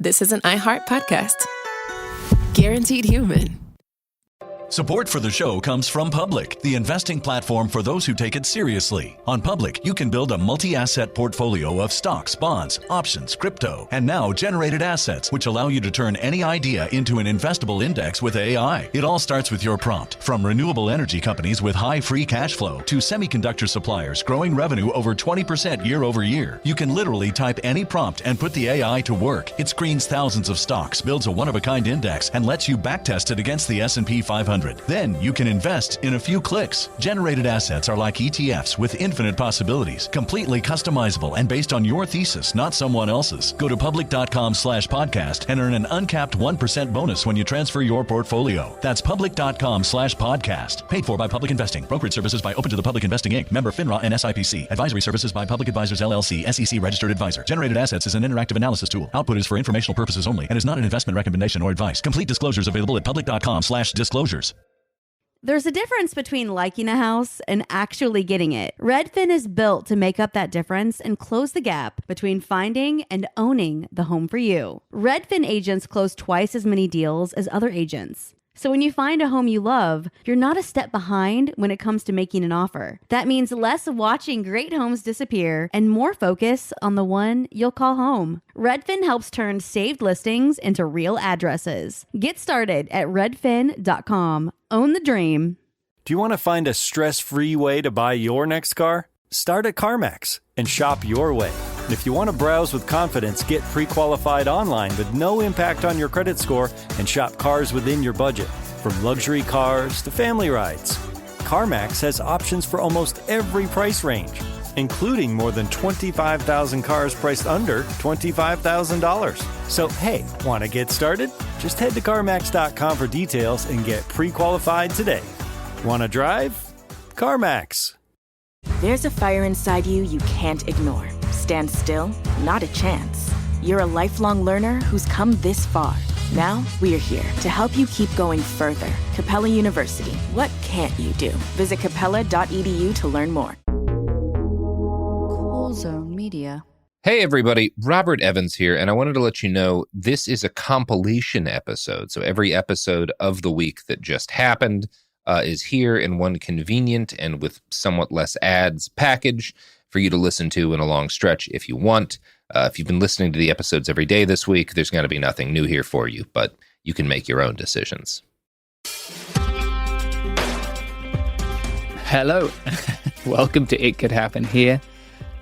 this is an iHeart podcast. Guaranteed human. Support for the show comes from Public, the investing platform for those who take it seriously. On Public, you can build a multi-asset portfolio of stocks, bonds, options, crypto, and now generated assets, which allow you to turn any idea into an investable index with AI. It all starts with your prompt. From renewable energy companies with high free cash flow to semiconductor suppliers growing revenue over 20% year over year, you can literally type any prompt and put the AI to work. It screens thousands of stocks, builds a one-of-a-kind index, and lets you backtest it against the S&P 500. Then you can invest in a few clicks. Generated assets are like ETFs with infinite possibilities, completely customizable and based on your thesis, not someone else's. Go to public.com/podcast and earn an uncapped 1% bonus when you transfer your portfolio. That's public.com/podcast. Paid for by Public Investing. Brokerage services by Open to the Public Investing Inc. Member FINRA and SIPC. Advisory services by Public Advisors LLC, SEC registered advisor. Generated assets is an interactive analysis tool. Output is for informational purposes only and is not an investment recommendation or advice. Complete disclosures available at public.com/disclosures. There's a difference between liking a house and actually getting it. Redfin is built to make up that difference and close the gap between finding and owning the home for you. Redfin agents close twice as many deals as other agents. So when you find a home you love, you're not a step behind when it comes to making an offer. That means less watching great homes disappear and more focus on the one you'll call home. Redfin helps turn saved listings into real addresses. Get started at redfin.com. Own the dream. Do you want to find a stress-free way to buy your next car? Start at CarMax and shop your way. And if you want to browse with confidence, get pre-qualified online with no impact on your credit score and shop cars within your budget. From luxury cars to family rides, CarMax has options for almost every price range, including more than 25,000 cars priced under $25,000. So, hey, want to get started? Just head to CarMax.com for details and get pre-qualified today. Want to drive? CarMax. There's a fire inside you can't ignore. Stand still? Not a chance. You're a lifelong learner who's come this far. Now, we're here to help you keep going further. Capella University. What can't you do? Visit capella.edu to learn more. Cool Zone Media. Hey everybody, Robert Evans here, and I wanted to let you know this is a compilation episode. So every episode of the week that just happened is here in one convenient and with somewhat less ads package for you to listen to in a long stretch if you want. If you've been listening to the episodes every day this week, there's going to be nothing new here for you, but you can make your own decisions. Hello. Welcome to It Could Happen Here.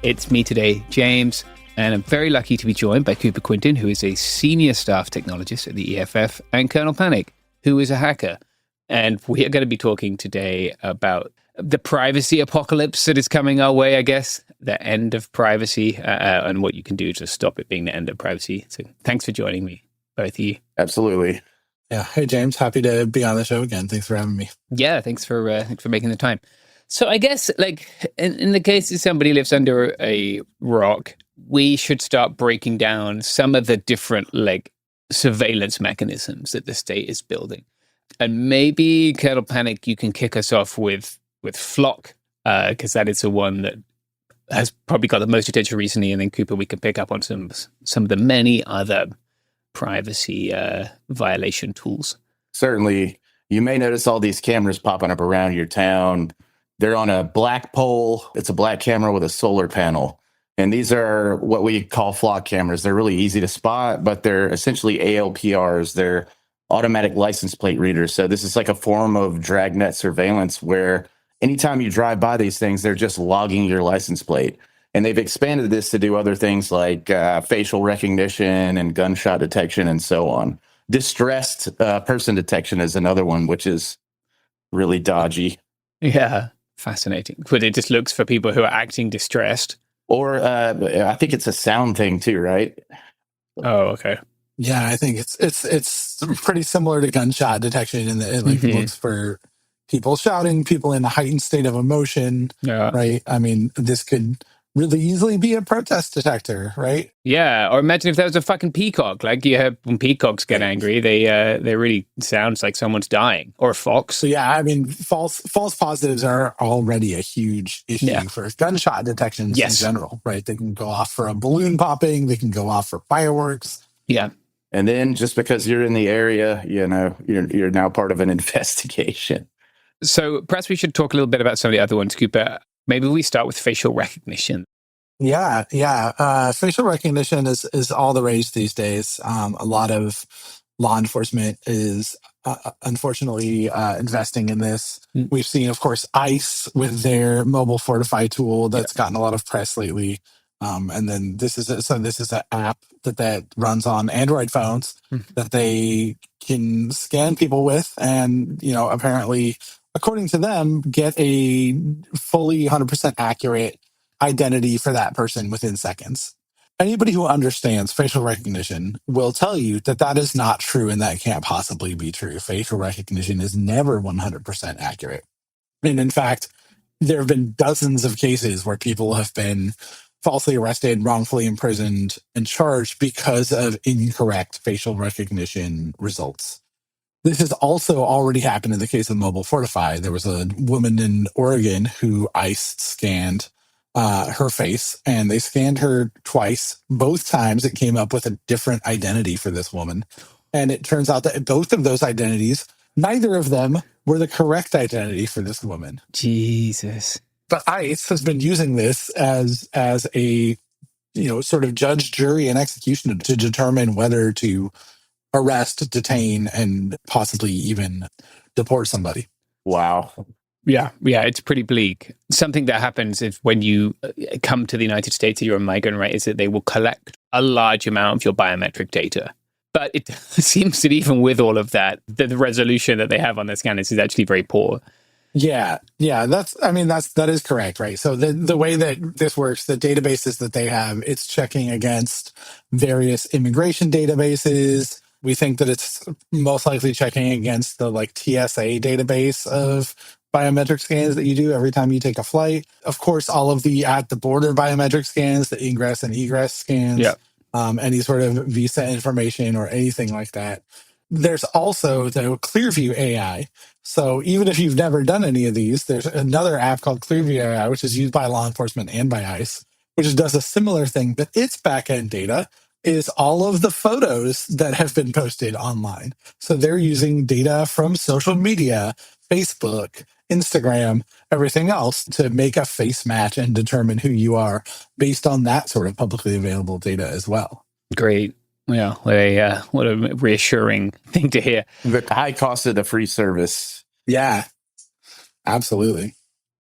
It's me today, James, and I'm very lucky to be joined by Cooper Quinton, who is a senior staff technologist at the EFF, and Colonel Panic, who is a hacker. And we are going to be talking today about the privacy apocalypse that is coming our way, I guess, the end of privacy, and what you can do to stop it being the end of privacy. So thanks for joining me, both of you. Absolutely. Yeah. Hey, James. Happy to be on the show again. Thanks for having me. Yeah, thanks for making the time. So I guess, like, in the case that somebody lives under a rock, we should start breaking down some of the different, like, surveillance mechanisms that the state is building. And maybe, Colonel Panic, you can kick us off with Flock, because that is the one that has probably got the most attention recently. And then, Cooper, we can pick up on some of the many other privacy violation tools. Certainly. You may notice all these cameras popping up around your town. They're on a black pole. It's a black camera with a solar panel. And these are what we call Flock cameras. They're really easy to spot, but they're essentially ALPRs. They're automatic license plate readers. So this is like a form of dragnet surveillance where anytime you drive by these things, they're just logging your license plate. And they've expanded this to do other things like facial recognition and gunshot detection and so on. Distressed person detection is another one, which is really dodgy. Yeah, fascinating. But it just looks for people who are acting distressed. Or I think it's a sound thing too, right? Oh, okay. Yeah, I think it's pretty similar to gunshot detection in that it looks for people shouting, people in a heightened state of emotion. Yeah. Right. I mean, this could really easily be a protest detector, right? Yeah. Or imagine if there was a fucking peacock. Like, you have when peacocks get angry, they really sounds like someone's dying. Or a fox. So yeah, I mean, false positives are already a huge issue for gunshot detections in general, right? They can go off for a balloon popping, they can go off for fireworks. Yeah. And then just because you're in the area, you're now part of an investigation. So perhaps we should talk a little bit about some of the other ones, Cooper. Maybe we start with facial recognition. Yeah. Facial recognition is all the rage these days. A lot of law enforcement is unfortunately investing in this. We've seen, of course, ICE with their mobile Fortify tool that's gotten a lot of press lately. And then this is an app that runs on Android phones that they can scan people with, and apparently, according to them, get a fully 100% accurate identity for that person within seconds. Anybody who understands facial recognition will tell you that is not true, and that can't possibly be true. Facial recognition is never 100% accurate. And in fact, there have been dozens of cases where people have been falsely arrested, wrongfully imprisoned, and charged because of incorrect facial recognition results. This has also already happened in the case of Mobile Fortify. There was a woman in Oregon who ICE scanned her face, and they scanned her twice. Both times it came up with a different identity for this woman. And it turns out that both of those identities, neither of them were the correct identity for this woman. Jesus. But ICE has been using this as a sort of judge, jury, and execution to determine whether to arrest, detain, and possibly even deport somebody. Wow. Yeah, it's pretty bleak. Something that happens if when you come to the United States or you're a migrant, right, is that they will collect a large amount of your biometric data. But it seems that even with all of that, the resolution that they have on their scanners is actually very poor. Yeah, that is correct, right? So the way that this works, the databases that they have, it's checking against various immigration databases. We think that it's most likely checking against the TSA database of biometric scans that you do every time you take a flight. Of course, all of the at the border biometric scans, the ingress and egress scans, any sort of visa information or anything like that. There's also the Clearview AI. So even if you've never done any of these, there's another app called Clearview AI, which is used by law enforcement and by ICE, which does a similar thing, but its backend data is all of the photos that have been posted online. So they're using data from social media, Facebook, Instagram, everything else to make a face match and determine who you are based on that sort of publicly available data as well. Great. Yeah, what a reassuring thing to hear. The high cost of the free service. Yeah, absolutely.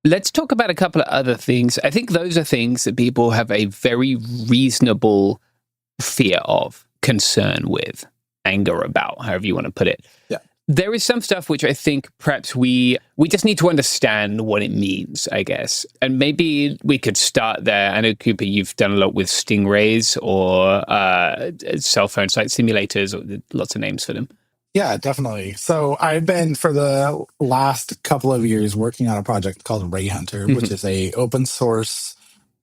Let's talk about a couple of other things. I think those are things that people have a very reasonable fear of, concern with, anger about, however you want to put it. Yeah. There is some stuff which I think perhaps we just need to understand what it means, I guess. And maybe we could start there. I know, Cooper, you've done a lot with stingrays or cell phone site simulators, or lots of names for them. Yeah, definitely. So I've been, for the last couple of years, working on a project called Ray Hunter, which is a open source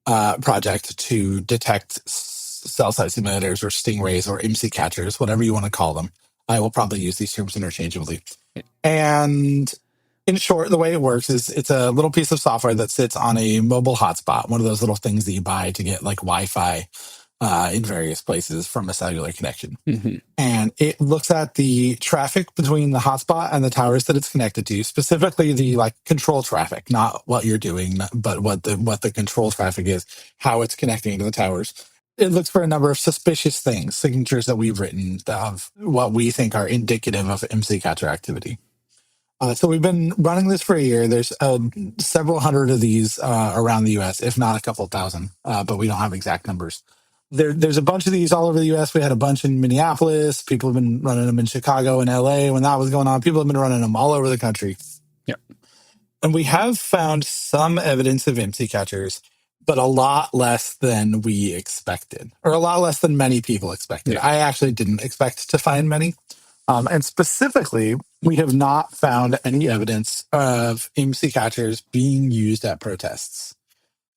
project to detect cell site simulators or stingrays or MC catchers, whatever you want to call them. I will probably use these terms interchangeably. And in short, the way it works is it's a little piece of software that sits on a mobile hotspot, one of those little things that you buy to get Wi-Fi in various places from a cellular connection. And it looks at the traffic between the hotspot and the towers that it's connected to, specifically the control traffic, not what you're doing, but what the control traffic is, how it's connecting to the towers. It looks for a number of suspicious things, signatures that we've written of what we think are indicative of MC catcher activity. So we've been running this for a year. There's several hundred of these around the U.S., if not a couple thousand, but we don't have exact numbers. There's a bunch of these all over the U.S. We had a bunch in Minneapolis. People have been running them in Chicago and L.A. when that was going on. People have been running them all over the country. Yeah. And we have found some evidence of MC catchers, but a lot less than we expected, or a lot less than many people expected. Yeah. I actually didn't expect to find many. And specifically, we have not found any evidence of MC catchers being used at protests.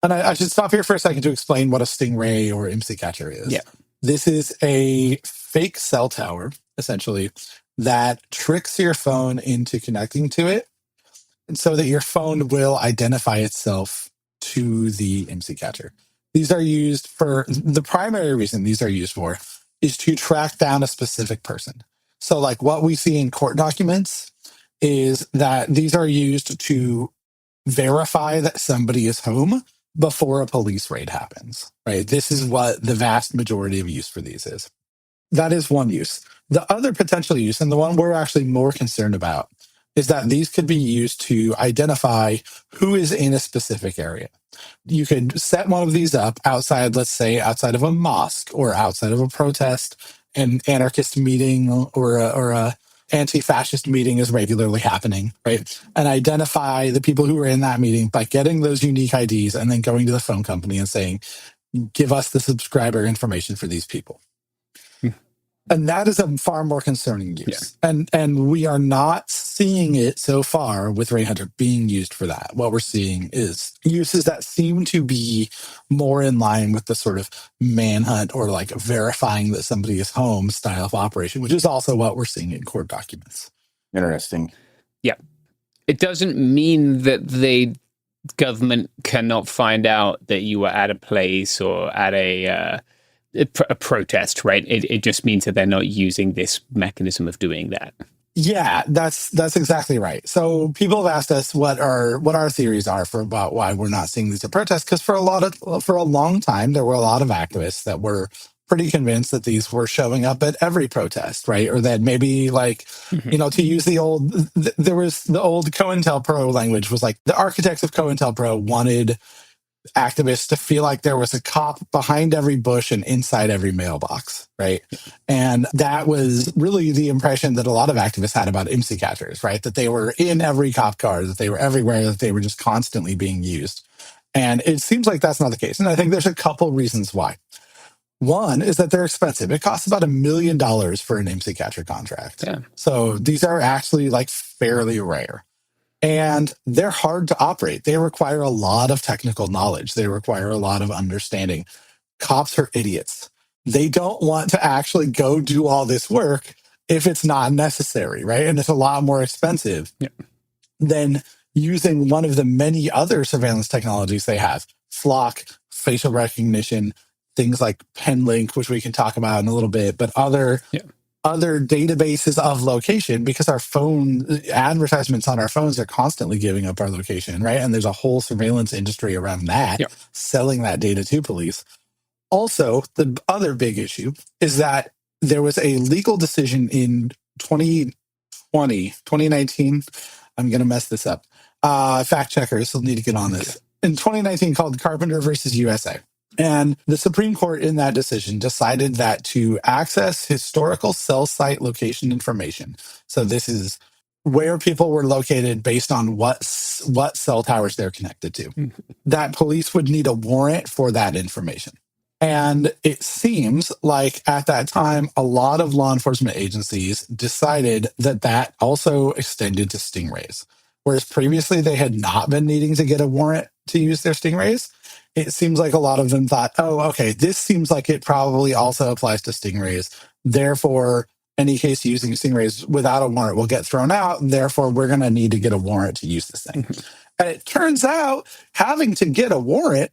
And I should stop here for a second to explain what a stingray or MC catcher is. Yeah. This is a fake cell tower, essentially, that tricks your phone into connecting to it, and so that your phone will identify itself to the MC catcher. These are used for, the primary reason these are used for is to track down a specific person. So like what we see in court documents is that these are used to verify that somebody is home before a police raid happens, right? This is what the vast majority of use for these is. That is one use. The other potential use, and the one we're actually more concerned about, is that these could be used to identify who is in a specific area. You could set one of these up outside, let's say, outside of a mosque or outside of a protest, an anarchist meeting or a anti-fascist meeting is regularly happening, right? And identify the people who were in that meeting by getting those unique IDs and then going to the phone company and saying, give us the subscriber information for these people. And that is a far more concerning use. Yeah. And we are not seeing it so far with Ray Hunter being used for that. What we're seeing is uses that seem to be more in line with the sort of manhunt or like verifying that somebody is home style of operation, which is also what we're seeing in court documents. Interesting. Yeah. It doesn't mean that the government cannot find out that you were at a place or at a protest, right? It just means that they're not using this mechanism of doing that. Yeah, that's exactly right. So people have asked us what our theories are for about why we're not seeing these at protests, because for a long time there were a lot of activists that were pretty convinced that these were showing up at every protest, right? Or that maybe like, to use there was the old COINTELPRO language was like the architects of COINTELPRO wanted activists to feel like there was a cop behind every bush and inside every mailbox, right? And that was really the impression that a lot of activists had about IMSI catchers, right? That they were in every cop car, that they were everywhere, that they were just constantly being used. And it seems like that's not the case. And I think there's a couple reasons why. One is that they're expensive. It costs about $1 million for an IMSI catcher contract. Yeah. So these are actually like fairly rare. And they're hard to operate. They require a lot of technical knowledge. They require a lot of understanding. Cops are idiots. They don't want to actually go do all this work if it's not necessary, right? And it's a lot more expensive than using one of the many other surveillance technologies they have. Flock, facial recognition, things like PenLink, which we can talk about in a little bit, but other databases of location, because our phone advertisements on our phones are constantly giving up our location, right? And there's a whole surveillance industry around that, selling that data to police. Also, the other big issue is that there was a legal decision in 2019. I'm going to mess this up. Fact checkers will need to get on this. In 2019 called Carpenter versus USA. And the Supreme Court in that decision decided that to access historical cell site location information, so this is where people were located based on what cell towers they're connected to, that police would need a warrant for that information. And it seems like at that time, a lot of law enforcement agencies decided that also extended to stingrays. Whereas previously they had not been needing to get a warrant to use their stingrays. It seems like a lot of them thought, oh, okay, this seems like it probably also applies to stingrays. Therefore, any case using stingrays without a warrant will get thrown out. Therefore, we're going to need to get a warrant to use this thing. And it turns out having to get a warrant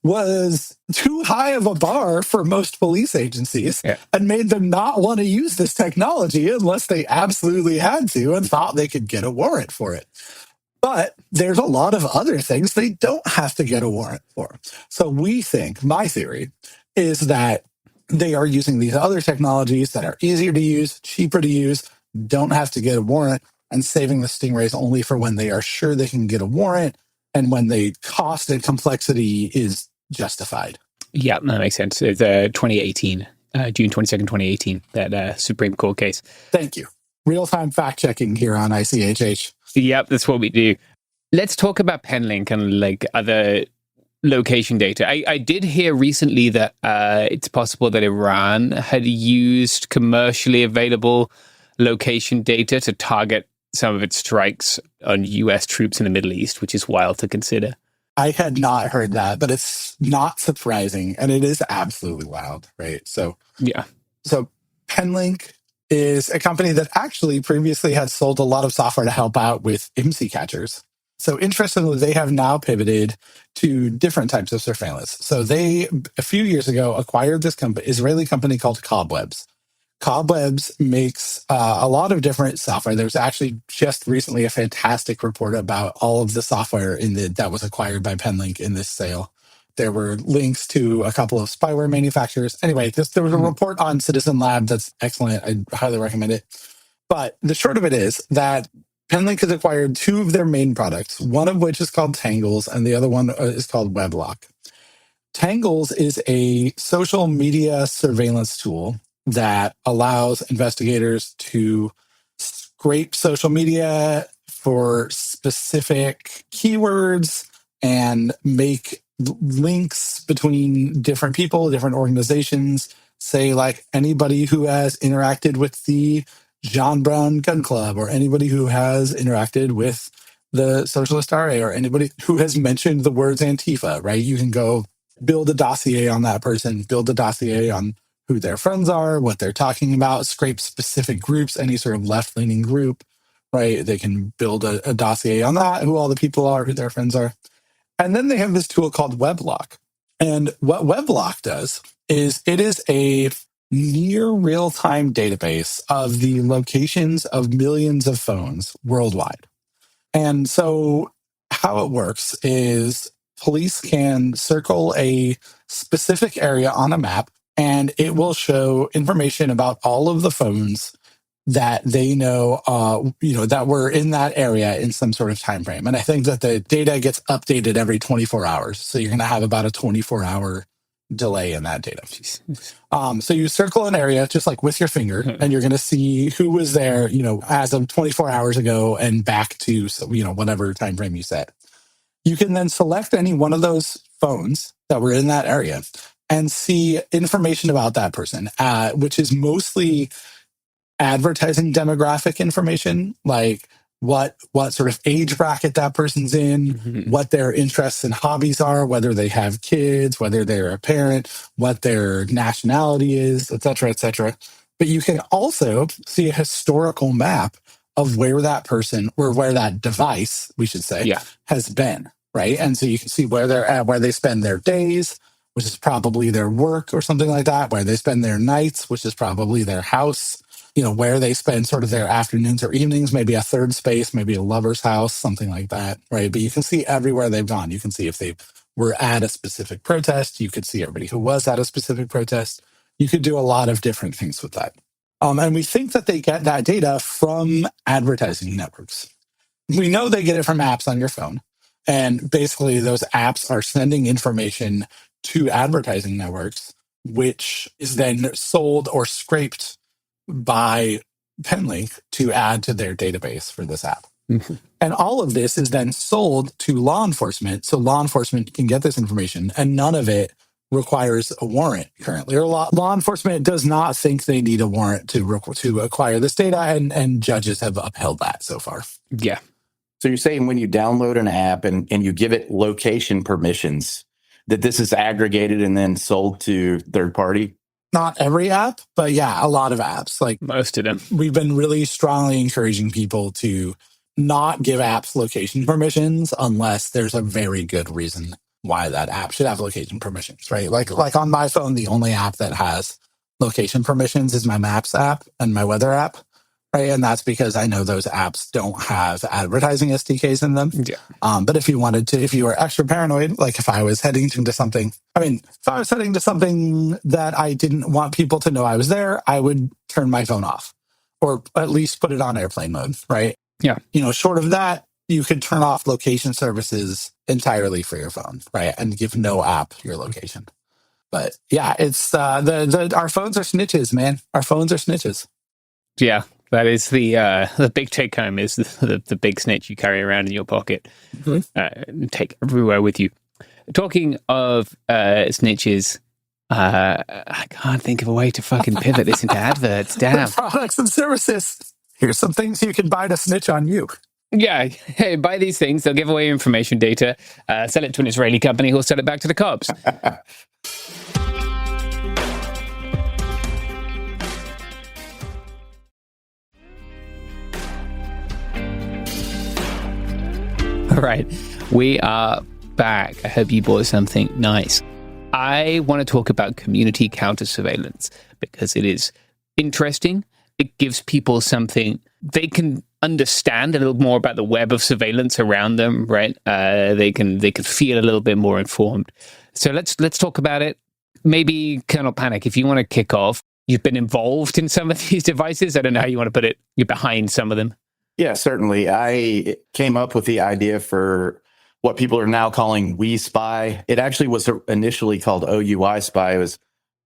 was too high of a bar for most police agencies and made them not want to use this technology unless they absolutely had to and thought they could get a warrant for it. But there's a lot of other things they don't have to get a warrant for. So we think, my theory, is that they are using these other technologies that are easier to use, cheaper to use, don't have to get a warrant, and saving the stingrays only for when they are sure they can get a warrant and when the cost and complexity is justified. Yeah, that makes sense. It's 2018, June 22nd, 2018, that Supreme Court case. Thank you. Real-time fact-checking here on ICHH. Yep, that's what we do. Let's talk about PenLink and like other location data. I did hear recently that it's possible that Iran had used commercially available location data to target some of its strikes on U.S. troops in the Middle East, which is wild to consider. I had not heard that, but it's not surprising, and it is absolutely wild, right? So PenLink is a company that actually previously had sold a lot of software to help out with IMSI catchers. So interestingly, they have now pivoted to different types of surveillance. So they, a few years ago, acquired this Israeli company called Cobwebs. Cobwebs makes a lot of different software. There's actually just recently a fantastic report about all of the software that was acquired by Penlink in this sale. There were links to a couple of spyware manufacturers. Anyway, there was a report on Citizen Lab that's excellent. I highly recommend it. But the short of it is that Penlink has acquired two of their main products, one of which is called Tangles, and the other one is called WebLock. Tangles is a social media surveillance tool that allows investigators to scrape social media for specific keywords and make links between different people, different organizations, say like anybody who has interacted with the John Brown Gun Club, or anybody who has interacted with the Socialist RA, or anybody who has mentioned the words Antifa, right? You can go build a dossier on that person, build a dossier on who their friends are, what they're talking about, scrape specific groups, any sort of left-leaning group, right? They can build a dossier on that, who all the people are, who their friends are. And then they have this tool called WebLock. And what WebLock does is it is a near real-time database of the locations of millions of phones worldwide. And so how it works is police can circle a specific area on a map, and it will show information about all of the phones that they know, that were in that area in some sort of time frame. And I think that the data gets updated every 24 hours. So you're going to have about a 24-hour delay in that data. So you circle an area just like with your finger, and you're going to see who was there, as of 24 hours ago and back to, whatever time frame you set. You can then select any one of those phones that were in that area and see information about that person, which is mostly advertising demographic information, like what sort of age bracket that person's in, what their interests and hobbies are, whether they have kids, whether they're a parent, what their nationality is, et cetera, et cetera. But you can also see a historical map of where that person, or where that device, we should say, has been, right? And so you can see where they're at, where they spend their days, which is probably their work or something like that, where they spend their nights, which is probably their house, where they spend sort of their afternoons or evenings, maybe a third space, maybe a lover's house, something like that, right? But you can see everywhere they've gone. You can see if they were at a specific protest. You could see everybody who was at a specific protest. You could do a lot of different things with that. And we think that they get that data from advertising networks. We know they get it from apps on your phone. And basically, those apps are sending information to advertising networks, which is then sold or scraped by Penlink to add to their database for this app. And all of this is then sold to law enforcement, so law enforcement can get this information, and none of it requires a warrant currently. Or law enforcement does not think they need a warrant to acquire this data, and judges have upheld that so far. Yeah. So you're saying when you download an app and you give it location permissions, that this is aggregated and then sold to third party? Not every app, but yeah, a lot of apps. Like most of them. We've been really strongly encouraging people to not give apps location permissions unless there's a very good reason why that app should have location permissions, right? Like on my phone, the only app that has location permissions is my Maps app and my Weather app, right? And that's because I know those apps don't have advertising SDKs in them. Yeah. But if you were extra paranoid, like if I was heading to something that I didn't want people to know I was there, I would turn my phone off, or at least put it on airplane mode, right? Yeah. Short of that, you could turn off location services entirely for your phone, right? And give no app your location. But yeah, it's our phones are snitches, man. Our phones are snitches. Yeah. That is the big take home, is the big snitch you carry around in your pocket, take everywhere with you. Talking of snitches, I can't think of a way to fucking pivot this into adverts. Damn. Products and services. Here's some things you can buy to snitch on you. Yeah, hey, buy these things. They'll give away information data, sell it to an Israeli company who'll sell it back to the cops. All right, we are back. I hope you bought something nice. I want to talk about community counter surveillance because it is interesting. It gives people something they can understand a little more about the web of surveillance around them, right? They can feel a little bit more informed. So let's talk about it. Maybe Colonel Panic, if you want to kick off, you've been involved in some of these devices. I don't know how you want to put it. You're behind some of them. Yeah, certainly. I came up with the idea for what people are now calling We Spy. It actually was initially called OUI Spy. It was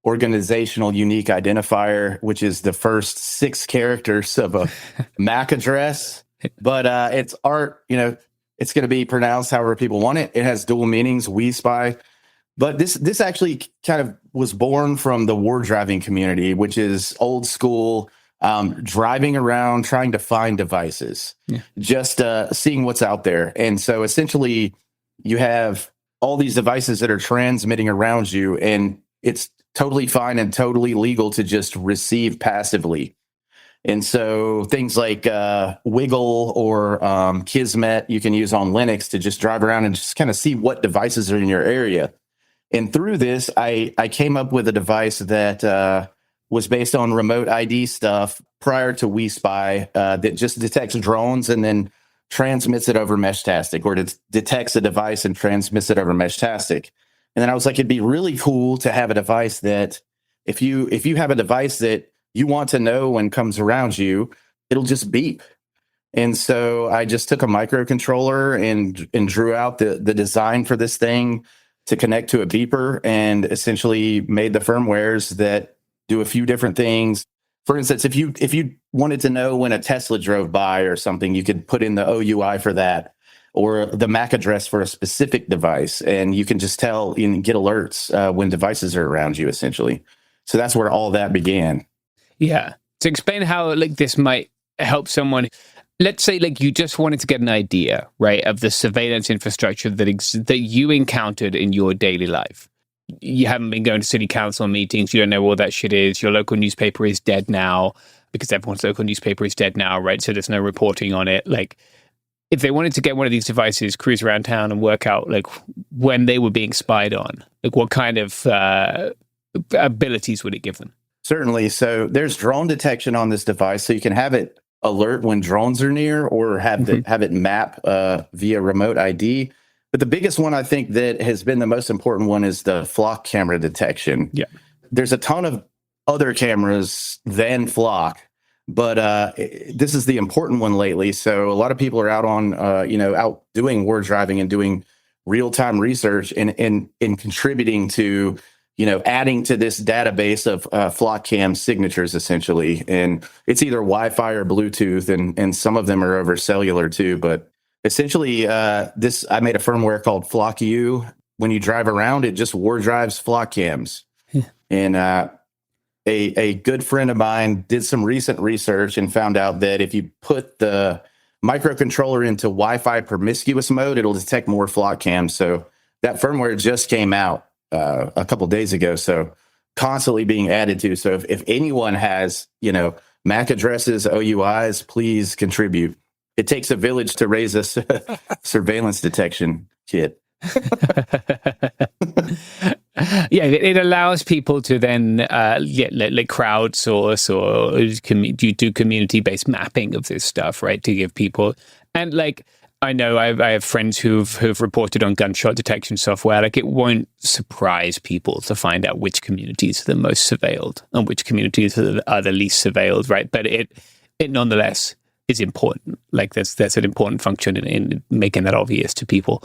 Organizational Unique Identifier, which is the first 6 characters of a MAC address. But it's art, it's going to be pronounced however people want it. It has dual meanings, We Spy. But this actually kind of was born from the war driving community, which is old school, driving around, trying to find devices, just seeing what's out there. And so essentially you have all these devices that are transmitting around you, and it's totally fine and totally legal to just receive passively. And so things like Wiggle or Kismet you can use on Linux to just drive around and just kind of see what devices are in your area. And through this, I came up with a device that was based on remote ID stuff prior to We Spy that just detects drones and then transmits it over Meshtastic, or detects a device and transmits it over Meshtastic. And then I was like, it'd be really cool to have a device that if you have a device that you want to know when comes around you, it'll just beep. And so I just took a microcontroller and drew out the design for this thing to connect to a beeper, and essentially made the firmwares that do a few different things. For instance, if you wanted to know when a Tesla drove by or something, you could put in the OUI for that, or the MAC address for a specific device, and you can just tell and get alerts when devices are around you, essentially. So that's where all that began. Yeah. To explain how this might help someone, let's say you just wanted to get an idea, right, of the surveillance infrastructure that you encountered in your daily life. You haven't been going to city council meetings. You don't know what that shit is. Your local newspaper is dead now because everyone's local newspaper is dead now, right? So there's no reporting on it. If they wanted to get one of these devices, cruise around town and work out when they were being spied on, what kind of abilities would it give them? Certainly. So there's drone detection on this device, so you can have it alert when drones are near, or have it map via remote ID. But the biggest one I think that has been the most important one is the flock camera detection. Yeah. There's a ton of other cameras than flock, but this is the important one lately. So a lot of people are out on, out doing war driving and doing real-time research and contributing to, adding to this database of flock cam signatures, essentially. And it's either Wi-Fi or Bluetooth, and some of them are over cellular too. But essentially, I made a firmware called Flock U. When you drive around, it just war drives flock cams. And a good friend of mine did some recent research and found out that if you put the microcontroller into Wi-Fi promiscuous mode, it'll detect more flock cams. So that firmware just came out a couple days ago, so constantly being added to. So if anyone has, MAC addresses, OUIs, please contribute. It takes a village to raise a surveillance detection kit. Yeah, it allows people to then crowdsource or do community-based mapping of this stuff, right? To give people, and I know I have friends who've reported on gunshot detection software. It won't surprise people to find out which communities are the most surveilled and which communities are the least surveilled, right? But it nonetheless is important. That's an important function in making that obvious to people.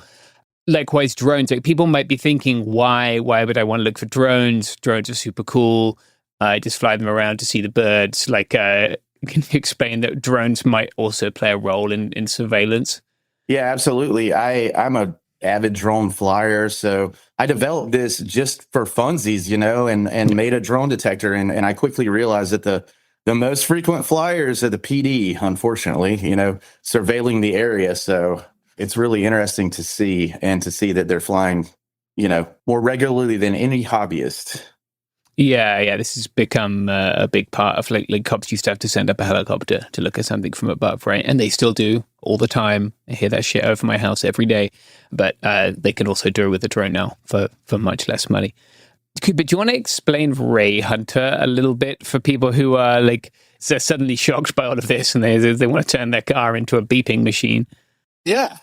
Likewise, drones. People might be thinking, why would I want to look for drones? Drones are super cool. I just fly them around to see the birds. Can you explain that drones might also play a role in surveillance? Yeah, absolutely. I'm a avid drone flyer, so I developed this just for funsies, and made a drone detector. And I quickly realized that the most frequent flyers are the PD, unfortunately, surveilling the area. So it's really interesting to see that they're flying, more regularly than any hobbyist. Yeah. This has become a big part of like cops used to have to send up a helicopter to look at something from above, right? And they still do all the time. I hear that shit over my house every day. But they can also do it with a drone now for much less money. But do you want to explain Ray Hunter a little bit for people who are like suddenly shocked by all of this and they want to turn their car into a beeping machine? Yeah,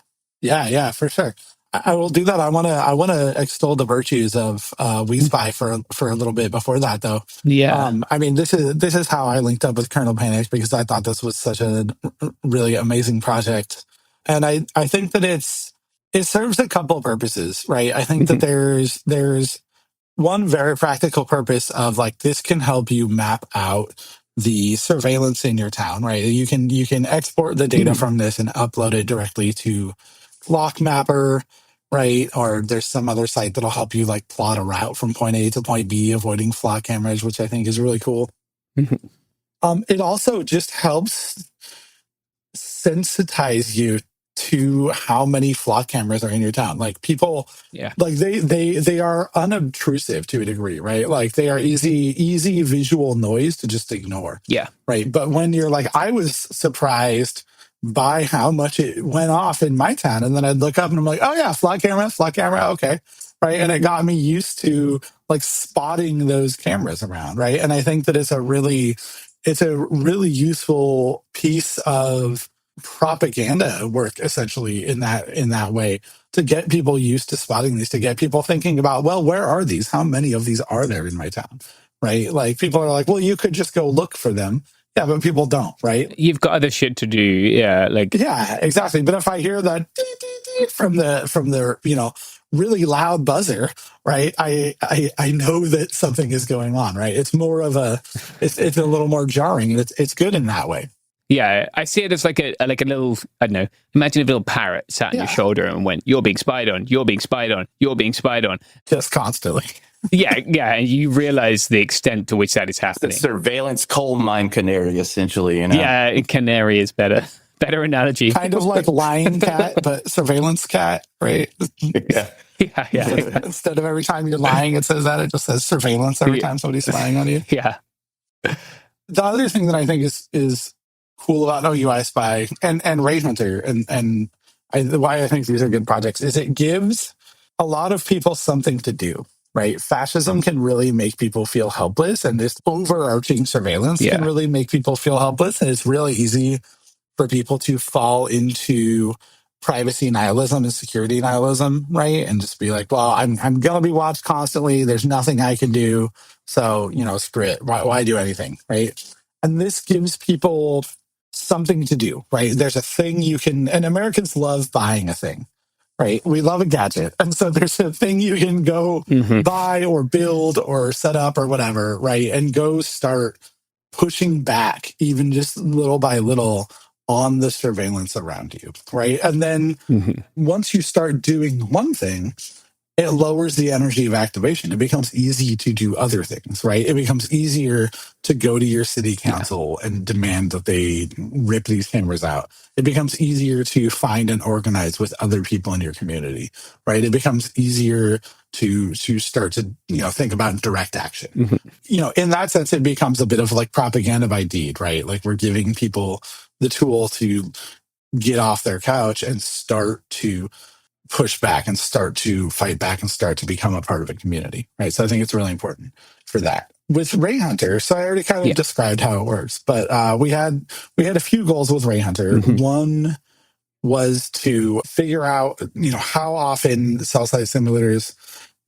for sure. I will do that. I want to extol the virtues of We Spy for a little bit before that, though. Yeah. I mean, this is how I linked up with Colonel Panic, because I thought this was such a really amazing project, and I think that it serves a couple of purposes, right? I think that there's one very practical purpose of like, this can help you map out the surveillance in your town, right? You can export the data from this and upload it directly to Flock Mapper, right? Or there's some other site that'll help you like plot a route from point A to point B, avoiding flock cameras, which I think is really cool. It also just helps sensitize you to how many flock cameras are in your town. Like people, like they are unobtrusive to a degree, right? Like they are easy visual noise to just ignore. Yeah. Right. But when you're like, I was surprised by how much it went off in my town. And then I'd look up and I'm like, oh yeah, flock camera, okay. Right. And it got me used to like spotting those cameras around. Right. And I think that it's a really useful piece of propaganda work, essentially, in that way, to get people used to spotting these, to get people thinking about, well, where are these? How many of these are there in my town? Right? Like people are like, well, you could just go look for them. Yeah, but people don't, right? You've got other shit to do. Yeah, exactly. But if I hear that from the really loud buzzer, right? I know that something is going on, right? It's more of it's a little more jarring, and it's good in that way. Yeah, I see it as like a little, I don't know, imagine a little parrot sat on your shoulder and went, you're being spied on, you're being spied on, you're being spied on. Just constantly. Yeah, and you realize the extent to which that is happening. It's a surveillance coal mine canary, essentially. Yeah, canary is better analogy. Kind of like lion cat, but surveillance cat, right? Yeah. Instead of every time you're lying, it says that, it just says surveillance every time somebody's spying on you. Yeah. The other thing that I think is cool about OUI Spy and Raid Hunter and why I think these are good projects is it gives a lot of people something to do, right? Fascism can really make people feel helpless, and this overarching surveillance can really make people feel helpless, and it's really easy for people to fall into privacy nihilism and security nihilism, right? And just be like, well, I'm going to be watched constantly. There's nothing I can do. So, screw it. Why do anything, right? And this gives people something to do, right? There's a thing and Americans love buying a thing, right? We love a gadget. And so there's a thing you can go buy or build or set up or whatever, right? And go start pushing back, even just little by little, on the surveillance around you, right? And then once you start doing one thing, it lowers the energy of activation. It becomes easy to do other things, right? It becomes easier to go to your city council and demand that they rip these cameras out. It becomes easier to find and organize with other people in your community, right? It becomes easier to start to, think about direct action. In that sense, it becomes a bit of like propaganda by deed, right? Like we're giving people the tool to get off their couch and start to push back and start to fight back and start to become a part of a community, right? So I think it's really important for that. With Ray Hunter, so I already kind of described how it works, but we had a few goals with Ray Hunter. One was to figure out, how often cell site simulators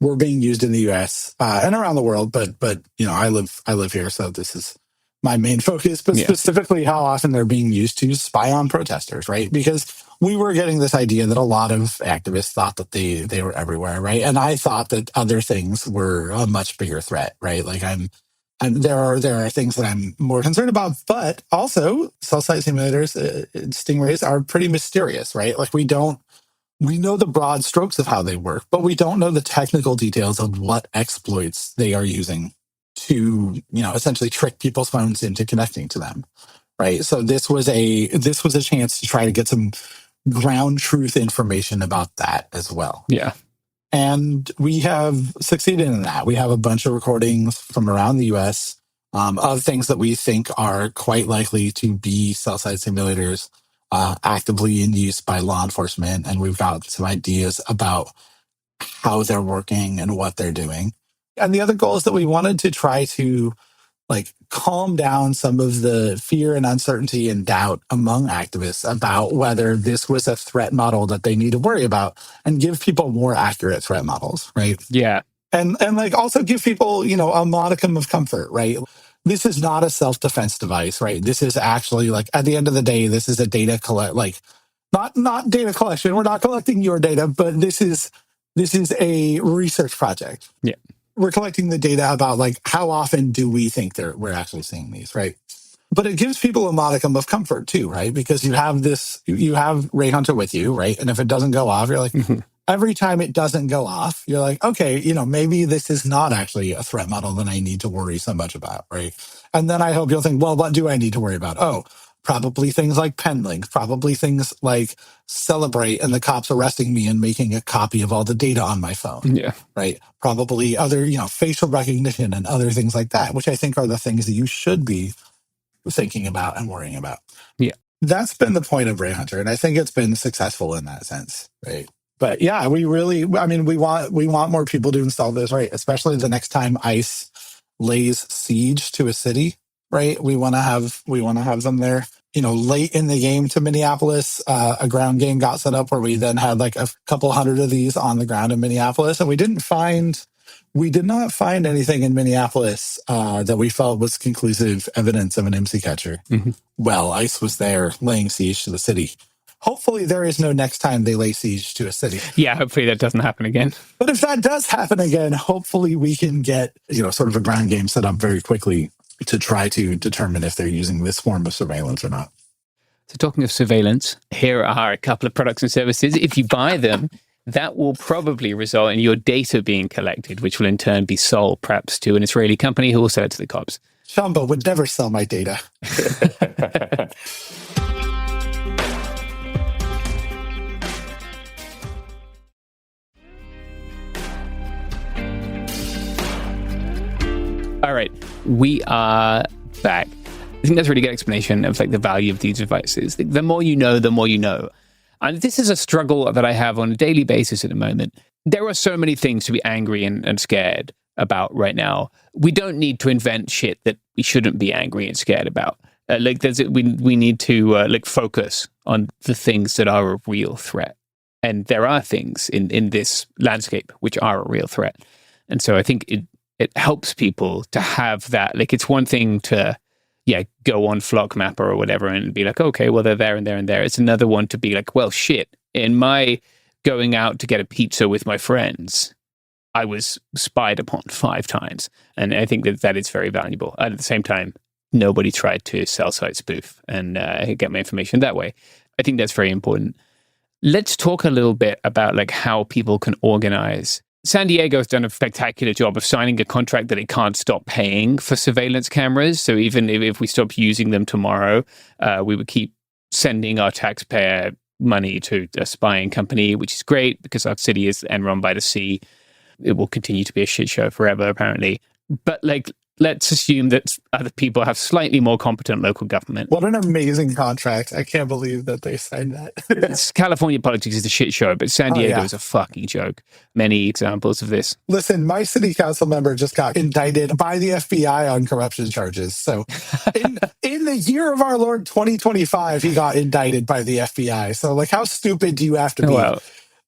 were being used in the U.S. And around the world, but I live here, so this is my main focus. But specifically, how often they're being used to spy on protesters, right? Because we were getting this idea that a lot of activists thought that they were everywhere, right? And I thought that other things were a much bigger threat, right? Like there are things that I'm more concerned about, but also cell site simulators, stingrays are pretty mysterious, right? Like we know the broad strokes of how they work, but we don't know the technical details of what exploits they are using to, essentially trick people's phones into connecting to them, right? So this was a chance to try to get some ground truth information about that as well. Yeah. And we have succeeded in that. We have a bunch of recordings from around the US of things that we think are quite likely to be cell site simulators actively in use by law enforcement. And we've got some ideas about how they're working and what they're doing. And the other goal is that we wanted to try to calm down some of the fear and uncertainty and doubt among activists about whether this was a threat model that they need to worry about, and give people more accurate threat models, right? Yeah. And also give people, a modicum of comfort, right? This is not a self-defense device, right? This is actually at the end of the day, this is a data not data collection. We're not collecting your data, but this is a research project. Yeah. We're collecting the data about how often do we think we're actually seeing these, right? But it gives people a modicum of comfort too, right? Because you have Ray Hunter with you, right? And if it doesn't go off, you're like, every time it doesn't go off, you're like, okay, maybe this is not actually a threat model that I need to worry so much about, right? And then I hope you'll think, well, what do I need to worry about? Oh, probably things like pen links, probably things like Celebrate and the cops arresting me and making a copy of all the data on my phone. Yeah. Right. Probably other, facial recognition and other things like that, which I think are the things that you should be thinking about and worrying about. Yeah. That's been the point of Ray Hunter. And I think it's been successful in that sense. Right. But yeah, we want more people to install this, right? Especially the next time ICE lays siege to a city. Right. We want to have them there. Late in the game to Minneapolis, a ground game got set up where we then had a couple hundred of these on the ground in Minneapolis. And we did not find anything in Minneapolis that we felt was conclusive evidence of an MC catcher. Mm-hmm. Well, ICE was there laying siege to the city. Hopefully there is no next time they lay siege to a city. Yeah, hopefully that doesn't happen again. But if that does happen again, hopefully we can get, sort of a ground game set up very quickly to try to determine if they're using this form of surveillance or not. So talking of surveillance, here are a couple of products and services. If you buy them, that will probably result in your data being collected, which will in turn be sold perhaps to an Israeli company who will sell it to the cops. Shambo would never sell my data. All right, we are back. I think that's a really good explanation of the value of these devices. The more you know, the more you know. And this is a struggle that I have on a daily basis at the moment. There are so many things to be angry and scared about right now. We don't need to invent shit that we shouldn't be angry and scared about. We need to focus on the things that are a real threat. And there are things in this landscape which are a real threat. And so I think it helps people to have that. It's one thing to go on Flock Mapper or whatever and be like, okay, well, they're there and there and there. It's another one to be like, well, shit, in my going out to get a pizza with my friends, I was spied upon 5 times. And I think that is very valuable. And at the same time, nobody tried to cell site spoof and get my information that way. I think that's very important. Let's talk a little bit about how people can organize. San Diego has done a spectacular job of signing a contract that it can't stop paying for surveillance cameras. So even if we stop using them tomorrow, we would keep sending our taxpayer money to a spying company, which is great because our city is run by the sea. It will continue to be a shit show forever, apparently. But let's assume that other people have slightly more competent local government. What an amazing contract. I can't believe that they signed that. California politics is a shit show, but San Diego is a fucking joke. Many examples of this. Listen, my city council member just got indicted by the FBI on corruption charges. So in the year of our Lord 2025, he got indicted by the FBI. So how stupid do you have to be? Well,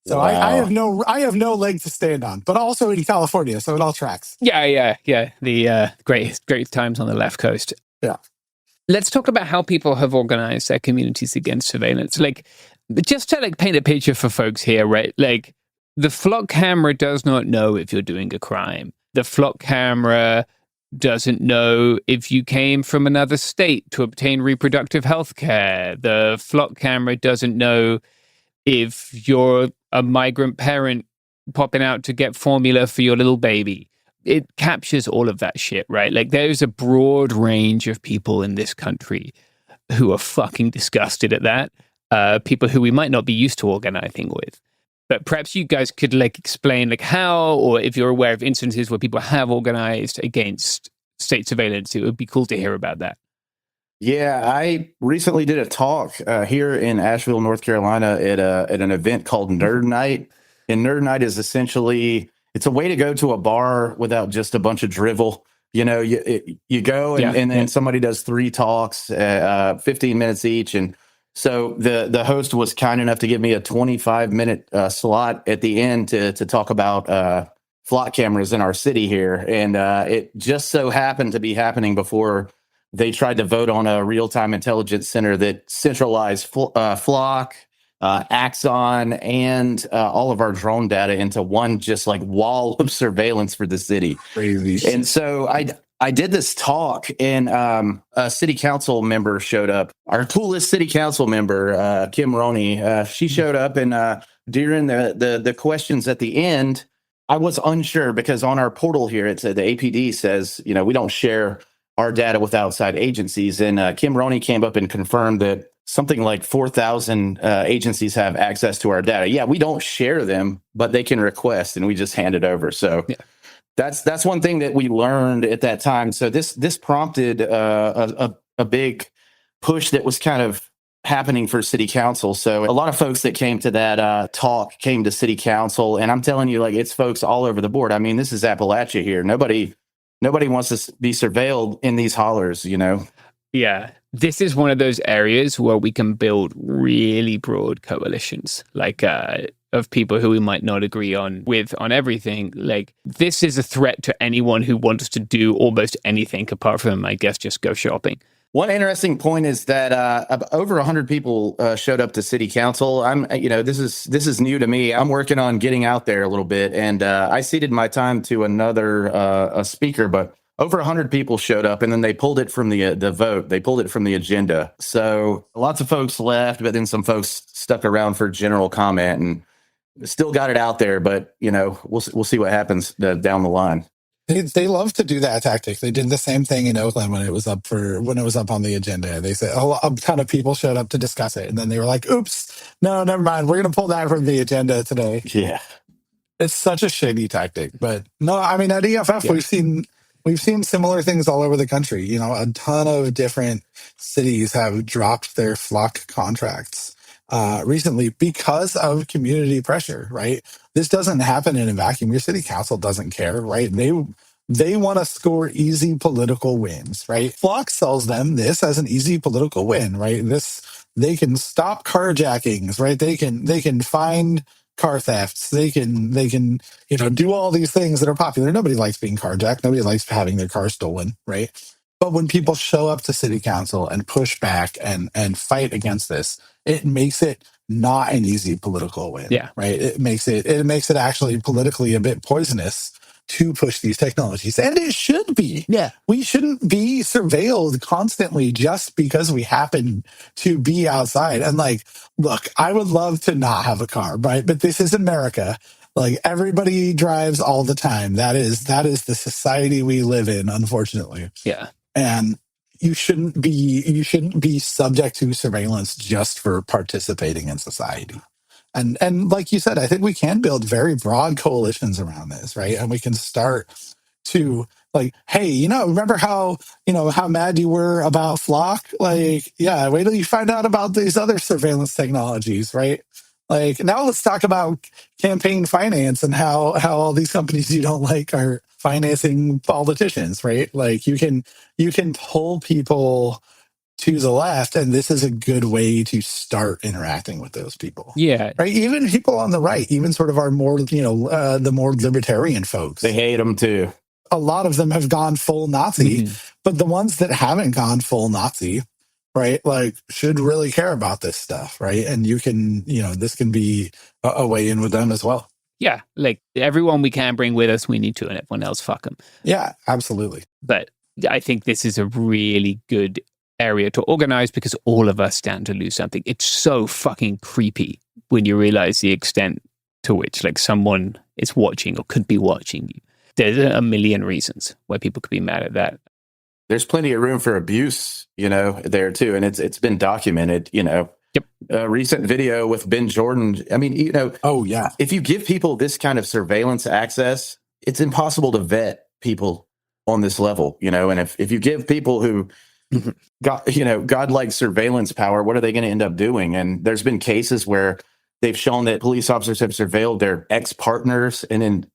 so wow. I have no leg to stand on, but also in California, so it all tracks. Yeah. The great times on the left coast. Yeah. Let's talk about how people have organized their communities against surveillance. Just to paint a picture for folks here, right? The flock camera does not know if you're doing a crime. The flock camera doesn't know if you came from another state to obtain reproductive health care. The flock camera doesn't know if you're a migrant parent popping out to get formula for your little baby. It captures all of that shit, right? There's a broad range of people in this country who are fucking disgusted at that. People who we might not be used to organizing with. But perhaps you guys could like explain like how, or if you're aware of instances where people have organized against state surveillance, it would be cool to hear about that. Yeah, I recently did a talk here in Asheville, North Carolina, at an event called Nerd Night. And Nerd Night is essentially, it's a way to go to a bar without just a bunch of drivel. You know, you go and then somebody does 3 talks, 15 minutes each. And so the host was kind enough to give me a 25-minute slot at the end to talk about flock cameras in our city here. And it just so happened to be happening before they tried to vote on a real-time intelligence center that centralized flock, Axon, and all of our drone data into one just like wall of surveillance for the city. Crazy. And so I did this talk, and a city council member showed up. Our coolest city council member, Kim Roney, she showed up, and during the questions at the end, I was unsure because on our portal here, it said the APD says, you know, we don't share our data with outside agencies. And Kim Roney came up and confirmed that something like 4,000 agencies have access to our data. Yeah, we don't share them, but they can request, and we just hand it over. So that's one thing that we learned at that time. So this prompted a big push that was kind of happening for city council. So a lot of folks that came to that talk came to city council, and I'm telling you, like, it's folks all over the board. I mean, this is Appalachia here. Nobody wants to be surveilled in these hollers, you know? Yeah. This is one of those areas where we can build really broad coalitions, like of people who we might not agree on everything. Like, this is a threat to anyone who wants to do almost anything apart from, I guess, just go shopping. One interesting point is that over 100 people showed up to city council. This is new to me. I'm working on getting out there a little bit, and I ceded my time to another a speaker, but over 100 people showed up, and then they pulled it from the vote. They pulled it from the agenda. So lots of folks left, but then some folks stuck around for general comment and still got it out there. But you know, we'll see what happens down the line. They love to do that tactic. They did the same thing in Oakland when it was up on the agenda. They said a ton of people showed up to discuss it, and then they were like, "Oops, no, never mind. We're going to pull that from the agenda today." Yeah, it's such a shady tactic. But no, I mean at EFF we've seen similar things all over the country. You know, a ton of different cities have dropped their flock contracts recently because of community pressure, right? This doesn't happen in a vacuum. Your city council doesn't care, right? They want to score easy political wins, right? Flock sells them this as an easy political win, right? They can stop carjackings, right? They can find car thefts. They can do all these things that are popular. Nobody likes being carjacked. Nobody likes having their car stolen, right? But when people show up to city council and push back and fight against this, it makes it not an easy political win. Yeah. Right. It makes it actually politically a bit poisonous to push these technologies. And it should be. Yeah. We shouldn't be surveilled constantly just because we happen to be outside. And like, look, I would love to not have a car, right? But this is America. Like, everybody drives all the time. That is the society we live in, unfortunately. Yeah. And you shouldn't be subject to surveillance just for participating in society. And like you said, I think we can build very broad coalitions around this, right? And we can start to like, hey, remember how mad you were about Flock? Like, yeah, wait till you find out about these other surveillance technologies, right? Like, now let's talk about campaign finance and how all these companies you don't like are financing politicians, right? Like, you can pull people to the left, and this is a good way to start interacting with those people. Yeah. Right? Even people on the right, even sort of our more, the more libertarian folks. They hate them too. A lot of them have gone full Nazi, but the ones that haven't gone full Nazi, right, like, should really care about this stuff, right? And you can, this can be a way in with them as well. Yeah, like, everyone we can bring with us, we need to, and everyone else, fuck them. Yeah, absolutely. But I think this is a really good area to organize because all of us stand to lose something. It's so fucking creepy when you realize the extent to which, like, someone is watching or could be watching you. There's a million reasons why people could be mad at that. There's plenty of room for abuse, there too, and it's been documented. Yep. a recent video with Ben Jordan. I mean, oh yeah, if you give people this kind of surveillance access, it's impossible to vet people on this level, and if you give people who got, godlike surveillance power, what are they going to end up doing? And there's been cases where they've shown that police officers have surveilled their ex-partners and then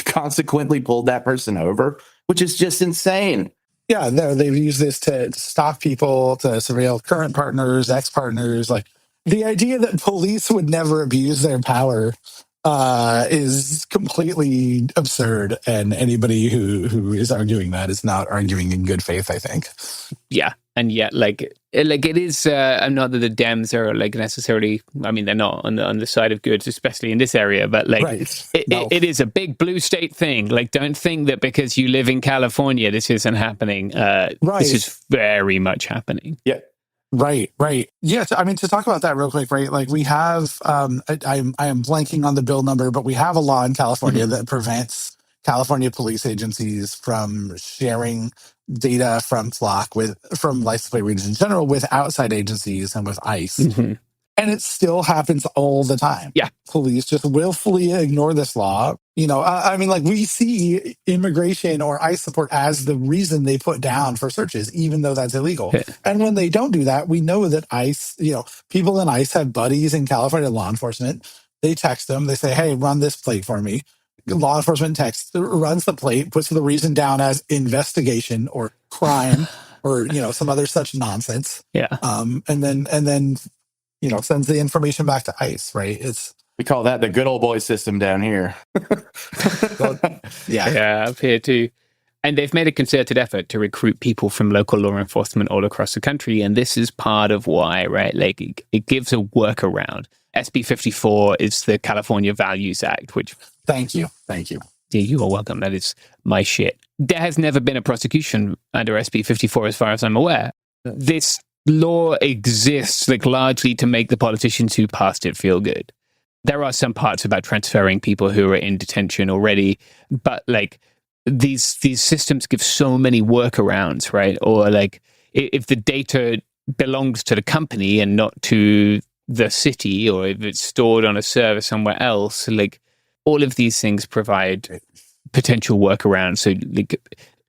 consequently pulled that person over, which is just insane. Yeah, no, they've used this to stop people, to surveil current partners, ex-partners. Like, the idea that police would never abuse their power is completely absurd. And anybody who is arguing that is not arguing in good faith, I think. Yeah. And yet, like it is, not that the Dems are like necessarily, I mean, they're not on the side of goods, especially in this area, but like right. it is a big blue state thing. Like, don't think that because you live in California, this isn't happening. Right. This is very much happening. Yeah. Right. Yeah. I mean, to talk about that real quick, right? Like, we have, I am blanking on the bill number, but we have a law in California that prevents California police agencies from sharing data from Flock from license plate readers in general with outside agencies and with ICE. Mm-hmm. And it still happens all the time. Yeah. Police just willfully ignore this law. I mean, like, we see immigration or ICE support as the reason they put down for searches, even though that's illegal. Yeah. And when they don't do that, we know that ICE, people in ICE have buddies in California law enforcement. They text them. They say, hey, run this plate for me. Law enforcement runs the plate, puts the reason down as investigation or crime or, some other such nonsense. Yeah. And then sends the information back to ICE, right? We call that the good old boy system down here. Yeah, up here too. And they've made a concerted effort to recruit people from local law enforcement all across the country. And this is part of why, right? Like, it gives a workaround. SB 54 is the California Values Act, which... Thank you. Yeah, you are welcome. That is my shit. There has never been a prosecution under SB 54 as far as I'm aware. This law exists like largely to make the politicians who passed it feel good. There are some parts about transferring people who are in detention already, but like these systems give so many workarounds, right? Or like if the data belongs to the company and not to the city, or if it's stored on a server somewhere else, like all of these things provide potential workarounds. So like,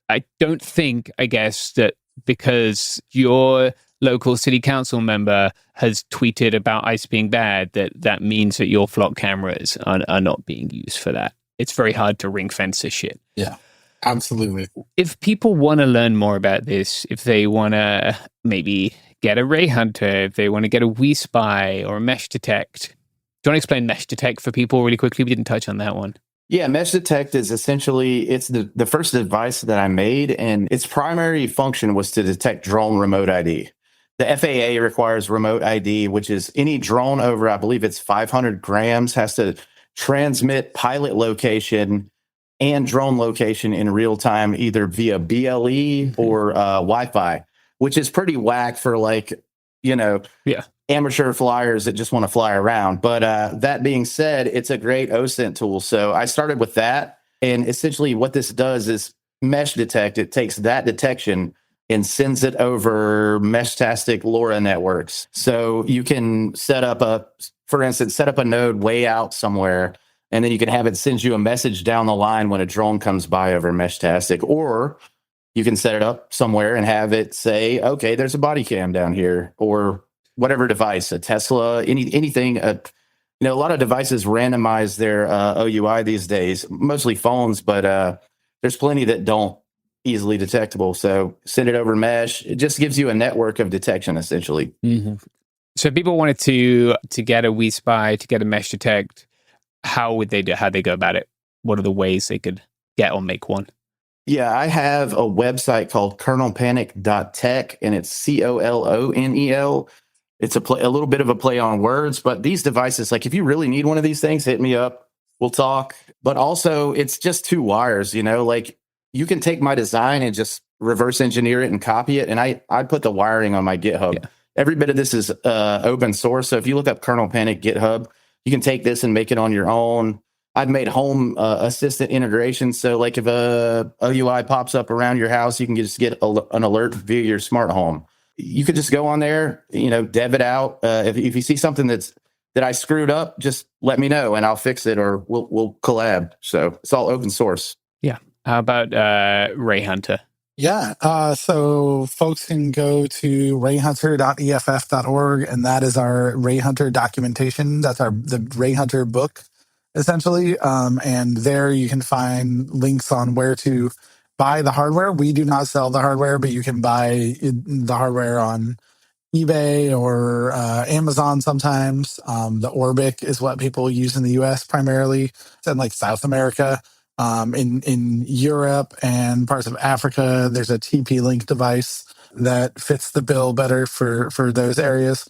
I don't think, I guess, that because your local city council member has tweeted about ICE being bad, that means that your flock cameras are not being used for that. It's very hard to ring fence this shit. Yeah, absolutely. If people want to learn more about this, if they want to maybe get a Ray Hunter, if they want to get a We Spy or a Mesh Detect. Do you want to explain Mesh Detect for people really quickly? We didn't touch on that one. Yeah, Mesh Detect is essentially, it's the first device that I made, and its primary function was to detect drone remote ID. The FAA requires remote ID, which is any drone over, I believe it's 500 grams, has to transmit pilot location and drone location in real time, either via BLE or Wi-Fi, which is pretty whack for amateur flyers that just want to fly around. But that being said, it's a great OSINT tool. So I started with that. And essentially what this does is Mesh Detect. It takes that detection and sends it over Meshtastic LoRa networks. So you can set up a node way out somewhere, and then you can have it send you a message down the line when a drone comes by over Meshtastic. Or you can set it up somewhere and have it say, okay, there's a body cam down here, or whatever device, a Tesla, anything. A lot of devices randomize their OUI these days, mostly phones, but there's plenty that don't easily detectable. So send it over mesh. It just gives you a network of detection, essentially. Mm-hmm. So if people wanted to get a We Spy, to get a Mesh Detect, how would they do? How'd they go about it? What are the ways they could get or make one? Yeah, I have a website called kernelpanic.tech, and it's COLONEL. It's a little bit of a play on words, but these devices, like if you really need one of these things, hit me up. We'll talk. But also, it's just two wires, like you can take my design and just reverse engineer it and copy it. And I put the wiring on my GitHub. Yeah. Every bit of this is open source. So if you look up Kernel Panic GitHub, you can take this and make it on your own. I've made home assistant integration. So like if a OUI pops up around your house, you can just get an alert via your smart home. you could just go on there, dev it out. If you see something that I screwed up, just let me know and I'll fix it, or we'll collab. So it's all open source. Yeah. How about Ray Hunter? Yeah. So folks can go to rayhunter.eff.org, and that is our Ray Hunter documentation. That's the Ray Hunter book, essentially. And there you can find links on where to buy the hardware. We do not sell the hardware, but you can buy the hardware on eBay or Amazon sometimes. The Orbic is what people use in the US primarily. It's in like South America. In Europe and parts of Africa, there's a TP-Link device that fits the bill better for those areas.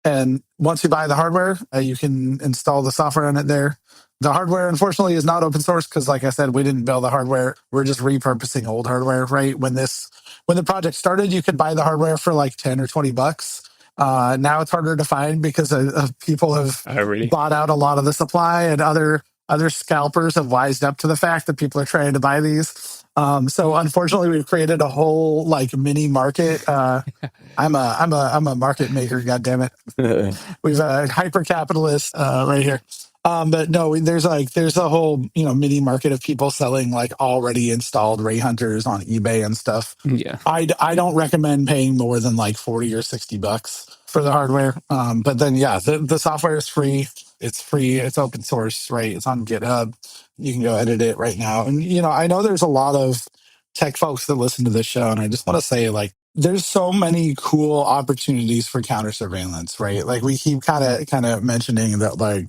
And once you buy the hardware, you can install the software on it there. The hardware, unfortunately, is not open source because, like I said, we didn't build the hardware. We're just repurposing old hardware, right? When the project started, you could buy the hardware for like 10 or 20 bucks. Now it's harder to find because people have bought out a lot of the supply, and other scalpers have wised up to the fact that people are trying to buy these. So unfortunately, we've created a whole like mini market. I'm a market maker. God damn it. We've a hyper capitalist right here. But no, there's a whole, mini market of people selling like already installed Ray Hunters on eBay and stuff. Yeah. I don't recommend paying more than like 40 or 60 bucks for the hardware. But then, yeah, the software is free. It's free. It's open source, right? It's on GitHub. You can go edit it right now. And, I know there's a lot of tech folks that listen to this show. And I just want to say, like, there's so many cool opportunities for counter surveillance, right? Like we keep kind of mentioning that, like,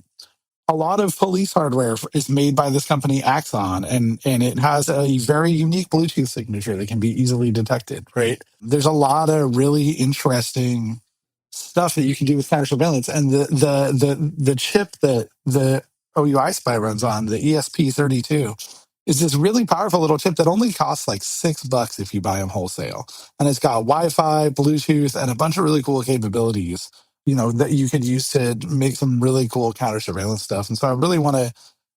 a lot of police hardware is made by this company Axon, and it has a very unique Bluetooth signature that can be easily detected, right? There's a lot of really interesting stuff that you can do with counter surveillance. And the chip that the OUI spy runs on, the ESP32, is this really powerful little chip that only costs like $6 if you buy them wholesale. And it's got Wi-Fi, Bluetooth, and a bunch of really cool capabilities, that you could use to make some really cool counter surveillance stuff. And so I really want to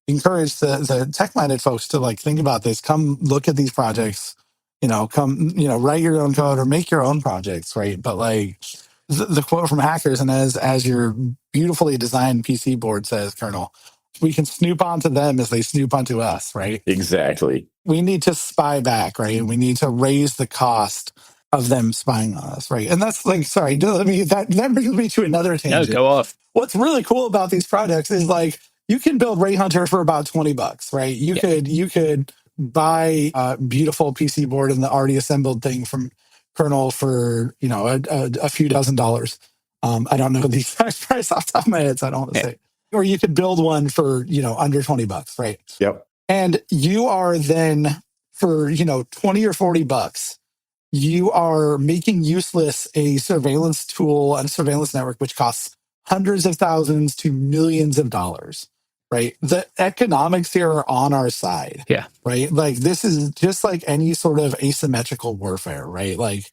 encourage the tech-minded folks to like think about this. Come look at these projects, write your own code or make your own projects, right? But like the quote from Hackers, and as your beautifully designed PC board says, Colonel, we can snoop onto them as they snoop onto us, right? Exactly. We need to spy back, right? We need to raise the cost of them spying on us, right? And that's like, sorry, that brings me to another tangent. No, go off. What's really cool about these projects is like you can build Ray Hunter for about $20, right? You could buy a beautiful PC board and the already assembled thing from Kernel for a few $dozen. I don't know the exact price off the top of my head, so I don't want to say. Or you could build one for under $20, right? Yep. And you are then for 20 or $40. You are making useless a surveillance tool and surveillance network, which costs hundreds of thousands to millions of dollars, right? The economics here are on our side. Yeah. Right? Like this is just like any sort of asymmetrical warfare, right? Like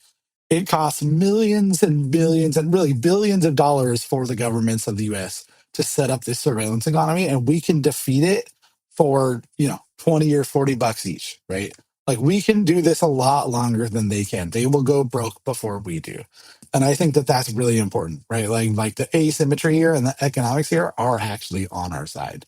it costs millions and billions and really billions of dollars for the governments of the US to set up this surveillance economy, and we can defeat it for, 20 or $40 each, right? Like we can do this a lot longer than they can. They will go broke before we do. And I think that that's really important, right? Like the asymmetry here and the economics here are actually on our side.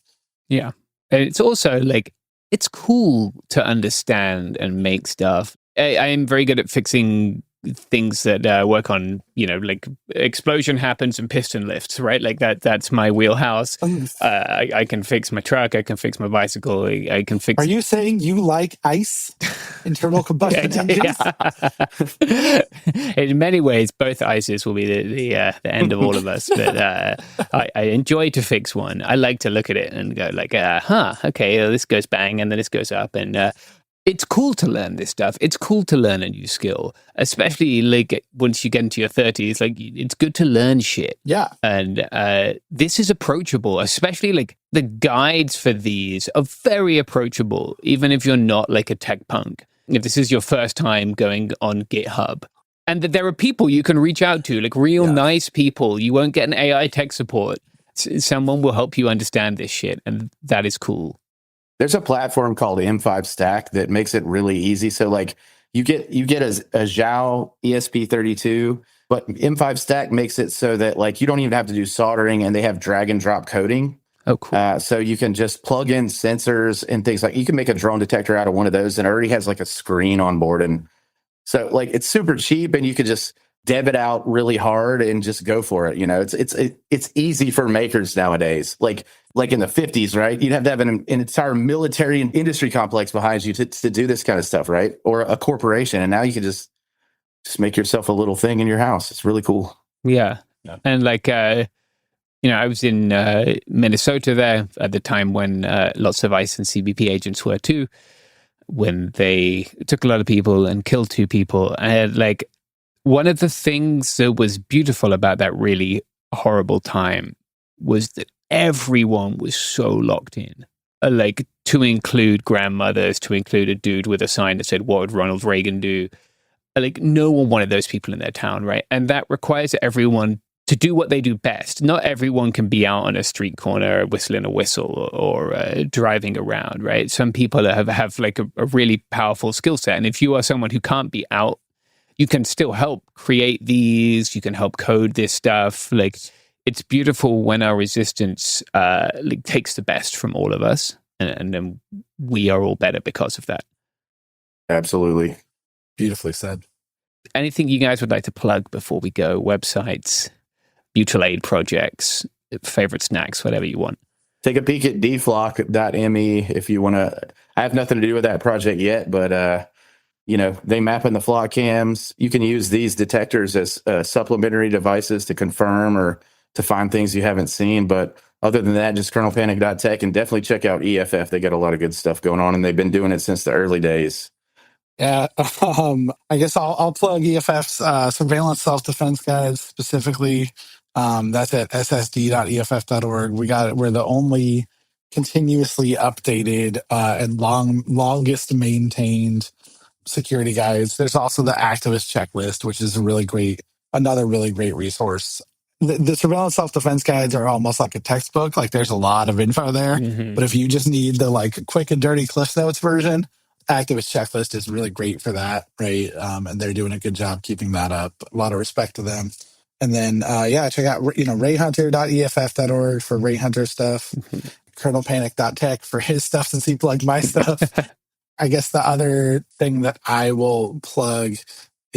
Yeah. And it's also like, it's cool to understand and make stuff. I am very good at fixing things that work on, like explosion happens and piston lifts, right? Like that's my wheelhouse. I can fix my truck. I can fix my bicycle. I can fix... Are you saying you like ICE? Internal combustion engines? Yeah. In many ways, both ICEs will be the end of all of us. But I enjoy to fix one. I like to look at it and go like, okay, this goes bang and then this goes up. And it's cool to learn this stuff. It's cool to learn a new skill, especially like once you get into your 30s. Like it's good to learn shit. Yeah. And this is approachable, especially like the guides for these are very approachable, even if you're not like a tech punk. If this is your first time going on GitHub, and that there are people you can reach out to, like real nice people. You won't get an AI tech support. Someone will help you understand this shit, and that is cool. There's a platform called M5 Stack that makes it really easy. So like you get a Zhao ESP32 But M5 Stack makes it so that like you don't even have to do soldering, and they have drag and drop coding. Oh, cool. So you can just plug in sensors and things like you can make a drone detector out of one of those, and it already has like a screen on board. And so like it's super cheap, and you could just dev it out really hard and just go for it. You know, it's easy for makers nowadays. Like in the 50s, right? You'd have to have an entire military and industry complex behind you to do this kind of stuff, right? Or a corporation. And now you can just make yourself a little thing in your house. It's really cool. Yeah. And like, I was in Minnesota there at the time when lots of ICE and CBP agents were too, when they took a lot of people and killed 2 people. And like, one of the things that was beautiful about that really horrible time was that everyone was so locked in. Like, to include grandmothers, to include a dude with a sign that said, "What would Ronald Reagan do?" Like, no one wanted those people in their town, right? And that requires everyone to do what they do best. Not everyone can be out on a street corner whistling a whistle or driving around, right? Some people have like a really powerful skill set. And if you are someone who can't be out, you can still help create these. You can help code this stuff. Like, it's beautiful when our resistance like takes the best from all of us. And then we are all better because of that. Absolutely. Beautifully said. Anything you guys would like to plug before we go? Websites, mutual aid projects, favorite snacks, whatever you want. Take a peek at dflock.me if you want to. I have nothing to do with that project yet, but they map in the flock cams. You can use these detectors as supplementary devices to confirm or to find things you haven't seen. But other than that, just kernelpanic.tech, and definitely check out EFF. They got a lot of good stuff going on, and they've been doing it since the early days. Yeah, I guess I'll plug EFF's surveillance self-defense guides specifically. That's at ssd.eff.org. We're the only continuously updated and longest maintained security guides. There's also the activist checklist, which is another really great resource. The surveillance self-defense guides are almost like a textbook. Like, there's a lot of info there. Mm-hmm. But if you just need the like quick and dirty Cliff Notes version, activist checklist is really great for that, right? And they're doing a good job keeping that up. A lot of respect to them. And then, check out, rayhunter.eff.org for Ray Hunter stuff, kernelpanic.tech for his stuff since he plugged my stuff. I guess the other thing that I will plug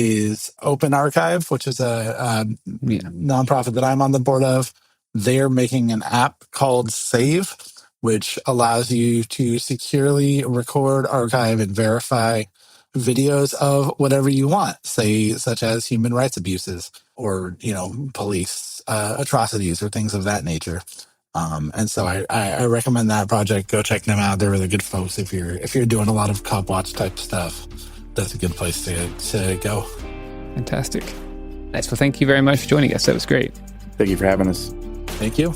is Open Archive, which is a nonprofit that I'm on the board of. They're making an app called Save, which allows you to securely record, archive, and verify videos of whatever you want, say, such as human rights abuses or, police atrocities or things of that nature. And so I recommend that project. Go check them out. They're really good folks. If you're doing a lot of cop watch type stuff, that's a good place to go. Fantastic. Nice. Well, thank you very much for joining us. That was great. Thank you for having us. Thank you.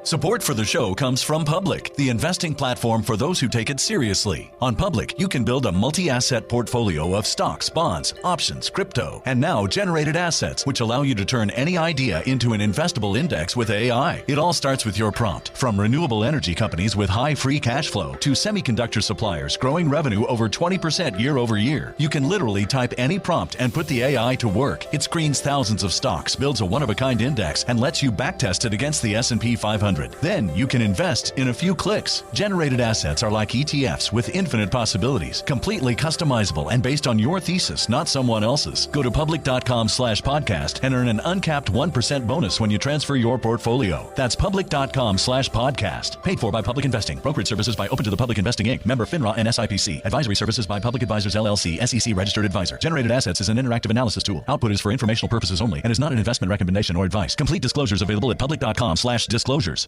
Support for the show comes from Public, the investing platform for those who take it seriously. On Public, you can build a multi-asset portfolio of stocks, bonds, options, crypto, and now generated assets, which allow you to turn any idea into an investable index with AI. It all starts with your prompt. From renewable energy companies with high free cash flow to semiconductor suppliers growing revenue over 20% year over year, you can literally type any prompt and put the AI to work. It screens thousands of stocks, builds a one-of-a-kind index, and lets you backtest it against the S&P 500. Then you can invest in a few clicks. Generated assets are like ETFs with infinite possibilities, completely customizable and based on your thesis, not someone else's. Go to public.com/podcast and earn an uncapped 1% bonus when you transfer your portfolio. That's public.com/podcast. Paid for by Public Investing. Brokerage services by Open to the Public Investing Inc. Member FINRA and SIPC. Advisory services by Public Advisors LLC, SEC registered advisor. Generated assets is an interactive analysis tool. Output is for informational purposes only and is not an investment recommendation or advice. Complete disclosures available at public.com/disclosures.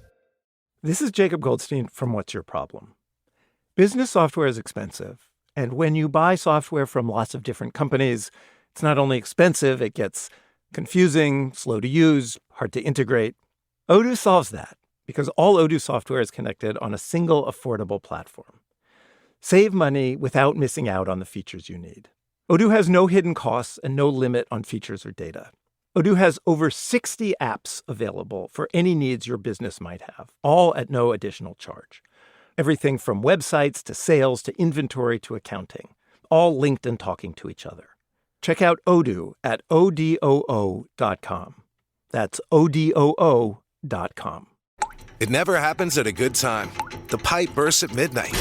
This is Jacob Goldstein from What's Your Problem? Business software is expensive, and when you buy software from lots of different companies, it's not only expensive, it gets confusing, slow to use, hard to integrate. Odoo solves that because all Odoo software is connected on a single affordable platform. Save money without missing out on the features you need. Odoo has no hidden costs and no limit on features or data. Odoo has over 60 apps available for any needs your business might have, all at no additional charge. Everything from websites to sales to inventory to accounting, all linked and talking to each other. Check out Odoo at odoo.com. That's odoo.com. It never happens at a good time. The pipe bursts at midnight.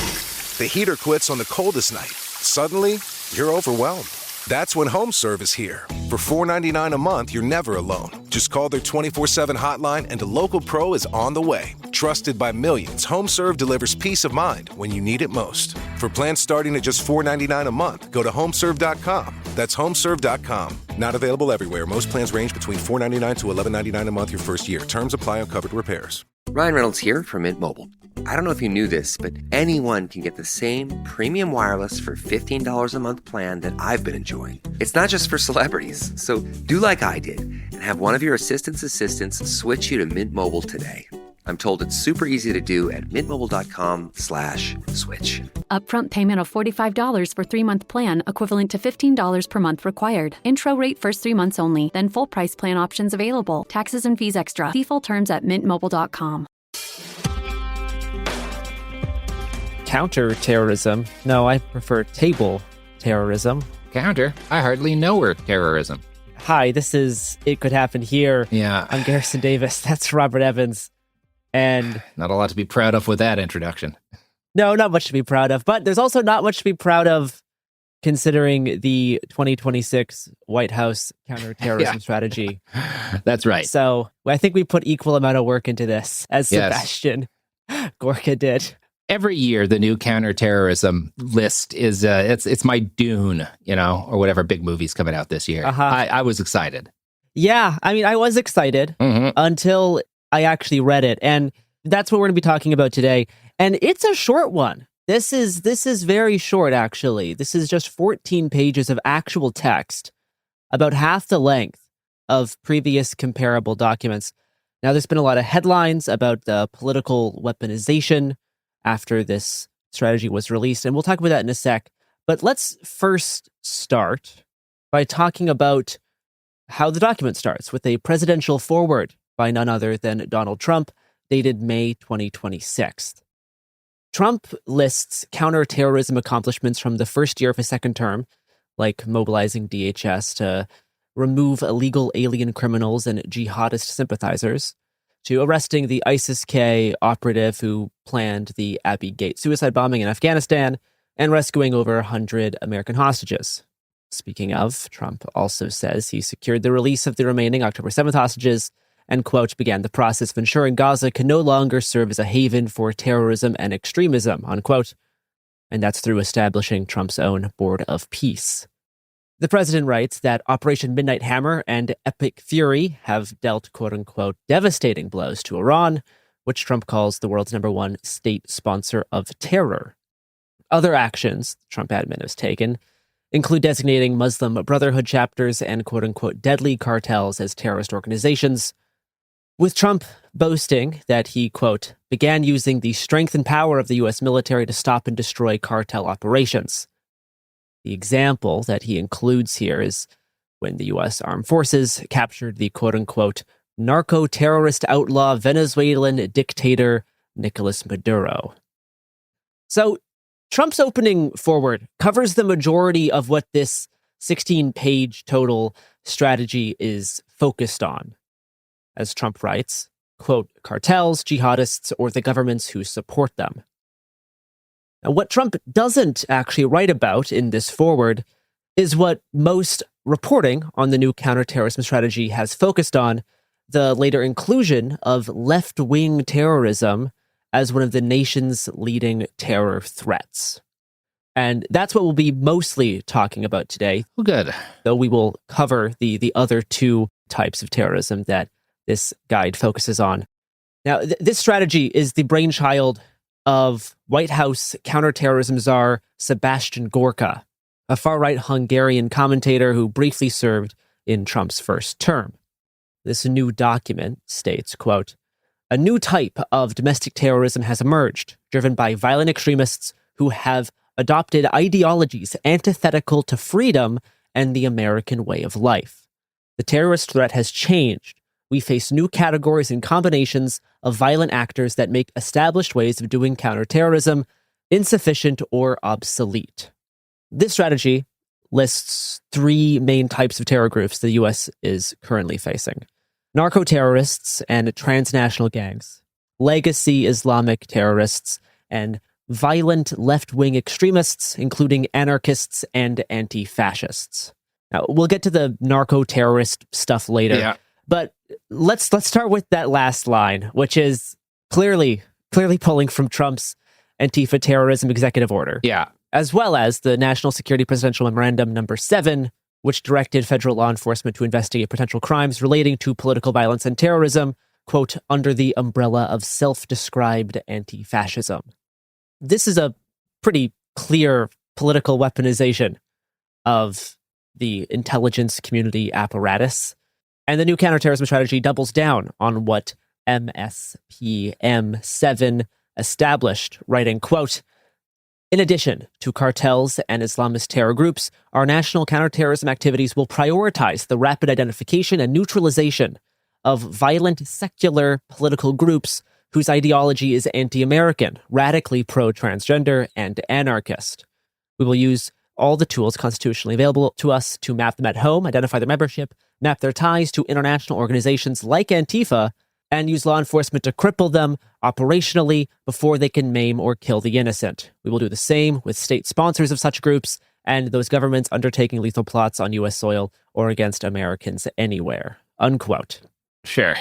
The heater quits on the coldest night. Suddenly, you're overwhelmed. That's when HomeServe is here. For $4.99 a month, you're never alone. Just call their 24/7 hotline and a local pro is on the way. Trusted by millions, HomeServe delivers peace of mind when you need it most. For plans starting at just $4.99 a month, go to HomeServe.com. That's HomeServe.com. Not available everywhere. Most plans range between $4.99 to $11.99 a month your first year. Terms apply on covered repairs. Ryan Reynolds here from Mint Mobile. I don't know if you knew this, but anyone can get the same premium wireless for $15 a month plan that I've been enjoying. It's not just for celebrities. So do like I did and have one of your assistants switch you to Mint Mobile today. I'm told it's super easy to do at mintmobile.com/switch. Upfront payment of $45 for 3-month plan, equivalent to $15 per month required. Intro rate first 3 months only, then full price plan options available. Taxes and fees extra. See full terms at mintmobile.com. Counterterrorism? No, I prefer table terrorism. Counter? I hardly know her terrorism. Hi, this is It Could Happen Here. Yeah. I'm Garrison Davis. That's Robert Evans. And not a lot to be proud of with that introduction. No, not much to be proud of. But there's also not much to be proud of considering the 2026 White House counterterrorism strategy. That's right. So I think we put equal amount of work into this as Sebastian Gorka did. Every year, the new counterterrorism list is it's my Dune, or whatever big movie's coming out this year. I was excited. Yeah, I mean, I was excited until I actually read it, and that's what we're going to be talking about today. And it's a short one. This is very short, actually. This is just 14 pages of actual text, about half the length of previous comparable documents. Now, there's been a lot of headlines about the political weaponization after this strategy was released, and we'll talk about that in a sec. But let's first start by talking about how the document starts, with a presidential foreword by none other than Donald Trump, dated May 2026. Trump lists counterterrorism accomplishments from the first year of his second term, like mobilizing DHS to remove illegal alien criminals and jihadist sympathizers, to arresting the ISIS-K operative who planned the Abbey Gate suicide bombing in Afghanistan, and rescuing over 100 American hostages. Speaking of, Trump also says he secured the release of the remaining October 7th hostages and, quote, began the process of ensuring Gaza can no longer serve as a haven for terrorism and extremism, unquote. And that's through establishing Trump's own Board of Peace. The president writes that Operation Midnight Hammer and Epic Fury have dealt, quote-unquote, devastating blows to Iran, which Trump calls the world's #1 state sponsor of terror. Other actions the Trump admin has taken include designating Muslim Brotherhood chapters and, quote-unquote, deadly cartels as terrorist organizations, with Trump boasting that he, quote, began using the strength and power of the U.S. military to stop and destroy cartel operations. The example that he includes here is when the U.S. Armed Forces captured the, quote-unquote, narco-terrorist outlaw Venezuelan dictator Nicolas Maduro. So Trump's opening forward covers the majority of what this 16-page total strategy is focused on. As Trump writes, quote, cartels, jihadists, or the governments who support them. Now, what Trump doesn't actually write about in this foreword is what most reporting on the new counterterrorism strategy has focused on, the later inclusion of left-wing terrorism as one of the nation's leading terror threats. And that's what we'll be mostly talking about today. Well, good. Though we will cover the other two types of terrorism that this guide focuses on. Now, this strategy is the brainchild of White House counterterrorism czar Sebastian Gorka, a far-right Hungarian commentator who briefly served in Trump's first term. This new document states, quote, a new type of domestic terrorism has emerged, driven by violent extremists who have adopted ideologies antithetical to freedom and the American way of life. The terrorist threat has changed. We face new categories and combinations of violent actors that make established ways of doing counterterrorism insufficient or obsolete. This strategy lists three main types of terror groups the U.S. is currently facing: narco-terrorists and transnational gangs, legacy Islamic terrorists, and violent left-wing extremists, including anarchists and anti-fascists. Now, we'll get to the narco-terrorist stuff later, but let's start with that last line, which is clearly pulling from Trump's Antifa terrorism executive order. As well as the National Security Presidential Memorandum number 7, which directed federal law enforcement to investigate potential crimes relating to political violence and terrorism, quote, under the umbrella of self-described anti-fascism. This is a pretty clear political weaponization of the intelligence community apparatus. And the new counterterrorism strategy doubles down on what MSPM 7 established, writing, quote, in addition to cartels and Islamist terror groups, our national counterterrorism activities will prioritize the rapid identification and neutralization of violent secular political groups whose ideology is anti-American, radically pro-transgender, and anarchist. We will use all the tools constitutionally available to us to map them at home, identify their membership, map their ties to international organizations like Antifa, and use law enforcement to cripple them operationally before they can maim or kill the innocent. We will do the same with state sponsors of such groups and those governments undertaking lethal plots on U.S. soil or against Americans anywhere. Unquote. Sure.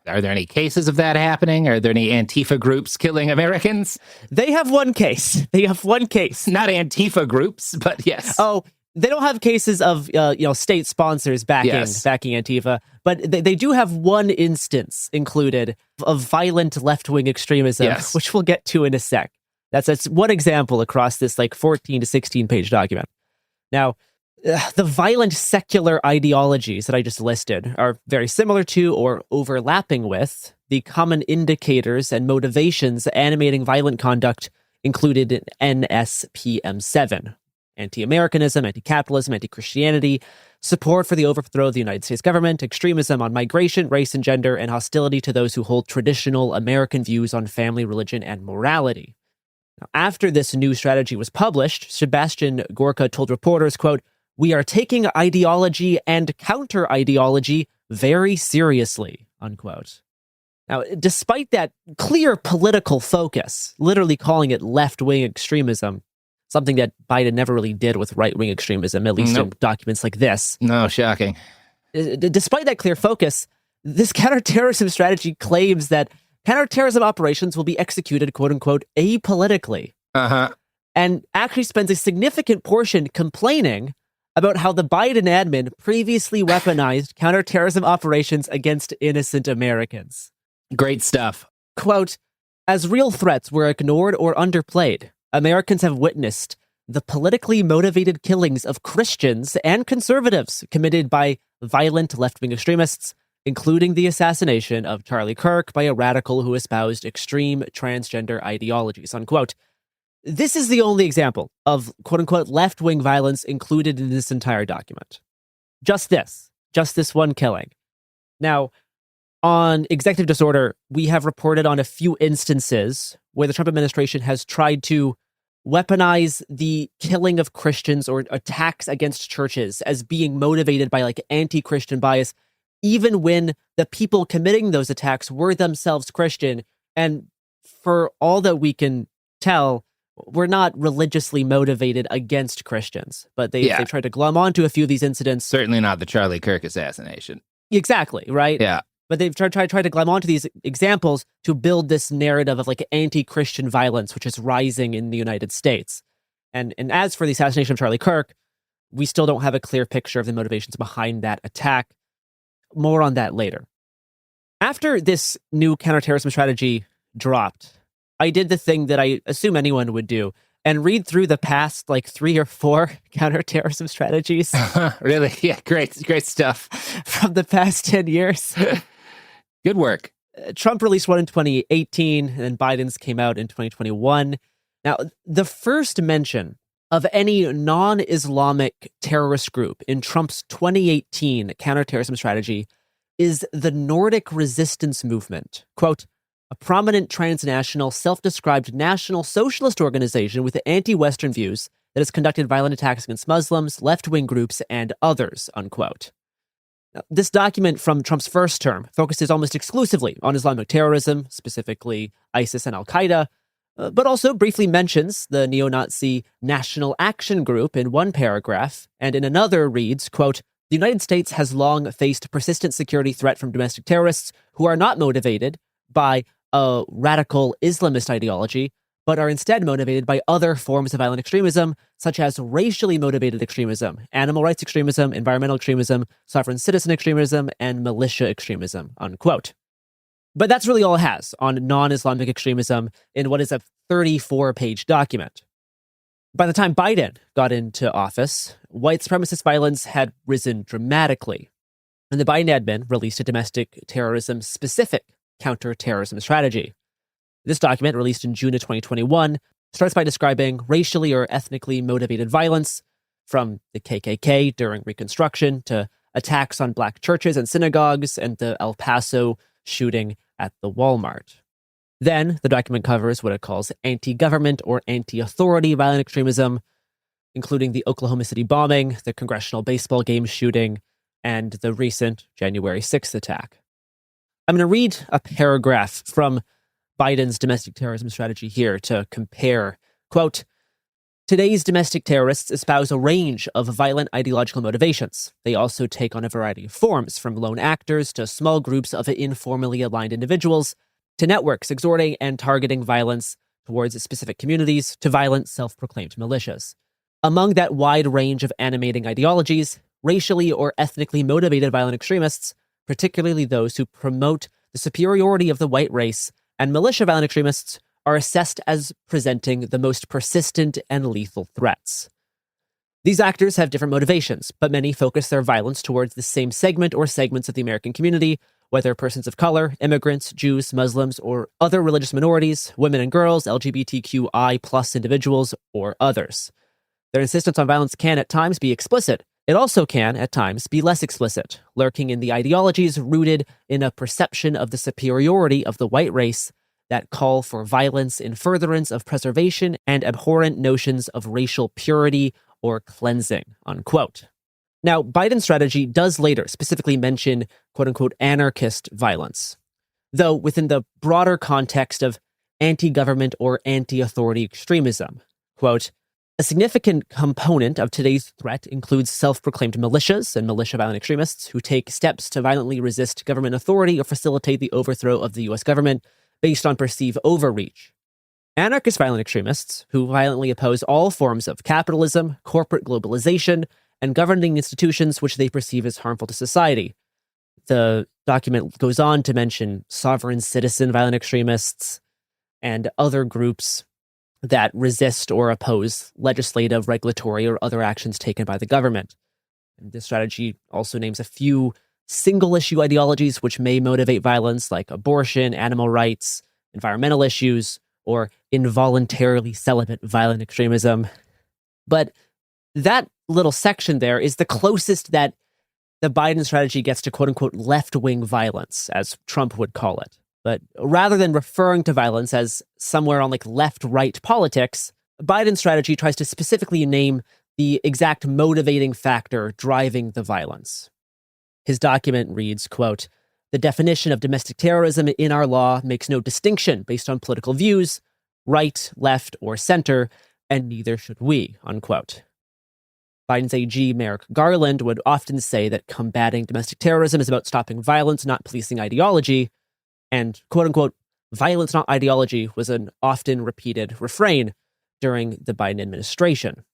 Are there any cases of that happening? Are there any Antifa groups killing Americans? They have one case. Not Antifa groups, but yes. Oh, they don't have cases of state sponsors backing Antifa, but they do have one instance included of violent left-wing extremism, which we'll get to in a sec. That's one example across this 14 to 16 page document. Now, the violent secular ideologies that I just listed are very similar to or overlapping with the common indicators and motivations animating violent conduct included in NSPM 7. Anti-Americanism, anti-capitalism, anti-Christianity, support for the overthrow of the United States government, extremism on migration, race and gender, and hostility to those who hold traditional American views on family, religion, and morality. Now, after this new strategy was published, Sebastian Gorka told reporters, quote, "We are taking ideology and counter-ideology very seriously," unquote. Now, despite that clear political focus, literally calling it left-wing extremism, something that Biden never really did with right-wing extremism, at least in documents like this. No, shocking. Despite that clear focus, this counterterrorism strategy claims that counterterrorism operations will be executed, quote-unquote, apolitically. And actually spends a significant portion complaining about how the Biden admin previously weaponized counterterrorism operations against innocent Americans. Great stuff. Quote, as real threats were ignored or underplayed, Americans have witnessed the politically motivated killings of Christians and conservatives committed by violent left-wing extremists, including the assassination of Charlie Kirk by a radical who espoused extreme transgender ideologies, unquote. This is the only example of quote-unquote left-wing violence included in this entire document. Just this one killing. Now, on executive disorder, we have reported on a few instances where the Trump administration has tried to weaponize the killing of Christians or attacks against churches as being motivated by anti-Christian bias, even when the people committing those attacks were themselves Christian. And for all that we can tell, were not religiously motivated against Christians, but they tried to glom onto a few of these incidents. Certainly not the Charlie Kirk assassination. Exactly, right? Yeah. But they've tried to glom onto these examples to build this narrative of anti-Christian violence, which is rising in the United States. And as for the assassination of Charlie Kirk, we still don't have a clear picture of the motivations behind that attack. More on that later. After this new counterterrorism strategy dropped, I did the thing that I assume anyone would do and read through the past 3 or 4 counterterrorism strategies. Really? Yeah, great stuff. From the past 10 years. Good work. Trump released one in 2018, and then Biden's came out in 2021. Now, the first mention of any non-Islamic terrorist group in Trump's 2018 counterterrorism strategy is the Nordic Resistance Movement. Quote, a prominent transnational, self-described national socialist organization with anti-Western views that has conducted violent attacks against Muslims, left-wing groups, and others, unquote. Now, this document from Trump's first term focuses almost exclusively on Islamic terrorism, specifically ISIS and Al-Qaeda, but also briefly mentions the neo-Nazi National Action Group in one paragraph, and in another reads, quote, the United States has long faced persistent security threat from domestic terrorists who are not motivated by a radical Islamist ideology, but are instead motivated by other forms of violent extremism, such as racially motivated extremism, animal rights extremism, environmental extremism, sovereign citizen extremism, and militia extremism, unquote. But that's really all it has on non-Islamic extremism in what is a 34-page document. By the time Biden got into office, white supremacist violence had risen dramatically, and the Biden admin released a domestic terrorism-specific counterterrorism strategy. This document, released in June of 2021, starts by describing racially or ethnically motivated violence, from the KKK during Reconstruction to attacks on black churches and synagogues and the El Paso shooting at the Walmart. Then, the document covers what it calls anti-government or anti-authority violent extremism, including the Oklahoma City bombing, the congressional baseball game shooting, and the recent January 6th attack. I'm going to read a paragraph from Biden's domestic terrorism strategy here to compare. Quote, today's domestic terrorists espouse a range of violent ideological motivations. They also take on a variety of forms, from lone actors to small groups of informally aligned individuals, to networks exhorting and targeting violence towards specific communities, to violent self-proclaimed militias. Among that wide range of animating ideologies, racially or ethnically motivated violent extremists, particularly those who promote the superiority of the white race, and militia violent extremists are assessed as presenting the most persistent and lethal threats. These actors have different motivations, but many focus their violence towards the same segment or segments of the American community, whether persons of color, immigrants, Jews, Muslims, or other religious minorities, women and girls, LGBTQI+ individuals, or others. Their insistence on violence can at times be explicit. It also can, at times, be less explicit, lurking in the ideologies rooted in a perception of the superiority of the white race that call for violence in furtherance of preservation and abhorrent notions of racial purity or cleansing, unquote. Now, Biden's strategy does later specifically mention, quote-unquote, anarchist violence, though within the broader context of anti-government or anti-authority extremism. Quote, a significant component of today's threat includes self-proclaimed militias and militia violent extremists who take steps to violently resist government authority or facilitate the overthrow of the U.S. government based on perceived overreach. Anarchist violent extremists, who violently oppose all forms of capitalism, corporate globalization, and governing institutions which they perceive as harmful to society. The document goes on to mention sovereign citizen violent extremists and other groups that resist or oppose legislative, regulatory, or other actions taken by the government. And this strategy also names a few single-issue ideologies which may motivate violence, like abortion, animal rights, environmental issues, or involuntarily celibate violent extremism. But that little section there is the closest that the Biden strategy gets to quote-unquote left-wing violence, as Trump would call it. But rather than referring to violence as somewhere on like left-right politics, Biden's strategy tries to specifically name the exact motivating factor driving the violence. His document reads, quote, the definition of domestic terrorism in our law makes no distinction based on political views, right, left, or center, and neither should we, unquote. Biden's AG, Merrick Garland, would often say that combating domestic terrorism is about stopping violence, not policing ideology, and quote-unquote, violence, not ideology, was an often repeated refrain during the Biden administration.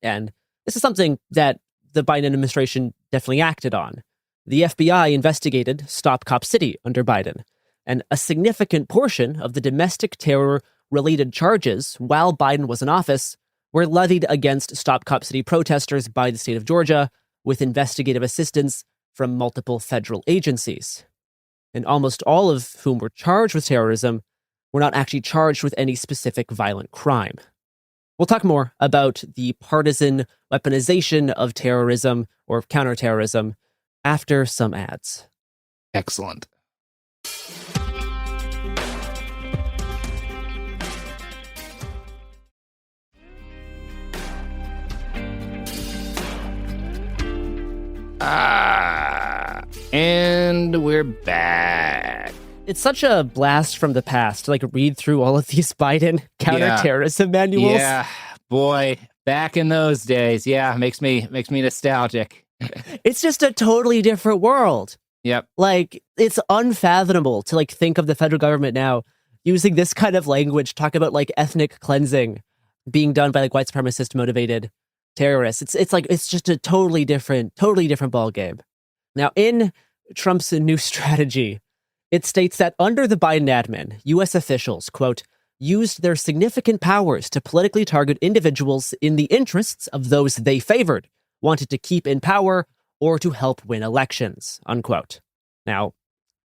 And this is something that the Biden administration definitely acted on. The FBI investigated Stop Cop City under Biden, and a significant portion of the domestic terror-related charges while Biden was in office were levied against Stop Cop City protesters by the state of Georgia with investigative assistance from multiple federal agencies. And almost all of whom were charged with terrorism were not actually charged with any specific violent crime. We'll talk more about the partisan weaponization of terrorism or counterterrorism after some ads. Excellent. And we're back. It's such a blast from the past to read through all of these Biden counterterrorism manuals. Yeah, boy, back in those days. Yeah, makes me nostalgic. It's just a totally different world. Yep. It's unfathomable to think of the federal government now using this kind of language, talk about ethnic cleansing being done by white supremacist motivated terrorists. It's just a totally different ball game. Now, in Trump's new strategy, it states that under the Biden admin, U.S. officials, quote, used their significant powers to politically target individuals in the interests of those they favored, wanted to keep in power, or to help win elections, unquote. Now,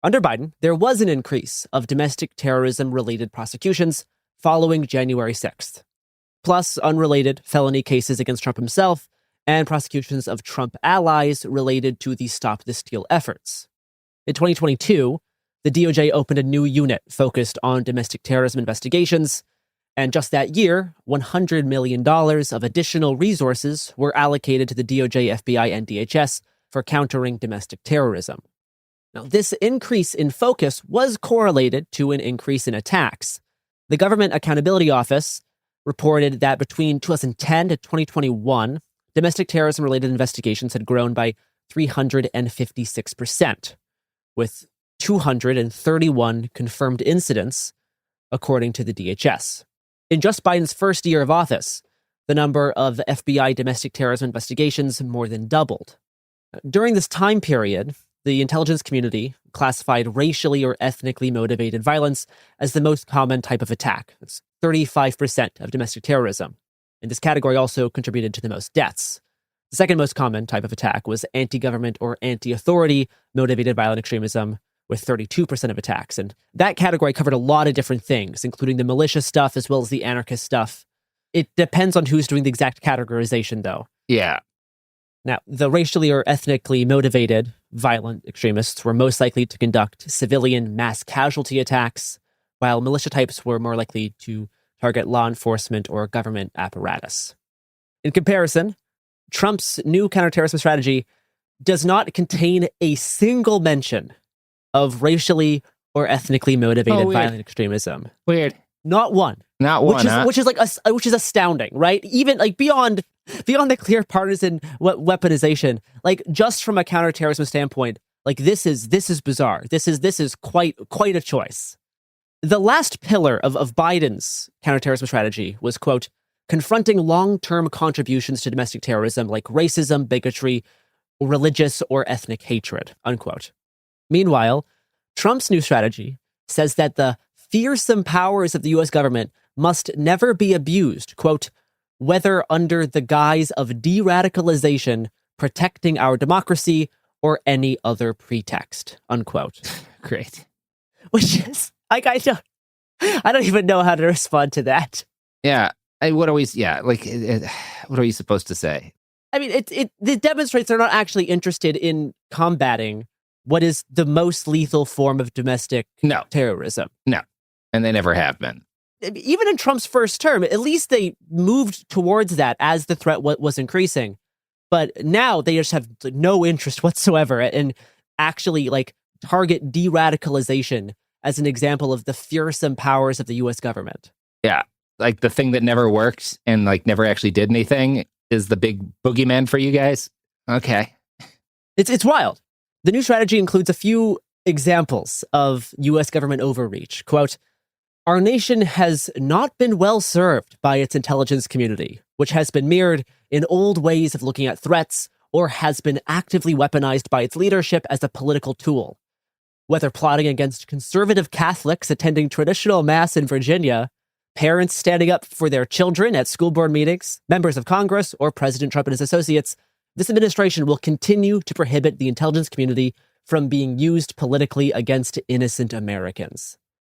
under Biden, there was an increase of domestic terrorism-related prosecutions following January 6th, plus unrelated felony cases against Trump himself and prosecutions of Trump allies related to the Stop the Steal efforts. In 2022, the DOJ opened a new unit focused on domestic terrorism investigations, and just that year, $100 million of additional resources were allocated to the DOJ, FBI, and DHS for countering domestic terrorism. Now, this increase in focus was correlated to an increase in attacks. The Government Accountability Office reported that between 2010 to 2021, domestic terrorism-related investigations had grown by 356%, with 231 confirmed incidents, according to the DHS. In just Biden's first year of office, the number of FBI domestic terrorism investigations more than doubled. During this time period, the intelligence community classified racially or ethnically motivated violence as the most common type of attack. That's 35% of domestic terrorism. And this category also contributed to the most deaths. The second most common type of attack was anti-government or anti-authority motivated violent extremism, with 32% of attacks. And that category covered a lot of different things, including the malicious stuff as well as the anarchist stuff. It depends on who's doing the exact categorization, though. Yeah. Now, the racially or ethnically motivated violent extremists were most likely to conduct civilian mass casualty attacks, while militia types were more likely to target law enforcement or government apparatus. In comparison, Trump's new counterterrorism strategy does not contain a single mention of racially or ethnically motivated violent extremism. Weird. Not one. Not one, which is astounding, right? Even beyond the clear partisan weaponization, just from a counterterrorism standpoint, this is bizarre. This is quite a choice. The last pillar of Biden's counterterrorism strategy was, quote, confronting long-term contributions to domestic terrorism like racism, bigotry, religious or ethnic hatred, unquote. Meanwhile, Trump's new strategy says that the fearsome powers of the U.S. government must never be abused, quote, whether under the guise of de-radicalization, protecting our democracy, or any other pretext, unquote. Great. Which is, I don't even know how to respond to that. Yeah. What are we supposed to say? I mean, it demonstrates they're not actually interested in combating what is the most lethal form of domestic terrorism. No. And they never have been. Even in Trump's first term, at least they moved towards that as the threat was increasing. But now they just have no interest whatsoever in actually target de-radicalization as an example of the fearsome powers of the U.S. government. Yeah. The thing that never worked and never actually did anything is the big boogeyman for you guys. Okay. It's wild. The new strategy includes a few examples of U.S. government overreach. Quote, our nation has not been well served by its intelligence community, which has been mirrored in old ways of looking at threats or has been actively weaponized by its leadership as a political tool. Whether plotting against conservative Catholics attending traditional mass in Virginia, parents standing up for their children at school board meetings, members of Congress, or President Trump and his associates, this administration will continue to prohibit the intelligence community from being used politically against innocent Americans.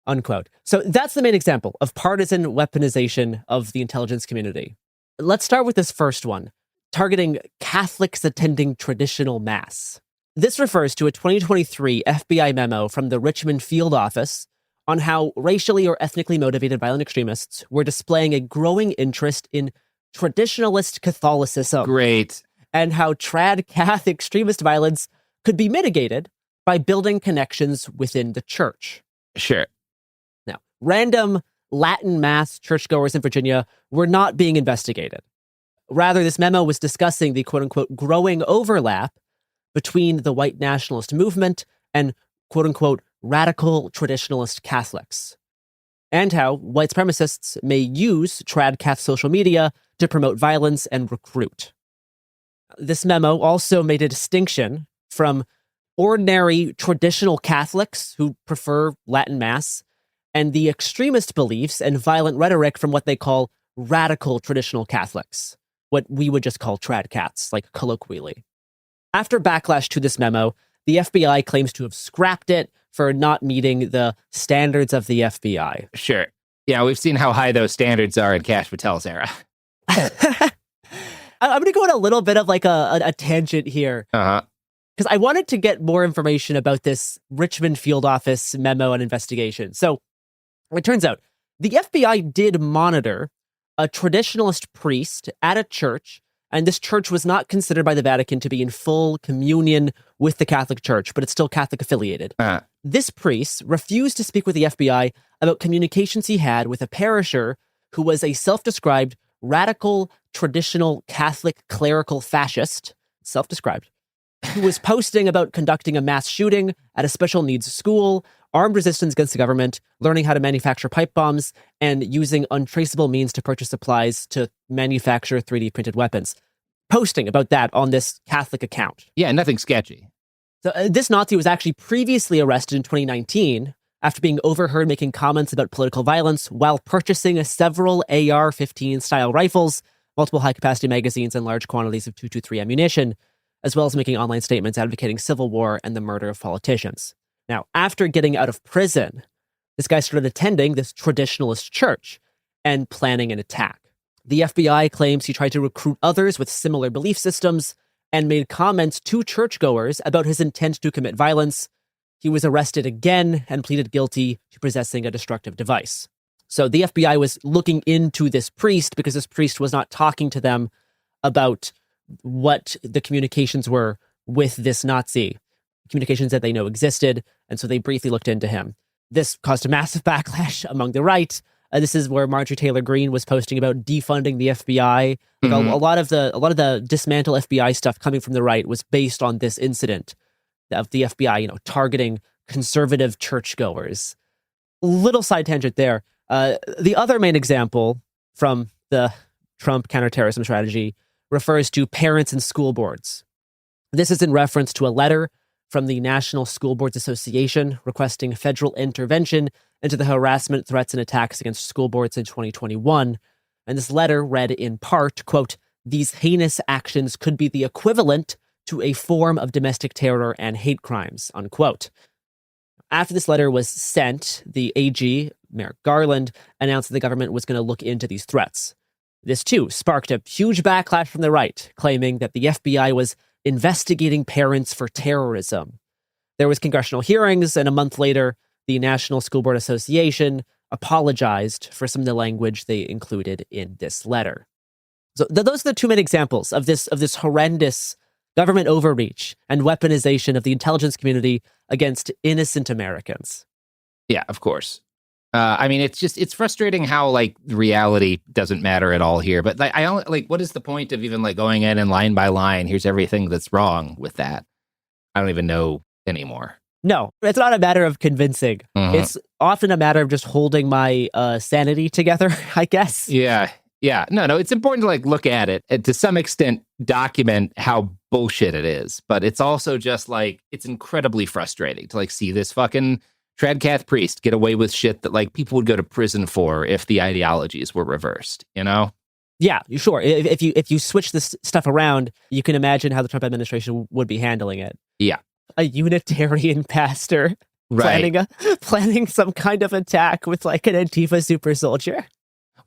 unquote. So that's the main example of partisan weaponization of the intelligence community. Let's start with this first one, targeting Catholics attending traditional mass. This refers to a 2023 FBI memo from the Richmond Field Office on how racially or ethnically motivated violent extremists were displaying a growing interest in traditionalist Catholicism. Great. And how trad Cath extremist violence could be mitigated by building connections within the church. Sure. Now, random Latin mass churchgoers in Virginia were not being investigated. Rather, this memo was discussing the quote-unquote growing overlap between the white nationalist movement and quote-unquote radical traditionalist Catholics, and how white supremacists may use trad Cath social media to promote violence and recruit. This memo also made a distinction from ordinary traditional Catholics who prefer Latin Mass and the extremist beliefs and violent rhetoric from what they call radical traditional Catholics, what we would just call trad Caths, like colloquially. After backlash to this memo, the FBI claims to have scrapped it for not meeting the standards of the FBI. Sure. Yeah, we've seen how high those standards are in Kash Patel's era. I'm going to go on a little bit of like a tangent here. Uh-huh. Because I wanted to get more information about this Richmond Field Office memo and investigation. So it turns out the FBI did monitor a traditionalist priest at a church, and this church was not considered by the Vatican to be in full communion with the Catholic Church, but it's still Catholic affiliated. This priest refused to speak with the FBI about communications he had with a parisher who was a self-described radical, traditional Catholic clerical fascist, self-described, who was posting about conducting a mass shooting at a special needs school, armed resistance against the government, learning how to manufacture pipe bombs, and using untraceable means to purchase supplies to manufacture 3D printed weapons. Posting about that on this Catholic account. Yeah, nothing sketchy. So this Nazi was actually previously arrested in 2019 after being overheard making comments about political violence while purchasing several AR-15 style rifles, multiple high-capacity magazines, and large quantities of .223 ammunition, as well as making online statements advocating civil war and the murder of politicians. Now, after getting out of prison, this guy started attending this traditionalist church and planning an attack. The FBI claims he tried to recruit others with similar belief systems and made comments to churchgoers about his intent to commit violence. He was arrested again and pleaded guilty to possessing a destructive device. So the FBI was looking into this priest because this priest was not talking to them about what the communications were with this Nazi, communications that they know existed, and so they briefly looked into him. This caused a massive backlash among the right. This is where Marjorie Taylor Greene was posting about defunding the FBI. Like a lot of the dismantle FBI stuff coming from the right was based on this incident of the FBI, targeting conservative churchgoers. Little side tangent there. The other main example from the Trump counterterrorism strategy refers to parents and school boards. This is in reference to a letter from the National School Boards Association requesting federal intervention into the harassment, threats, and attacks against school boards in 2021. And this letter read in part, quote, "These heinous actions could be the equivalent to a form of domestic terror and hate crimes," unquote. After this letter was sent, the AG, Merrick Garland, announced that the government was going to look into these threats. This, too, sparked a huge backlash from the right, claiming that the FBI was investigating parents for terrorism. There was congressional hearings, and a month later, the National School Board Association apologized for some of the language they included in this letter. So those are the two main examples of this horrendous government overreach and weaponization of the intelligence community against innocent Americans. Yeah, of course. It's frustrating how reality doesn't matter at all here. But what is the point of even going in and line by line? Here's everything that's wrong with that. I don't even know anymore. No, it's not a matter of convincing. Mm-hmm. It's often a matter of just holding my sanity together, I guess. Yeah. No, it's important to look at it and to some extent document how bullshit it is. But it's also just it's incredibly frustrating to see this fucking Tradcath priest get away with shit that people would go to prison for if the ideologies were reversed, Yeah, sure. If you switch this stuff around, you can imagine how the Trump administration would be handling it. Yeah. A Unitarian pastor planning some kind of attack with like an Antifa super soldier.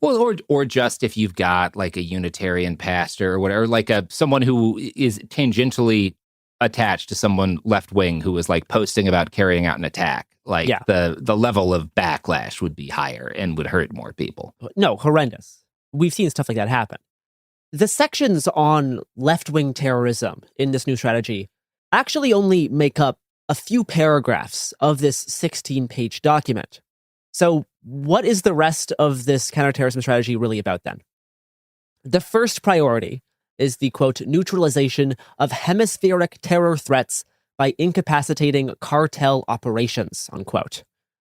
Well, or just if you've got like a Unitarian pastor or whatever, like someone who is tangentially attached to someone left wing who was like posting about carrying out an attack, like the level of backlash would be higher and would hurt more people. No, horrendous. We've seen stuff like that happen. The sections on left-wing terrorism in this new strategy actually only make up a few paragraphs of this 16-page document. So what is the rest of this counterterrorism strategy really about then? The first priority is the, quote, neutralization of hemispheric terror threats by incapacitating cartel operations, unquote.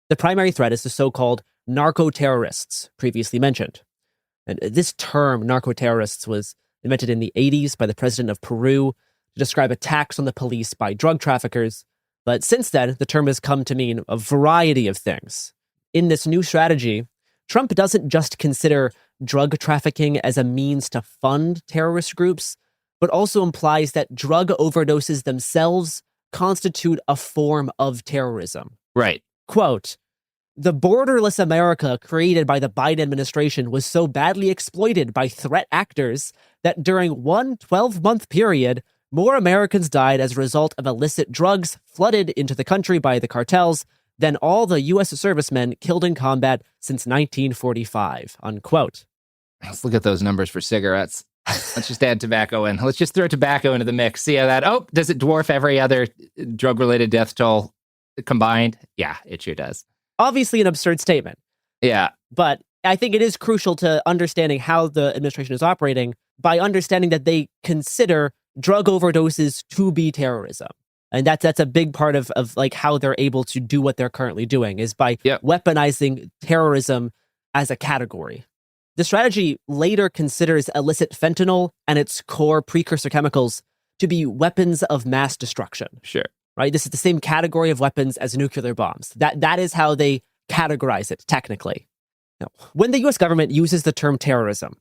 The primary threat is the so-called narco-terrorists previously mentioned. And this term, narco-terrorists, was invented in the 80s by the president of Peru to describe attacks on the police by drug traffickers. But since then, the term has come to mean a variety of things. In this new strategy, Trump doesn't just consider drug trafficking as a means to fund terrorist groups, but also implies that drug overdoses themselves constitute a form of terrorism. Right. Quote, the borderless America created by the Biden administration was so badly exploited by threat actors that during one 12-month period, more Americans died as a result of illicit drugs flooded into the country by the cartels than all the U.S. servicemen killed in combat since 1945, unquote. Let's look at those numbers for cigarettes. Let's just add tobacco in. Let's just throw tobacco into the mix. See how that, does it dwarf every other drug-related death toll combined? Yeah, it sure does. Obviously an absurd statement. Yeah. But I think it is crucial to understanding how the administration is operating by understanding that they consider drug overdoses to be terrorism. And that's a big part of like how they're able to do what they're currently doing is by weaponizing terrorism as a category. The strategy later considers illicit fentanyl and its core precursor chemicals to be weapons of mass destruction. Sure. Right? This is the same category of weapons as nuclear bombs. That is how they categorize it technically. Now, when the US government uses the term terrorism,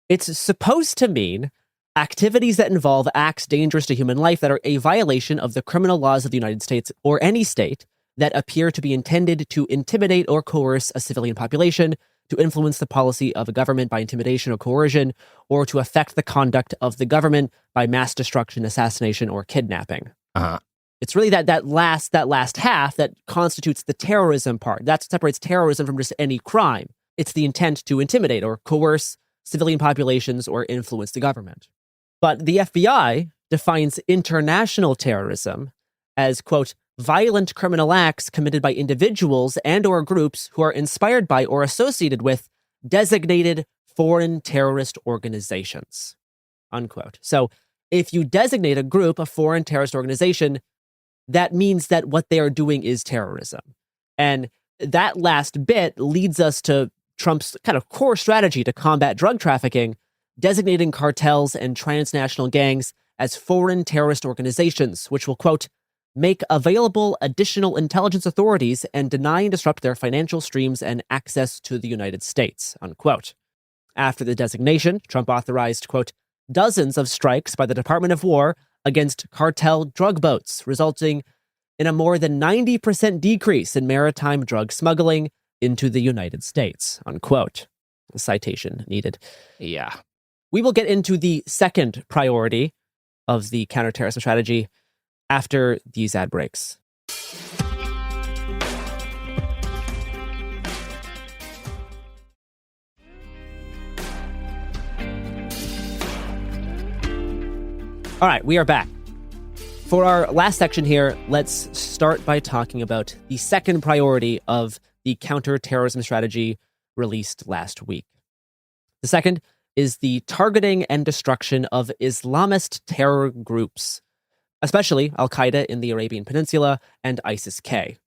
it's supposed to mean activities that involve acts dangerous to human life that are a violation of the criminal laws of the United States or any state that appear to be intended to intimidate or coerce a civilian population, to influence the policy of a government by intimidation or coercion, or to affect the conduct of the government by mass destruction, assassination, or kidnapping. Uh-huh. It's really that last half that constitutes the terrorism part. That separates terrorism from just any crime. It's the intent to intimidate or coerce civilian populations or influence the government. But the FBI defines international terrorism as, quote, violent criminal acts committed by individuals and or groups who are inspired by or associated with designated foreign terrorist organizations, unquote. So if you designate a group a foreign terrorist organization, that means that what they are doing is terrorism. And that last bit leads us to Trump's kind of core strategy to combat drug trafficking, designating cartels and transnational gangs as foreign terrorist organizations, which will, quote, make available additional intelligence authorities and deny and disrupt their financial streams and access to the United States, unquote. After the designation, Trump authorized, quote, dozens of strikes by the Department of War against cartel drug boats, resulting in a more than 90% decrease in maritime drug smuggling into the United States, unquote. A citation needed. Yeah. We will get into the second priority of the counterterrorism strategy after these ad breaks. All right, we are back. For our last section here, let's start by talking about the second priority of the counterterrorism strategy released last week. The second is the targeting and destruction of Islamist terror groups, especially Al-Qaeda in the Arabian Peninsula and ISIS-K.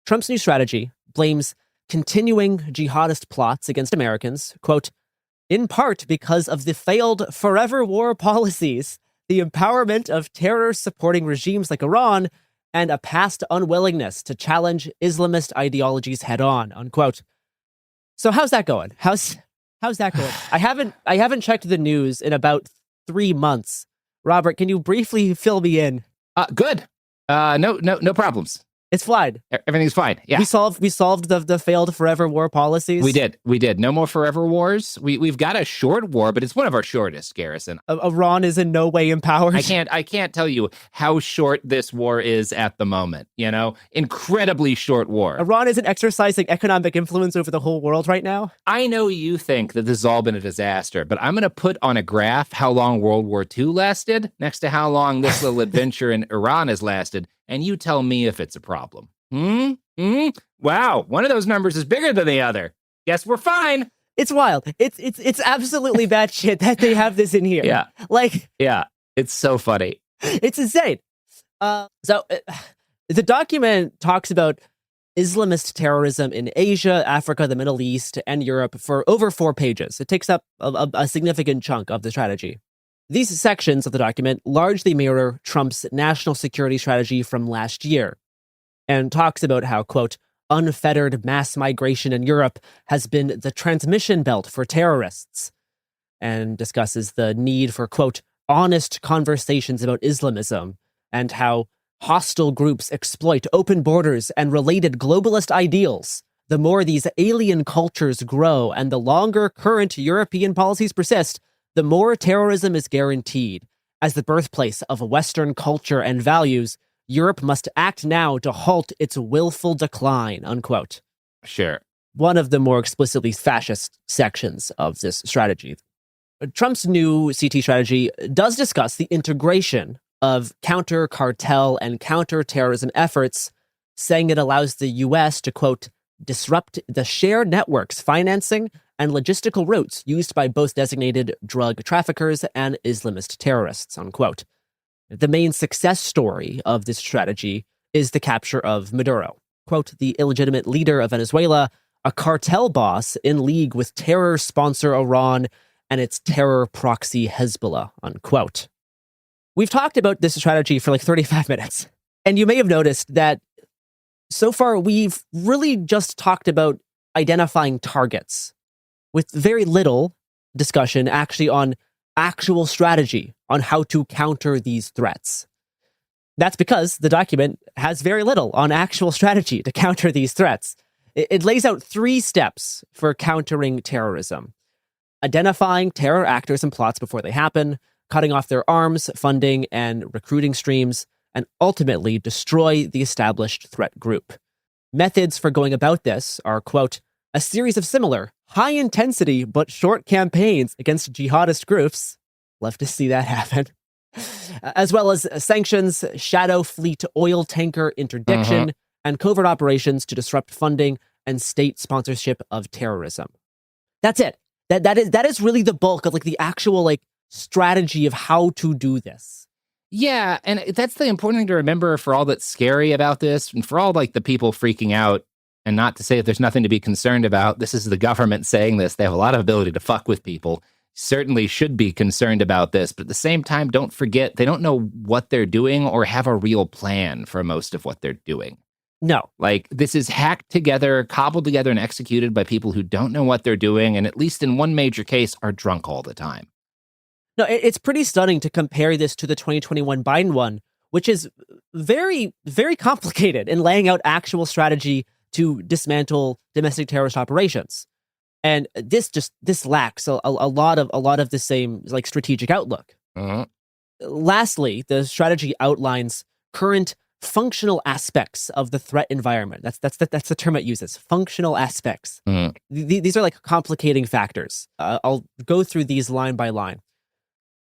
Trump's new strategy blames continuing jihadist plots against Americans, quote, in part because of the failed forever war policies, the empowerment of terror-supporting regimes like Iran, and a past unwillingness to challenge Islamist ideologies head-on, unquote. So how's that going? How's that going? I haven't checked the news in about 3 months. Robert, can you briefly fill me in? Good. No problems. It's fine. Everything's fine. Yeah. We solved the failed forever war policies. We did. No more forever wars. We've got a short war, but it's one of our shortest, Garrison. Iran is in no way empowered. I can't tell you how short this war is at the moment. Incredibly short war. Iran isn't exercising economic influence over the whole world right now. I know you think that this has all been a disaster, but I'm going to put on a graph how long World War II lasted next to how long this little adventure in Iran has lasted, and you tell me if it's a problem. Wow, one of those numbers is bigger than the other. Guess we're fine. It's wild. It's absolutely batshit that they have this in here. Yeah. Yeah, it's so funny. It's insane. The document talks about Islamist terrorism in Asia, Africa, the Middle East, and Europe for over 4 pages. It takes up a significant chunk of the strategy. These sections of the document largely mirror Trump's national security strategy from last year and talks about how, quote, unfettered mass migration in Europe has been the transmission belt for terrorists, and discusses the need for, quote, honest conversations about Islamism and how hostile groups exploit open borders and related globalist ideals. The more these alien cultures grow and the longer current European policies persist, the more terrorism is guaranteed. As the birthplace of Western culture and values, Europe must act now to halt its willful decline, unquote. Sure. One of the more explicitly fascist sections of this strategy. Trump's new CT strategy does discuss the integration of counter-cartel and counter-terrorism efforts, saying it allows the U.S. to, quote, disrupt the shared networks, financing, and logistical routes used by both designated drug traffickers and Islamist terrorists, unquote. The main success story of this strategy is the capture of Maduro, quote, the illegitimate leader of Venezuela, a cartel boss in league with terror sponsor Iran and its terror proxy Hezbollah, unquote. We've talked about this strategy for like 35 minutes, and you may have noticed that so far we've really just talked about identifying targets with very little discussion actually on actual strategy on how to counter these threats. That's because the document has very little on actual strategy to counter these threats. It lays out 3 steps for countering terrorism: identifying terror actors and plots before they happen, cutting off their arms, funding, and recruiting streams, and ultimately destroy the established threat group. Methods for going about this are, quote, a series of similar, high-intensity but short campaigns against jihadist groups. Love to see that happen. As well as sanctions, shadow fleet oil tanker interdiction, and covert operations to disrupt funding and state sponsorship of terrorism. That's it. That is really the bulk of like the actual like strategy of how to do this. Yeah, and that's the important thing to remember for all that's scary about this and for all like the people freaking out, and not to say that there's nothing to be concerned about. This is the government saying this. They have a lot of ability to fuck with people. Certainly should be concerned about this, but at the same time, don't forget they don't know what they're doing or have a real plan for most of what they're doing. No. Like, this is hacked together, cobbled together, and executed by people who don't know what they're doing, and at least in one major case, are drunk all the time. No, it's pretty stunning to compare this to the 2021 Biden one, which is very, very complicated in laying out actual strategy to dismantle domestic terrorist operations. And this lacks a lot of the same like strategic outlook. Lastly, the strategy outlines current functional aspects of the threat environment. That's the term it uses. Functional aspects. These are like complicating factors. I'll go through these line by line.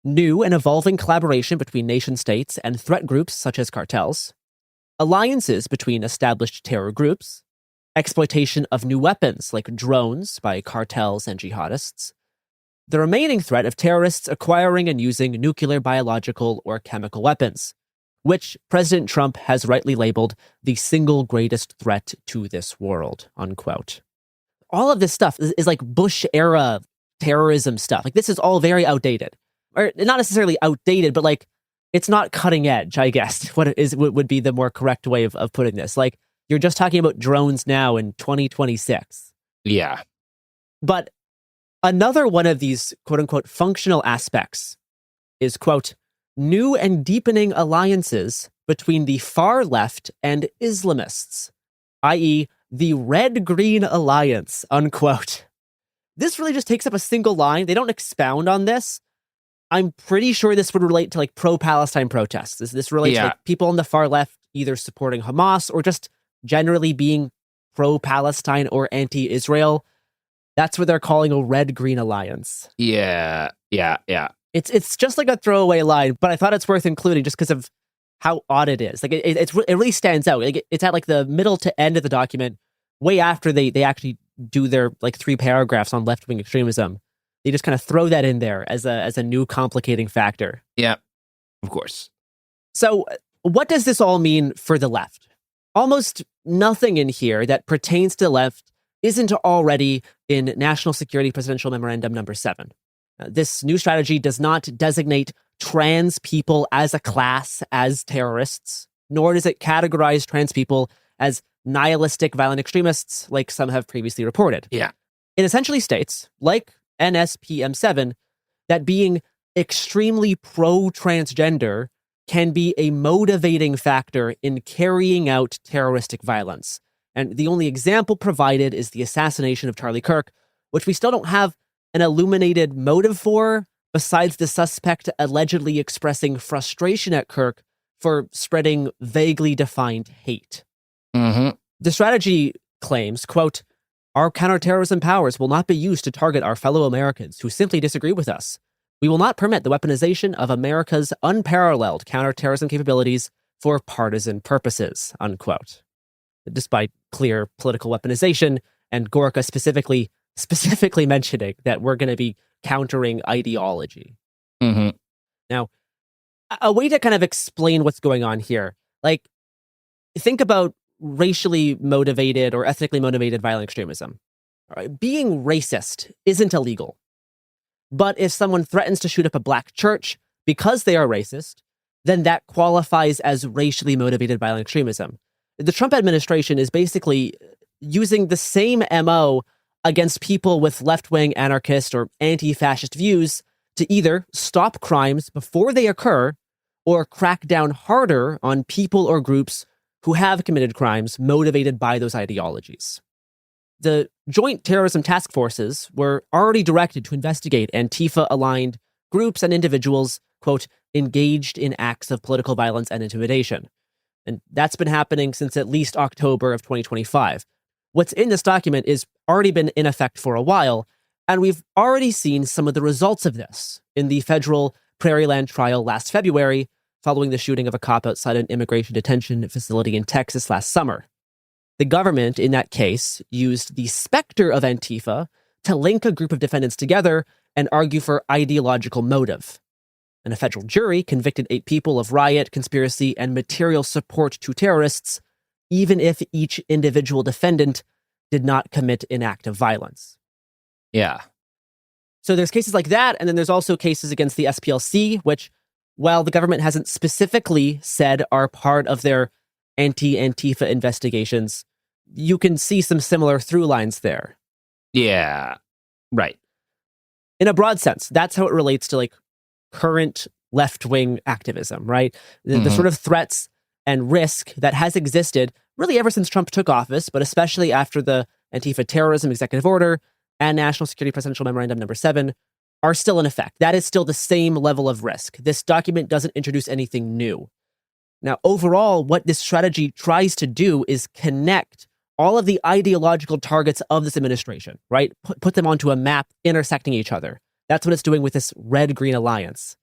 New and evolving collaboration between nation states and threat groups such as cartels. Alliances between established terror groups. Exploitation of new weapons like drones by cartels and jihadists. The remaining threat of terrorists acquiring and using nuclear, biological, or chemical weapons, which President Trump has rightly labeled the single greatest threat to this world, unquote. All of this stuff is like Bush-era terrorism stuff. Like, this is all very outdated. Or not necessarily outdated, but like, it's not cutting edge, I guess, would be the more correct way of putting this. Like, you're just talking about drones now in 2026. Yeah. But another one of these quote-unquote functional aspects is, quote, new and deepening alliances between the far left and Islamists, i.e., the Red-Green Alliance, unquote. This really just takes up a single line. They don't expound on this. I'm pretty sure this would relate to like pro-Palestine protests. This relates to like people on the far left either supporting Hamas or just generally being pro-Palestine or anti-Israel. That's what they're calling a Red-Green Alliance. Yeah. It's just like a throwaway line, but I thought it's worth including just because of how odd it is. Like it really stands out. Like it's at like the middle to end of the document, way after they actually do their like 3 paragraphs on left-wing extremism. They just kind of throw that in there as a new complicating factor. Yeah, of course. So what does this all mean for the left? Almost nothing in here that pertains to the left isn't already in National Security Presidential Memorandum number 7. This new strategy does not designate trans people as a class as terrorists, nor does it categorize trans people as nihilistic violent extremists like some have previously reported. Yeah. It essentially states, like NSPM 7, that being extremely pro-transgender can be a motivating factor in carrying out terroristic violence. And the only example provided is the assassination of Charlie Kirk, which we still don't have an illuminated motive for, besides the suspect allegedly expressing frustration at Kirk for spreading vaguely defined hate. Mm-hmm. The strategy claims, quote, "Our counterterrorism powers will not be used to target our fellow Americans who simply disagree with us. We will not permit the weaponization of America's unparalleled counterterrorism capabilities for partisan purposes," unquote. Despite clear political weaponization and Gorka specifically mentioning that we're going to be countering ideology. Mm-hmm. Now, a way to kind of explain what's going on here, like, think about racially motivated or ethnically motivated violent extremism. All right, being racist isn't illegal. But if someone threatens to shoot up a black church because they are racist, then that qualifies as racially motivated violent extremism. The Trump administration is basically using the same MO against people with left-wing anarchist or anti-fascist views to either stop crimes before they occur or crack down harder on people or groups who have committed crimes motivated by those ideologies. The Joint Terrorism Task Forces were already directed to investigate Antifa-aligned groups and individuals, quote, engaged in acts of political violence and intimidation. And that's been happening since at least October of 2025. What's in this document is already been in effect for a while, and we've already seen some of the results of this in the federal Prairieland trial last February, following the shooting of a cop outside an immigration detention facility in Texas last summer. The government in that case used the Spectre of Antifa to link a group of defendants together and argue for ideological motive. And a federal jury convicted 8 people of riot, conspiracy, and material support to terrorists, even if each individual defendant did not commit an act of violence. Yeah. So there's cases like that, and then there's also cases against the SPLC, which, while the government hasn't specifically said are part of their anti-Antifa investigations, you can see some similar through lines there. Yeah. Right. In a broad sense, that's how it relates to like current left-wing activism, right? The sort of threats and risk that has existed really ever since Trump took office, but especially after the Antifa terrorism executive order and National Security Presidential Memorandum number 7 are still in effect. That is still the same level of risk. This document doesn't introduce anything new. Now, overall, what this strategy tries to do is connect all of the ideological targets of this administration, right? Put them onto a map intersecting each other. That's what it's doing with this Red-Green Alliance.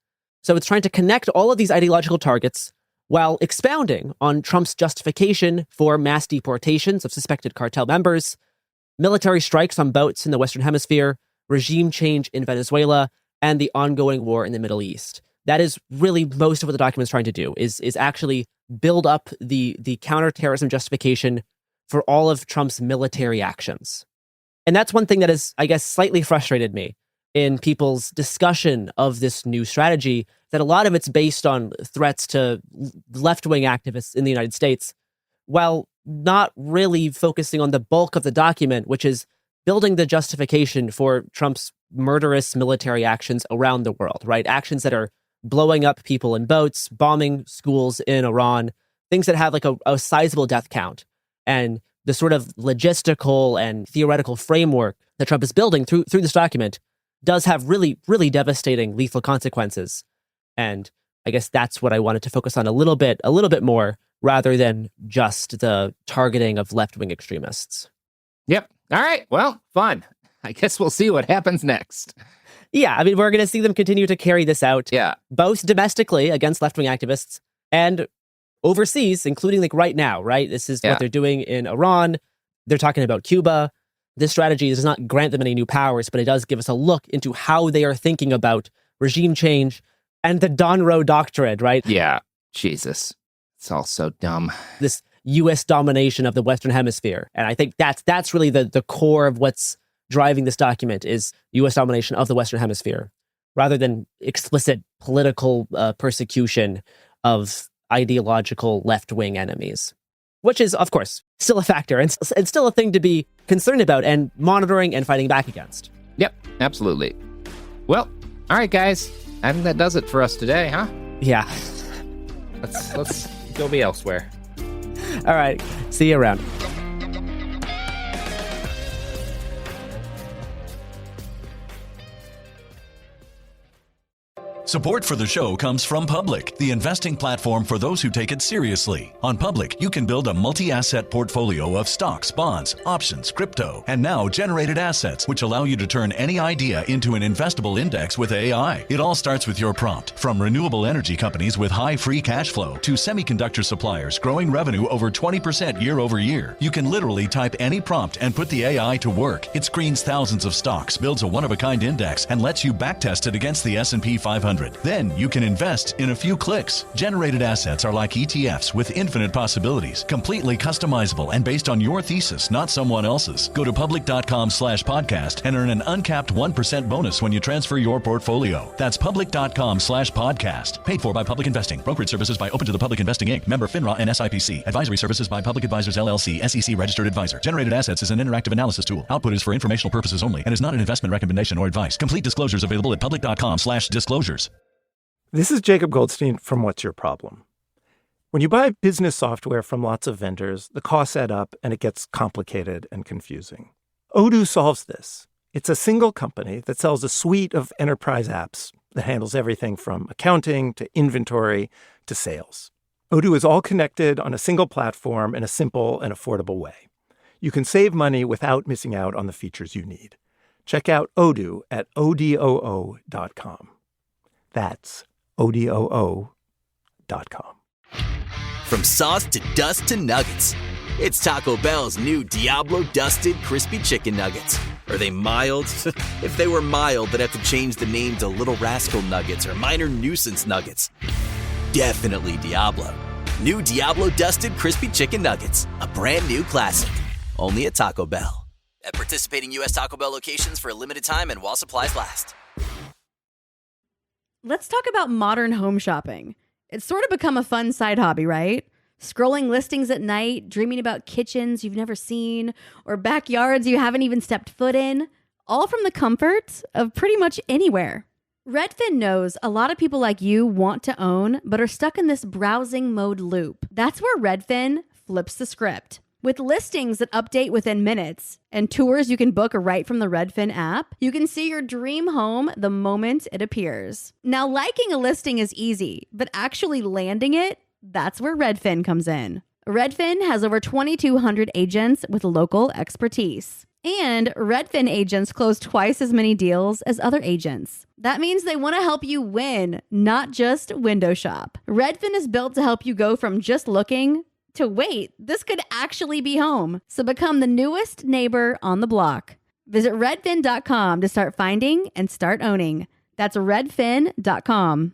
So it's trying to connect all of these ideological targets while expounding on Trump's justification for mass deportations of suspected cartel members, military strikes on boats in the Western Hemisphere, regime change in Venezuela, and the ongoing war in the Middle East. That is really most of what the document is trying to do, is actually build up the counterterrorism justification for all of Trump's military actions. And that's one thing that has, I guess, slightly frustrated me in people's discussion of this new strategy, that a lot of it's based on threats to left-wing activists in the United States, while not really focusing on the bulk of the document, which is building the justification for Trump's murderous military actions around the world, right? Actions that are blowing up people in boats, bombing schools in Iran, things that have like a sizable death count. And the sort of logistical and theoretical framework that Trump is building through this document does have really, really devastating lethal consequences. And I guess that's what I wanted to focus on a little bit more, rather than just the targeting of left-wing extremists. Yep. All right. Well, fun. I guess we'll see what happens next. Yeah, I mean, we're going to see them continue to carry this out. Yeah. Both domestically against left-wing activists and overseas, including like right now, right? This is what they're doing in Iran. They're talking about Cuba. This strategy does not grant them any new powers, but it does give us a look into how they are thinking about regime change and the Donroe Doctrine, right? Yeah. Jesus. It's all so dumb. This U.S. domination of the Western Hemisphere. And I think that's really the core of what's driving this document is U.S. domination of the Western Hemisphere, rather than explicit political persecution of ideological left-wing enemies, which is, of course, still a factor and still a thing to be concerned about and monitoring and fighting back against. Yep, absolutely. Well, all right, guys. I think that does it for us today, huh? Yeah. Let's go be elsewhere. All right. See you around. Support for the show comes from Public, the investing platform for those who take it seriously. On Public, you can build a multi-asset portfolio of stocks, bonds, options, crypto, and now generated assets, which allow you to turn any idea into an investable index with AI. It all starts with your prompt. From renewable energy companies with high free cash flow to semiconductor suppliers growing revenue over 20% year over year, you can literally type any prompt and put the AI to work. It screens thousands of stocks, builds a one-of-a-kind index, and lets you backtest it against the S&P 500. Then you can invest in a few clicks. Generated assets are like ETFs with infinite possibilities, completely customizable and based on your thesis, not someone else's. Go to public.com/podcast and earn an uncapped 1% bonus when you transfer your portfolio. That's public.com/podcast. Paid for by Public Investing. Brokerage services by Open to the Public Investing Inc. Member FINRA and SIPC. Advisory services by Public Advisors LLC, SEC registered advisor. Generated assets is an interactive analysis tool. Output is for informational purposes only and is not an investment recommendation or advice. Complete disclosures available at public.com/disclosures. This is Jacob Goldstein from What's Your Problem? When you buy business software from lots of vendors, the costs add up and it gets complicated and confusing. Odoo solves this. It's a single company that sells a suite of enterprise apps that handles everything from accounting to inventory to sales. Odoo is all connected on a single platform in a simple and affordable way. You can save money without missing out on the features you need. Check out Odoo at odoo.com. That's odoo.com. From sauce to dust to nuggets, it's Taco Bell's new Diablo Dusted Crispy Chicken Nuggets. Are they mild? If they were mild, they'd have to change the name to Little Rascal Nuggets or Minor Nuisance Nuggets. Definitely Diablo. New Diablo Dusted Crispy Chicken Nuggets, a brand new classic. Only at Taco Bell. At participating U.S. Taco Bell locations for a limited time and while supplies last. Let's talk about modern home shopping. It's sort of become a fun side hobby, right? Scrolling listings at night, dreaming about kitchens you've never seen, or backyards you haven't even stepped foot in, all from the comfort of pretty much anywhere. Redfin knows a lot of people like you want to own, but are stuck in this browsing mode loop. That's where Redfin flips the script. With listings that update within minutes and tours you can book right from the Redfin app, you can see your dream home the moment it appears. Now, liking a listing is easy, but actually landing it, that's where Redfin comes in. Redfin has over 2,200 agents with local expertise. And Redfin agents close twice as many deals as other agents. That means they want to help you win, not just window shop. Redfin is built to help you go from just looking to wait, this could actually be home. So become the newest neighbor on the block. Visit redfin.com to start finding and start owning. That's redfin.com.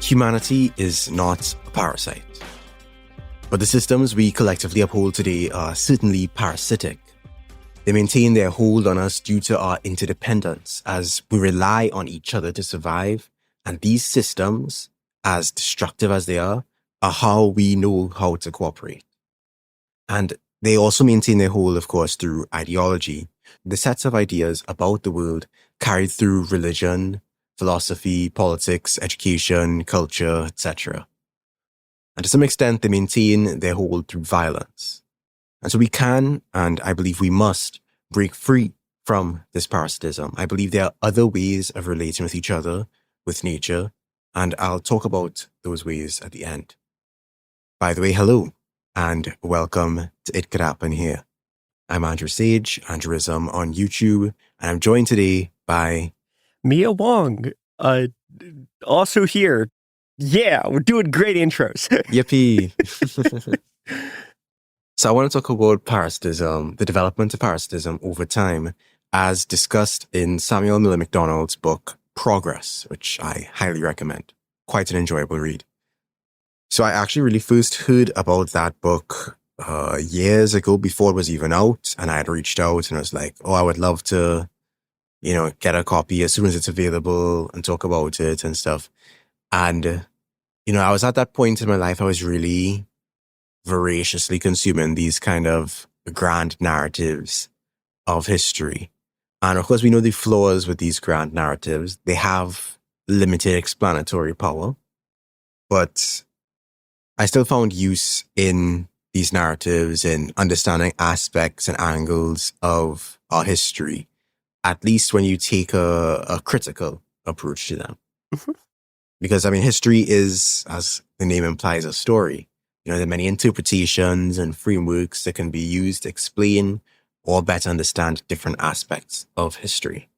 Humanity is not a parasite. But the systems we collectively uphold today are certainly parasitic. They maintain their hold on us due to our interdependence as we rely on each other to survive. And these systems, as destructive as they are how we know how to cooperate. And they also maintain their hold, of course, through ideology, the sets of ideas about the world carried through religion, philosophy, politics, education, culture, etc. And to some extent, they maintain their hold through violence. And so we can, and I believe we must, break free from this parasitism. I believe there are other ways of relating with each other, with nature, and I'll talk about those ways at the end. By the way, hello, and welcome to It Could Happen Here. I'm Andrew Sage, Andrewism on YouTube, and I'm joined today by Mia Wong, also here. Yeah, we're doing great intros. Yippee. So I want to talk about parasitism, the development of parasitism over time, as discussed in Samuel Miller McDonald's book, Progress, which I highly recommend. Quite an enjoyable read. So I actually really first heard about that book years ago, before it was even out, and I had reached out and I was like, oh, I would love to, get a copy as soon as it's available and talk about it and stuff. And, I was at that point in my life, I was really voraciously consuming these kind of grand narratives of history. And of course, we know the flaws with these grand narratives. They have limited explanatory power, but I still found use in these narratives in understanding aspects and angles of our history, at least when you take a critical approach to them. Mm-hmm. Because, history is, as the name implies, a story. There are many interpretations and frameworks that can be used to explain or better understand different aspects of history.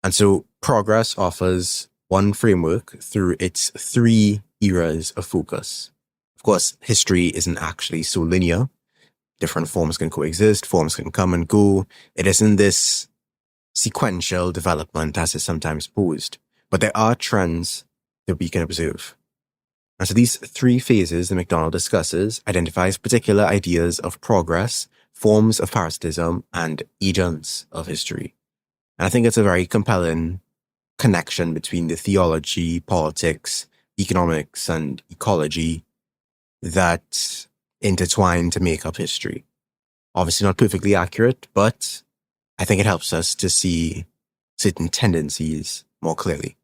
And so Progress offers one framework through its 3 eras of focus. Of course, history isn't actually so linear. Different forms can coexist, forms can come and go. It isn't this sequential development as is sometimes posed, but there are trends that we can observe. And so these 3 phases that McDonald discusses identifies particular ideas of progress, forms of parasitism, and agents of history. And I think it's a very compelling connection between the theology, politics, economics, and ecology that intertwine to make up history. Obviously not perfectly accurate, but I think it helps us to see certain tendencies more clearly.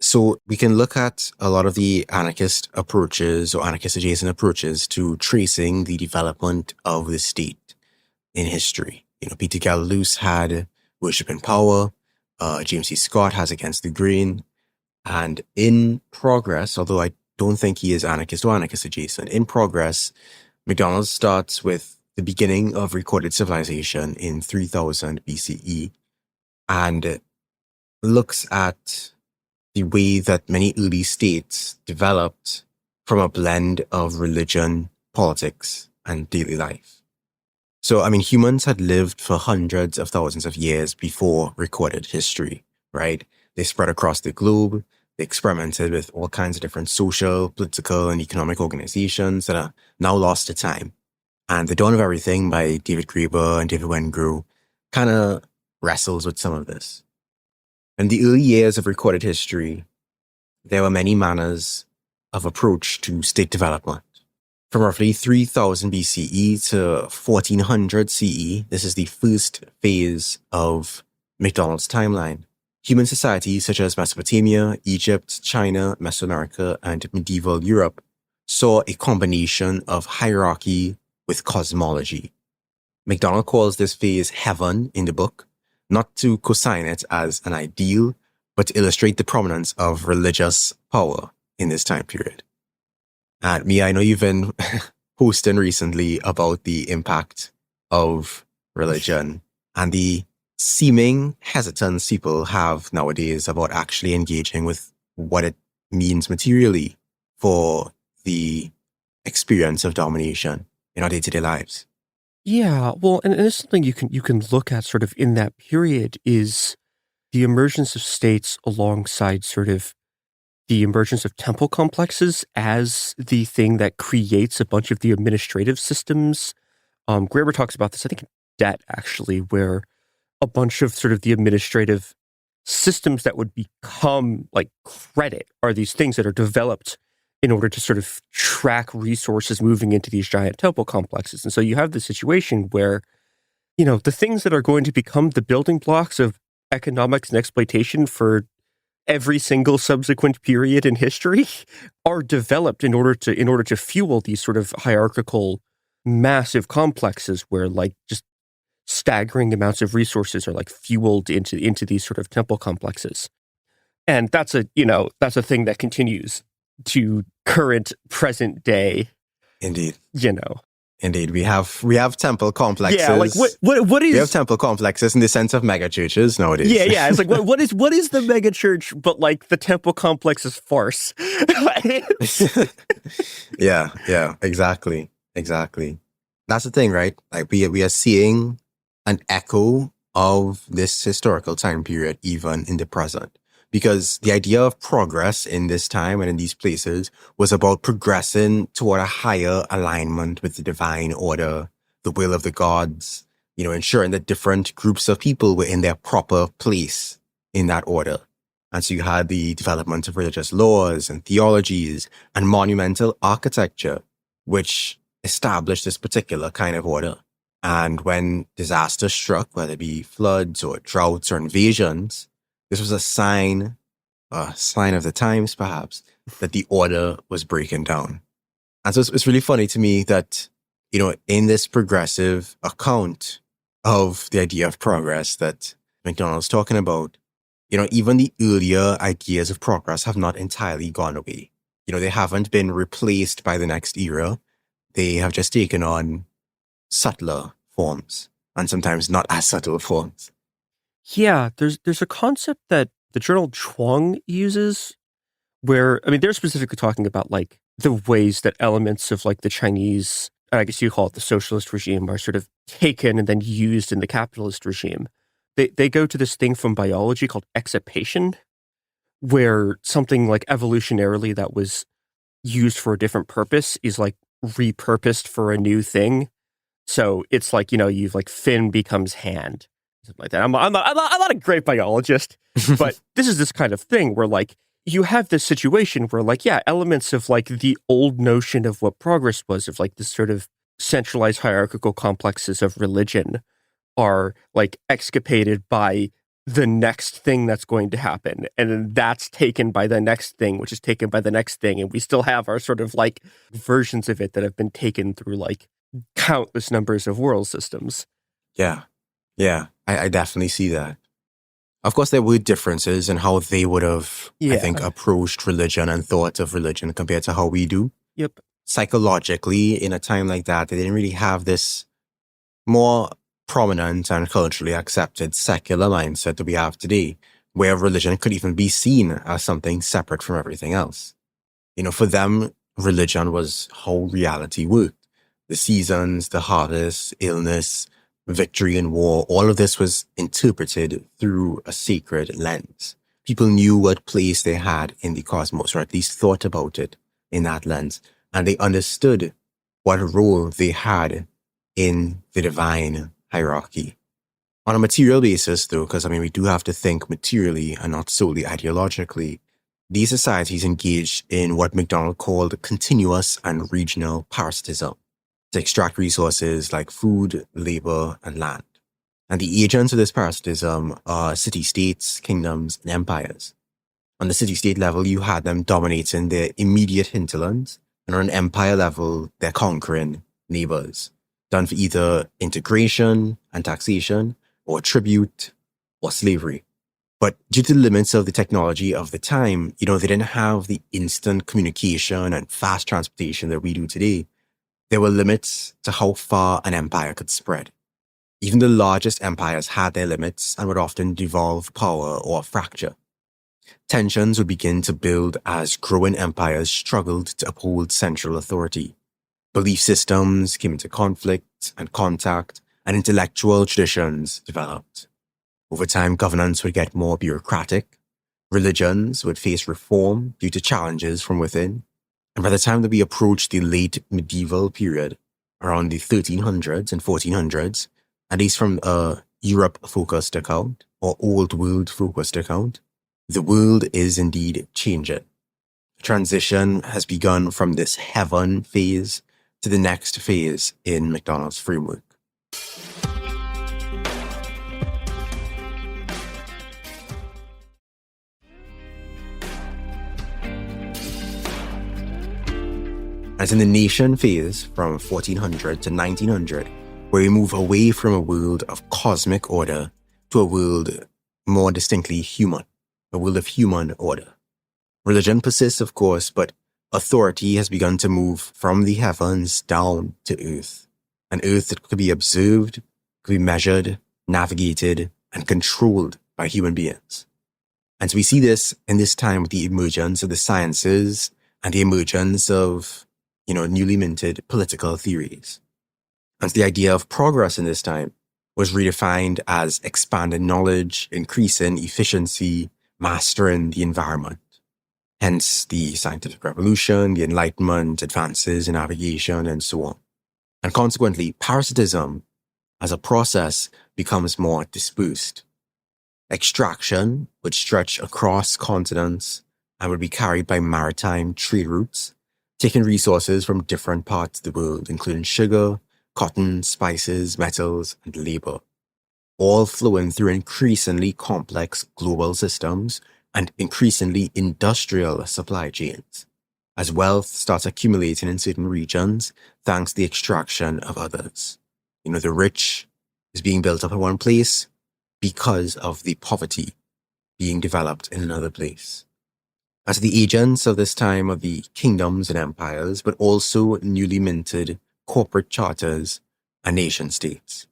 So we can look at a lot of the anarchist approaches or anarchist adjacent approaches to tracing the development of the state in history. Peter Gelderloos had Worship and Power. James C. Scott has Against the Grain. And in Progress, although I don't think he is anarchist or anarchist adjacent, in Progress, McDonald starts with the beginning of recorded civilization in 3000 BCE and looks at the way that many early states developed from a blend of religion, politics, and daily life. So, humans had lived for hundreds of thousands of years before recorded history, right? They spread across the globe. They experimented with all kinds of different social, political, and economic organizations that are now lost to time. And The Dawn of Everything by David Graeber and David Wengrow kind of wrestles with some of this. In the early years of recorded history, there were many manners of approach to state development. From roughly 3000 BCE to 1400 CE, this is the first phase of McDonald's timeline. Human societies such as Mesopotamia, Egypt, China, Mesoamerica, and medieval Europe saw a combination of hierarchy with cosmology. McDonald calls this phase heaven in the book, not to cosign it as an ideal, but to illustrate the prominence of religious power in this time period. And Mia, I know you've been posting recently about the impact of religion and the seeming hesitance people have nowadays about actually engaging with what it means materially for the experience of domination in our day-to-day lives. Yeah, well, and it's something you can look at sort of in that period is the emergence of states alongside sort of the emergence of temple complexes as the thing that creates a bunch of the administrative systems. Graeber talks about this, I think, in Debt, actually, where a bunch of sort of the administrative systems that would become like credit are these things that are developed in order to sort of track resources moving into these giant temple complexes. And so you have the situation where, the things that are going to become the building blocks of economics and exploitation for every single subsequent period in history are developed in order to fuel these sort of hierarchical, massive complexes where like just staggering amounts of resources are like fueled into these sort of temple complexes. And that's a thing that continues to current present day. Indeed. Indeed, we have temple complexes. Yeah, like what is? We have temple complexes in the sense of mega churches nowadays. Yeah. It's like what is the mega church, but like the temple complex is farce. Yeah, exactly. That's the thing, right? Like we are seeing an echo of this historical time period even in the present. Because the idea of progress in this time and in these places was about progressing toward a higher alignment with the divine order, the will of the gods, ensuring that different groups of people were in their proper place in that order. And so you had the development of religious laws and theologies and monumental architecture, which established this particular kind of order. And when disaster struck, whether it be floods or droughts or invasions, this was a sign of the times, perhaps, that the order was breaking down. And so it's really funny to me that, in this progressive account of the idea of progress that McDonald's talking about, even the earlier ideas of progress have not entirely gone away. They haven't been replaced by the next era. They have just taken on subtler forms, and sometimes not as subtle forms. Yeah, there's a concept that the journal Chuang uses where, they're specifically talking about like the ways that elements of like the Chinese, I guess you call it the socialist regime, are sort of taken and then used in the capitalist regime. They go to this thing from biology called exapation, where something like evolutionarily that was used for a different purpose is like repurposed for a new thing. So it's like, you've like fin becomes hand. Something like that. I'm not a great biologist, but this is this kind of thing where like you have this situation where like, yeah, elements of like the old notion of what progress was, of like this sort of centralized hierarchical complexes of religion are like excapated by the next thing that's going to happen. And then that's taken by the next thing, which is taken by the next thing. And we still have our sort of like versions of it that have been taken through like countless numbers of world systems. Yeah, I definitely see that. Of course, there were differences in how they would have, I think, approached religion and thought of religion compared to how we do. Yep. Psychologically, in a time like that, they didn't really have this more prominent and culturally accepted secular mindset that we have today, where religion could even be seen as something separate from everything else. For them, religion was how reality worked. The seasons, the harvest, illness, victory and war, all of this was interpreted through a sacred lens. People knew what place they had in the cosmos, or at least thought about it in that lens, and they understood what role they had in the divine hierarchy. On a material basis, though, because we do have to think materially and not solely ideologically, these societies engaged in what McDonald called continuous and regional parasitism, to extract resources like food, labor, and land. And the agents of this parasitism are city-states, kingdoms, and empires. On the city-state level, you had them dominating their immediate hinterlands, and on an empire level, they're conquering neighbors, done for either integration and taxation, or tribute, or slavery. But due to the limits of the technology of the time, they didn't have the instant communication and fast transportation that we do today. There were limits to how far an empire could spread. Even the largest empires had their limits and would often devolve power or fracture. Tensions would begin to build as growing empires struggled to uphold central authority. Belief systems came into conflict and contact, and intellectual traditions developed. Over time, governance would get more bureaucratic. Religions would face reform due to challenges from within. And by the time that we approach the late medieval period, around the 1300s and 1400s, at least from a Europe-focused account or Old World-focused account, the world is indeed changing. Transition has begun from this heaven phase to the next phase in McDonald's framework. As in the nation phase from 1400 to 1900, where we move away from a world of cosmic order to a world more distinctly human, a world of human order. Religion persists, of course, but authority has begun to move from the heavens down to earth, an earth that could be observed, could be measured, navigated, and controlled by human beings. And so we see this in this time with the emergence of the sciences and the emergence of, newly minted political theories. And so the idea of progress in this time was redefined as expanded knowledge, increasing efficiency, mastering the environment. Hence the scientific revolution, the Enlightenment, advances in navigation, and so on. And consequently, parasitism as a process becomes more dispersed. Extraction would stretch across continents and would be carried by maritime trade routes, taking resources from different parts of the world, including sugar, cotton, spices, metals, and labor, all flowing through increasingly complex global systems and increasingly industrial supply chains, as wealth starts accumulating in certain regions thanks to the extraction of others. The rich is being built up in one place because of the poverty being developed in another place. As the agents of this time of the kingdoms and empires, but also newly minted corporate charters and nation states.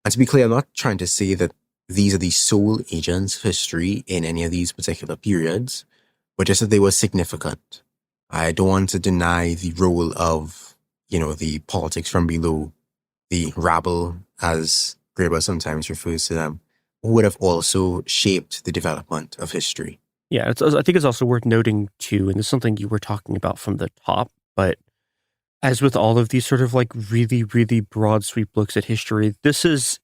And to be clear, I'm not trying to say that these are the sole agents of history in any of these particular periods, but just that they were significant. I don't want to deny the role of, the politics from below, the rabble, as Graeber sometimes refers to them, who would have also shaped the development of history. Yeah, I think it's also worth noting, too, and it's something you were talking about from the top, but as with all of these sort of really, really broad sweep looks at history, this is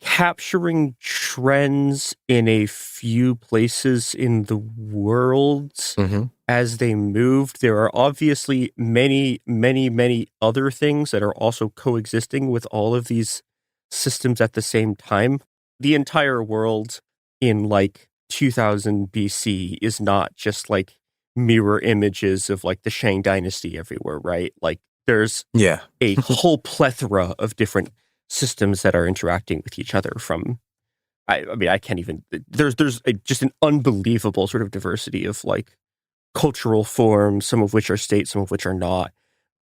capturing trends in a few places in the world as they moved. There are obviously many, many, many other things that are also coexisting with all of these systems at the same time. The entire world in 2000 BC is not just mirror images of the Shang dynasty everywhere, right? There's a whole plethora of different systems that are interacting with each other from, I can't even, there's just an unbelievable sort of diversity of cultural forms, some of which are state, some of which are not.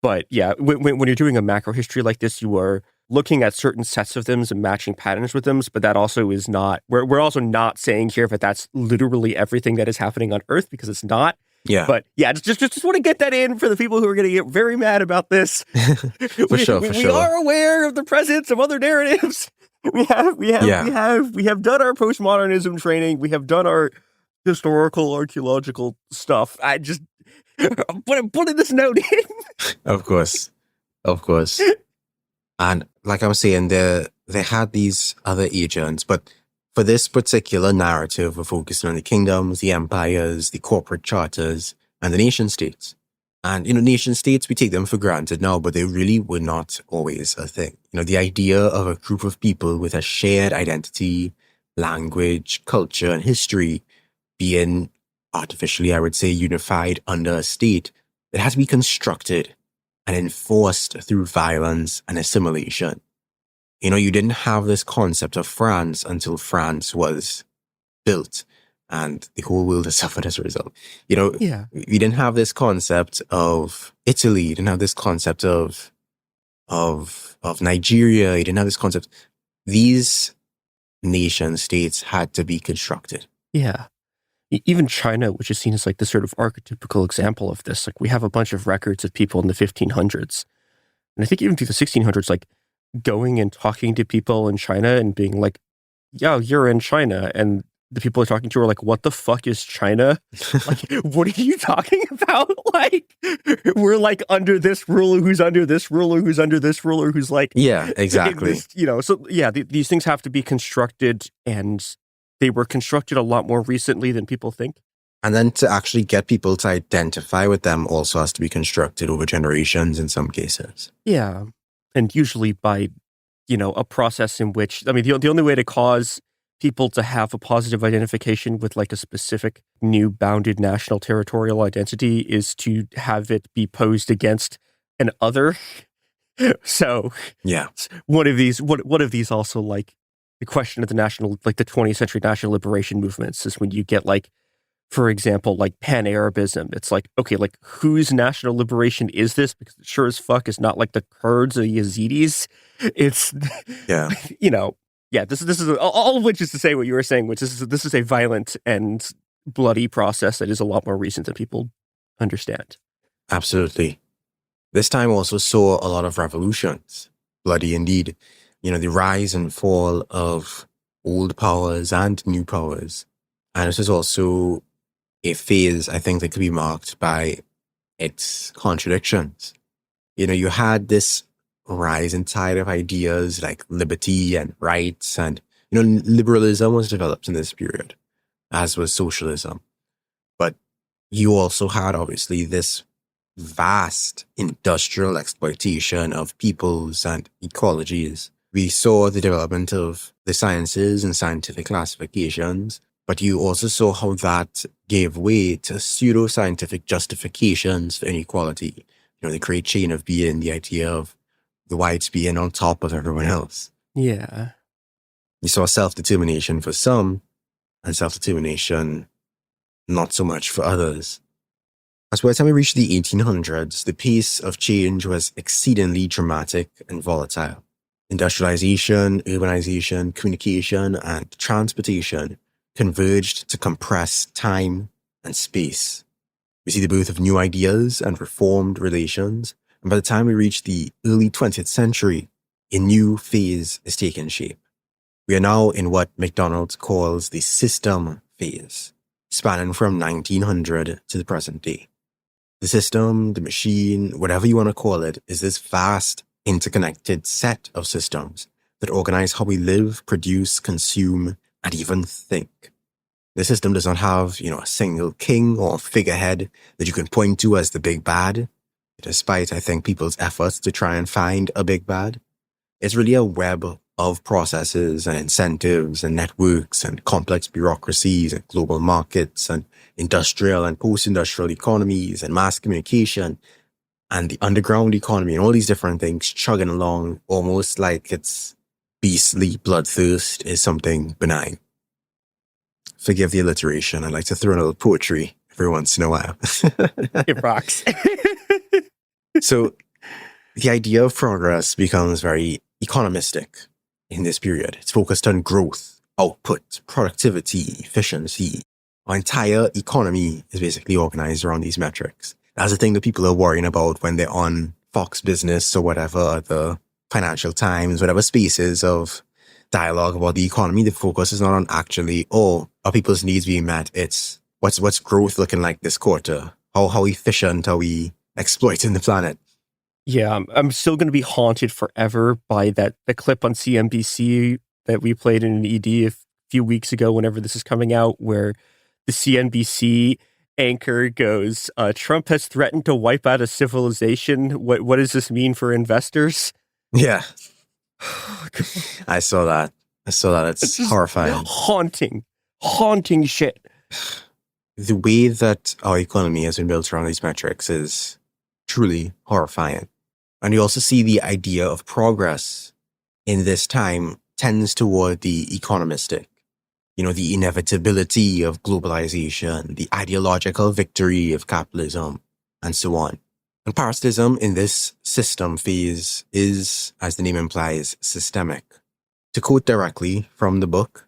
But yeah, when you're doing a macro history like this, you are looking at certain sets of them and matching patterns with them, but that also is not, we're also not saying here that that's literally everything that is happening on Earth, because it's not. Yeah. But yeah, just want to get that in for the people who are going to get very mad about this. For sure. We are aware of the presence of other narratives. We have done our postmodernism training. We have done our historical archaeological stuff. I'm putting this note in. Of course. And like I was saying, they had these other agents, but for this particular narrative, we're focusing on the kingdoms, the empires, the corporate charters, and the nation states. And, nation states, we take them for granted now, but they really were not always a thing. The idea of a group of people with a shared identity, language, culture, and history being artificially, I would say, unified under a state that has to be constructed and enforced through violence and assimilation. You didn't have this concept of France until France was built and the whole world has suffered as a result. We didn't have this concept of Italy. You didn't have this concept of Nigeria. You didn't have this concept. These nation states had to be constructed. Yeah. Even China, which is seen as this sort of archetypical example of this, we have a bunch of records of people in the 1500s. And I think even through the 1600s, going and talking to people in China and being yeah, you're in China. And the people they're talking to are what the fuck is China? What are you talking about? We're under this ruler who's under this ruler who's under this ruler who's yeah, exactly. So yeah, these things have to be constructed, and they were constructed a lot more recently than people think. And then to actually get people to identify with them also has to be constructed over generations in some cases. Yeah. And usually by, a process in which, the only way to cause people to have a positive identification with a specific new bounded national territorial identity is to have it be posed against an other. So yeah, one of these also like the question of the 20th century national liberation movements is when you get like, for example, like Pan-Arabism. It's like, okay, like whose national liberation is this? Because it sure as fuck is not like the Kurds or the Yazidis. It's, yeah, this is all of which is to say what you were saying, which is this is a violent and bloody process that is a lot more recent than people understand. Absolutely. This time also saw a lot of revolutions, bloody indeed. The rise and fall of old powers and new powers. And this is also a phase, I think, that could be marked by its contradictions. You had this rise and tide of ideas like liberty and rights, and, liberalism was developed in this period, as was socialism. But you also had, obviously, this vast industrial exploitation of peoples and ecologies. We saw the development of the sciences and scientific classifications, but you also saw how that gave way to pseudoscientific justifications for inequality. The great chain of being, the idea of the whites being on top of everyone else. Yeah. You saw self-determination for some, and self-determination not so much for others. As by the time we reached the 1800s, the pace of change was exceedingly dramatic and volatile. Industrialization, urbanization, communication, and transportation converged to compress time and space. We see the birth of new ideas and reformed relations, and by the time we reach the early 20th century, a new phase is taking shape. We are now in what McDonald calls the system phase, spanning from 1900 to the present day. The system, the machine, whatever you want to call it, is this vast, interconnected set of systems that organize how we live, produce, consume, and even think. The system does not have, a single king or figurehead that you can point to as the big bad, despite, I think, people's efforts to try and find a big bad. It's really a web of processes and incentives and networks and complex bureaucracies and global markets and industrial and post-industrial economies and mass communication and the underground economy and all these different things chugging along almost like its beastly bloodthirst is something benign. Forgive the alliteration. I like to throw in a little poetry every once in a while. It rocks. So the idea of progress becomes very economistic in this period. It's focused on growth, output, productivity, efficiency. Our entire economy is basically organized around these metrics. That's the thing that people are worrying about when they're on Fox Business or whatever, the Financial Times, whatever spaces of dialogue about the economy. The focus is not on actually, are people's needs being met? It's what's growth looking like this quarter? How efficient are we exploiting the planet? Yeah, I'm still going to be haunted forever by the clip on CNBC that we played in an ED a few weeks ago, whenever this is coming out, where the CNBC anchor goes, Trump has threatened to wipe out a civilization. What does this mean for investors? Yeah. I saw that. It's horrifying. Haunting shit. The way that our economy has been built around these metrics is truly horrifying. And you also see the idea of progress in this time tends toward the economistic. The inevitability of globalization, the ideological victory of capitalism, and so on. And parasitism in this system phase is, as the name implies, systemic. To quote directly from the book,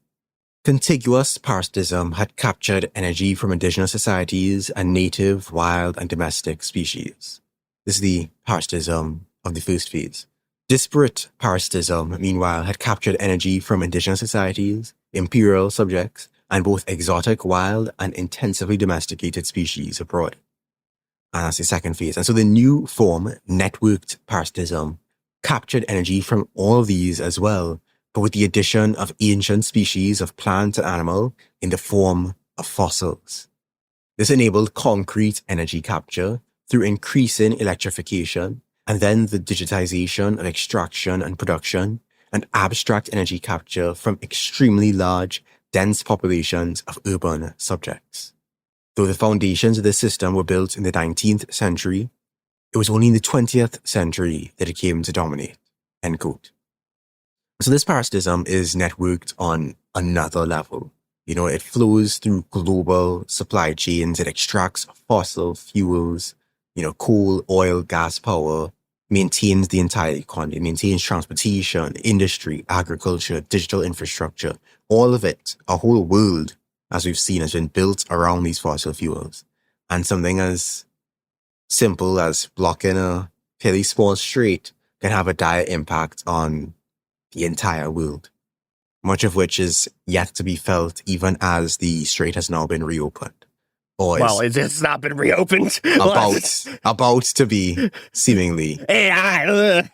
contiguous parasitism had captured energy from indigenous societies and native, wild, and domestic species. This is the parasitism of the first phase. Disparate parasitism, meanwhile, had captured energy from indigenous societies, imperial subjects, and both exotic, wild, and intensively domesticated species abroad. And that's the second phase. And so the new form, networked parasitism, captured energy from all of these as well, but with the addition of ancient species of plant and animal in the form of fossils. This enabled concrete energy capture through increasing electrification, and then the digitization of extraction and production, and abstract energy capture from extremely large, dense populations of urban subjects. Though the foundations of this system were built in the 19th century, it was only in the 20th century that it came to dominate, end quote. So this parasitism is networked on another level. It flows through global supply chains. It extracts fossil fuels, coal, oil, gas, power, maintains the entire economy, maintains transportation, industry, agriculture, digital infrastructure. All of it, a whole world, as we've seen, has been built around these fossil fuels. And something as simple as blocking a fairly small strait can have a dire impact on the entire world, much of which is yet to be felt even as the strait has now been reopened. Well, it's not been reopened. About to be, seemingly. AI.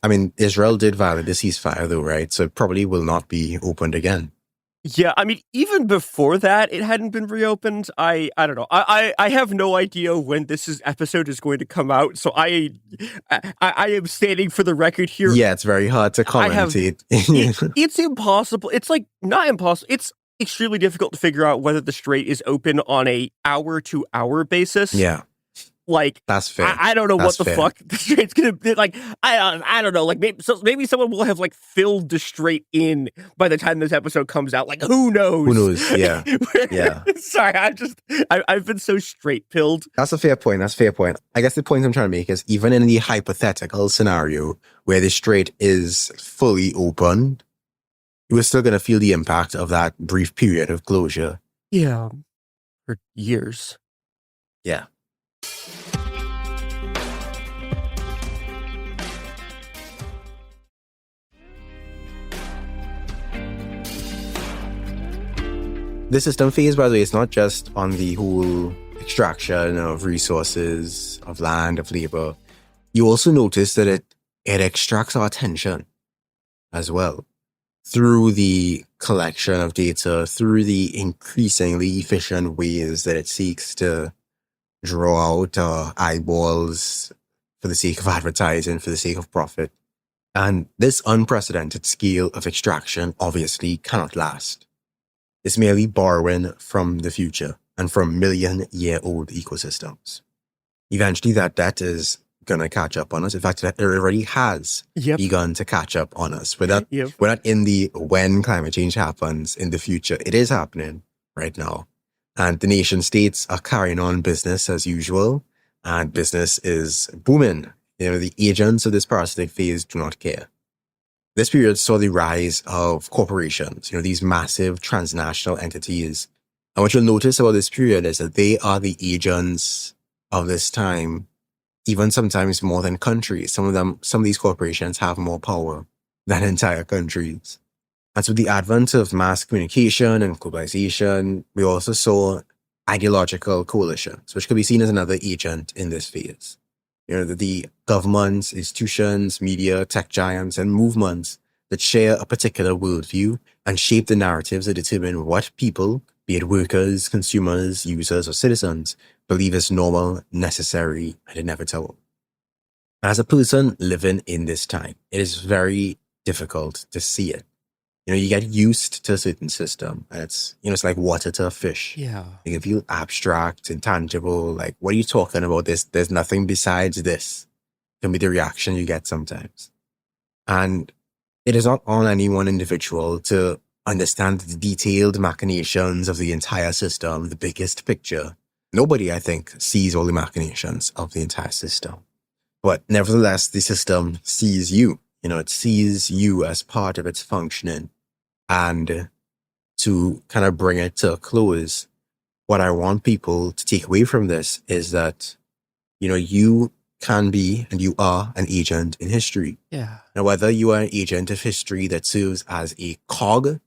I mean, Israel did violate the ceasefire though, right? So it probably will not be opened again. Yeah, I mean, even before that, it hadn't been reopened. I don't know. I have no idea when episode is going to come out, so I am stating for the record here. Yeah, it's very hard to commentate. It's impossible. It's like not impossible. It's extremely difficult to figure out whether the strait is open on a hour-to-hour basis. Yeah. Like, that's fair. I don't know what the fuck the strait's gonna be. Like, I don't know. Like, maybe someone will have like filled the strait in by the time this episode comes out. Like, who knows? Who knows? Yeah. Yeah. Sorry, I've been so straight pilled. That's a fair point. I guess the point I'm trying to make is even in the hypothetical scenario where the strait is fully open, we're still gonna feel the impact of that brief period of closure. Yeah. For years. Yeah. The system phase, by the way, is not just on the whole extraction of resources, of land, of labor. You also notice that it extracts our attention as well through the collection of data, through the increasingly efficient ways that it seeks to draw out our eyeballs for the sake of advertising, for the sake of profit. And this unprecedented scale of extraction obviously cannot last. It's merely borrowing from the future and from million-year-old ecosystems. Eventually, that debt is going to catch up on us. In fact, it already has begun to catch up on us. We're not in the when climate change happens in the future. It is happening right now. And the nation states are carrying on business as usual, and business is booming. The agents of this parasitic phase do not care. This period saw the rise of corporations, these massive transnational entities. And what you'll notice about this period is that they are the agents of this time, even sometimes more than countries. Some of these corporations have more power than entire countries. And so the advent of mass communication and globalization, we also saw ideological coalitions, which could be seen as another agent in this phase. The governments, institutions, media, tech giants, and movements that share a particular worldview and shape the narratives that determine what people, be it workers, consumers, users, or citizens, believe is normal, necessary, and inevitable. As a person living in this time, it is very difficult to see it. You get used to a certain system, and it's like water to a fish. Yeah. You can feel abstract, intangible, like, what are you talking about? There's nothing besides this. Can be the reaction you get sometimes. And it is not on any one individual to understand the detailed machinations of the entire system, the biggest picture. Nobody, I think, sees all the machinations of the entire system. But nevertheless, the system sees you. It sees you as part of its functioning. And to kind of bring it to a close, what I want people to take away from this is that, you can be and you are an agent in history. Yeah. Now, whether you are an agent of history that serves as a cog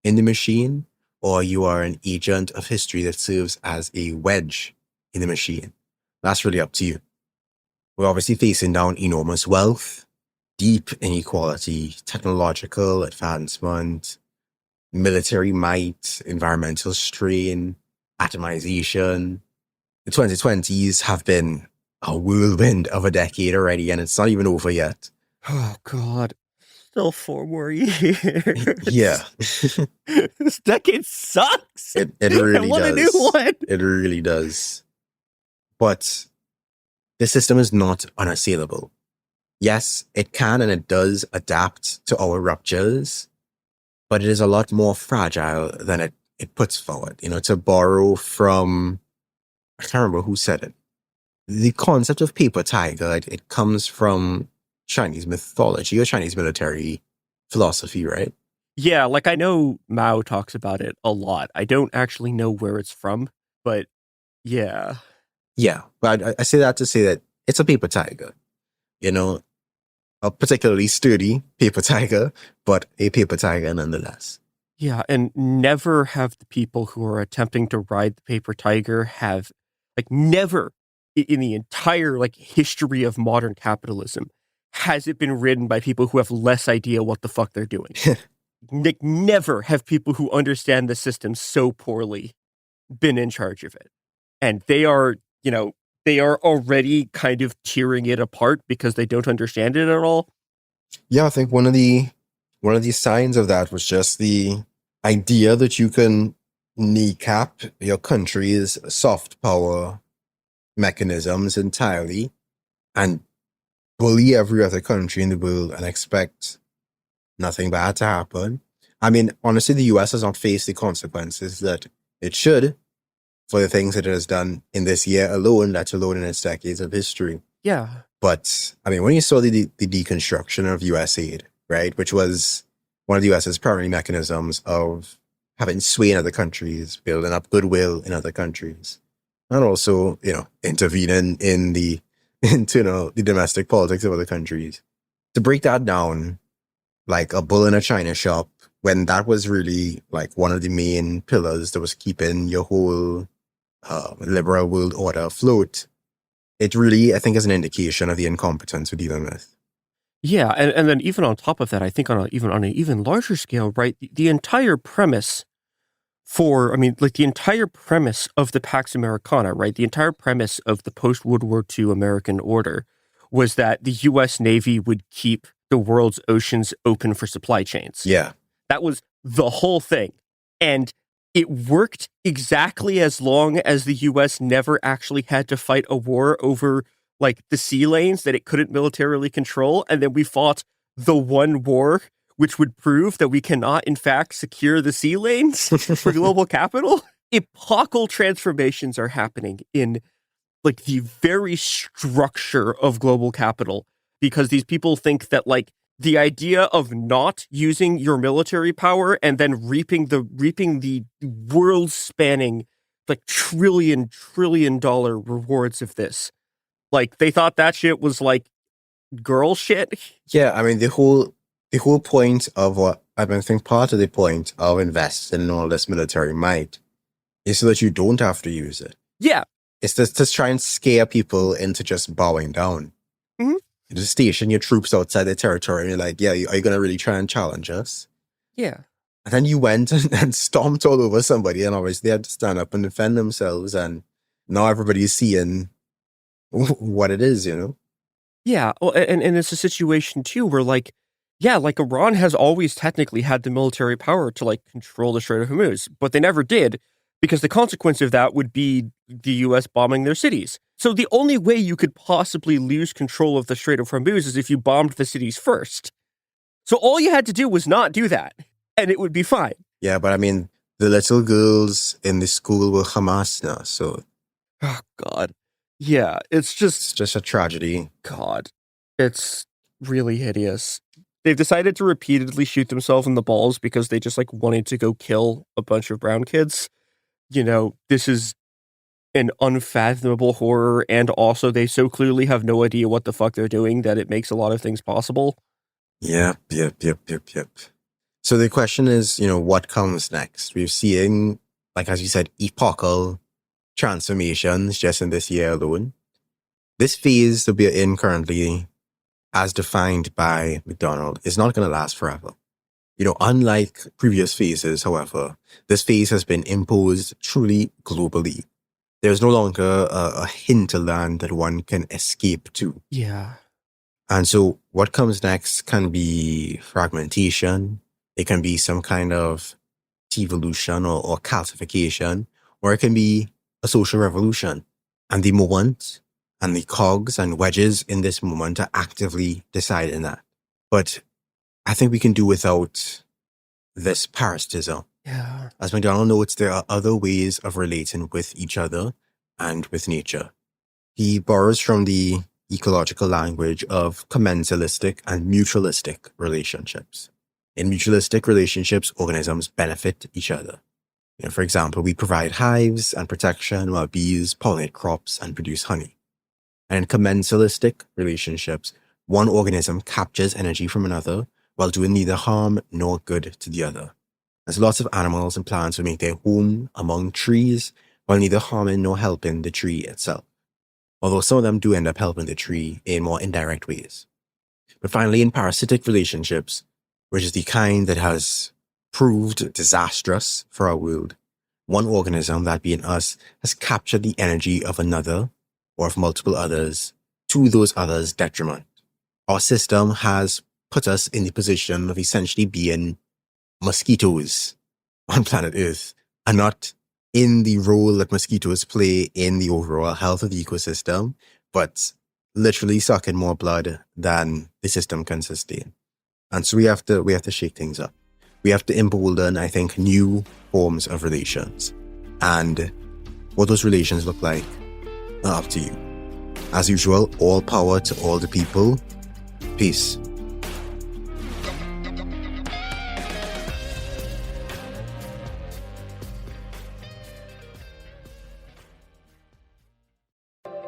in the machine, or you are an agent of history that serves as a wedge in the machine, that's really up to you. We're obviously facing down enormous wealth, deep inequality, technological advancement, military might, environmental strain, atomization. The 2020s have been a whirlwind of a decade already, and it's not even over yet. Oh, God. Still 4 more years. Yeah. This decade sucks. It really I want does. a new one. It really does. But the system is not unassailable. Yes, it can and it does adapt to our ruptures, but it is a lot more fragile than it puts forward. To borrow from, I can't remember who said it. The concept of paper tiger, it comes from Chinese mythology or Chinese military philosophy, right? Yeah, like I know Mao talks about it a lot. I don't actually know where it's from, but yeah. Yeah, but I say that to say that it's a paper tiger. A particularly sturdy paper tiger, but a paper tiger nonetheless. Yeah, and never have the people who are attempting to ride the paper tiger have, never in the entire, history of modern capitalism has it been ridden by people who have less idea what the fuck they're doing. Never have people who understand the system so poorly been in charge of it. And they are already kind of tearing it apart because they don't understand it at all. Yeah, I think one of the signs of that was just the idea that you can kneecap your country's soft power mechanisms entirely and bully every other country in the world and expect nothing bad to happen. I mean, honestly, the US has not faced the consequences that it should for the things that it has done in this year alone, let alone in its decades of history. Yeah. But, I mean, when you saw the deconstruction of US aid, right, which was one of the US's primary mechanisms of having sway in other countries, building up goodwill in other countries, and also, intervening in the the domestic politics of other countries. To break that down like a bull in a china shop, when that was really one of the main pillars that was keeping your whole liberal world order afloat, it really, I think, is an indication of the incompetence we're dealing with. Yeah, and then even on top of that, I think on an even larger scale, right, the entire premise the entire premise of the Pax Americana, right, the entire premise of the post-World War II American order was that the U.S. Navy would keep the world's oceans open for supply chains. Yeah. That was the whole thing. And it worked exactly as long as the U.S. never actually had to fight a war over, the sea lanes that it couldn't militarily control. And then we fought the one war which would prove that we cannot, in fact, secure the sea lanes for global capital. Epochal transformations are happening in, the very structure of global capital, because these people think that, the idea of not using your military power and then reaping the world-spanning, trillion dollar rewards of this. They thought that shit was, girl shit. Yeah, I mean, the whole point of what I think part of the point of investing in all this military might is so that you don't have to use it. Yeah. It's to try and scare people into just bowing down. Mm-hmm. You just station your troops outside their territory and you're like, yeah, are you going to really try and challenge us? Yeah. And then you went and stomped all over somebody and obviously they had to stand up and defend themselves, and now everybody's seeing what it is, Yeah, well, and it's a situation too where Iran has always technically had the military power to control the Strait of Hormuz, but they never did because the consequence of that would be the U.S. bombing their cities. So the only way you could possibly lose control of the Strait of Hormuz is if you bombed the cities first. So all you had to do was not do that, and it would be fine. Yeah, but I mean, the little girls in the school were Hamas now, so... Oh, God. Yeah, it's just a tragedy. God, it's really hideous. They've decided to repeatedly shoot themselves in the balls because they just wanted to go kill a bunch of brown kids. This is an unfathomable horror, and also they so clearly have no idea what the fuck they're doing that it makes a lot of things possible. Yep. So the question is, what comes next? We're seeing, as you said, epochal transformations just in this year alone. This phase that we're in currently, as defined by McDonald, is not going to last forever. Unlike previous phases, however, this phase has been imposed truly globally. There's no longer a hinterland that one can escape to. Yeah. And so what comes next can be fragmentation. It can be some kind of devolution or calcification, or it can be a social revolution. And the moment and the cogs and wedges in this moment are actively deciding that. But I think we can do without this parasitism. Yeah. As McDonald notes, there are other ways of relating with each other and with nature. He borrows from the ecological language of commensalistic and mutualistic relationships. In mutualistic relationships, organisms benefit each other. For example, we provide hives and protection while bees pollinate crops and produce honey. And in commensalistic relationships, one organism captures energy from another while doing neither harm nor good to the other. There's lots of animals and plants who make their home among trees while neither harming nor helping the tree itself. Although some of them do end up helping the tree in more indirect ways. But finally, in parasitic relationships, which is the kind that has proved disastrous for our world, one organism, that being us, has captured the energy of another or of multiple others to those others' detriment. Our system has put us in the position of essentially being mosquitoes on planet Earth, and not in the role that mosquitoes play in the overall health of the ecosystem, but literally sucking more blood than the system can sustain. And so we have to shake things up. We have to embolden, I think, new forms of relations. And what those relations look like are up to you. As usual, all power to all the people. Peace.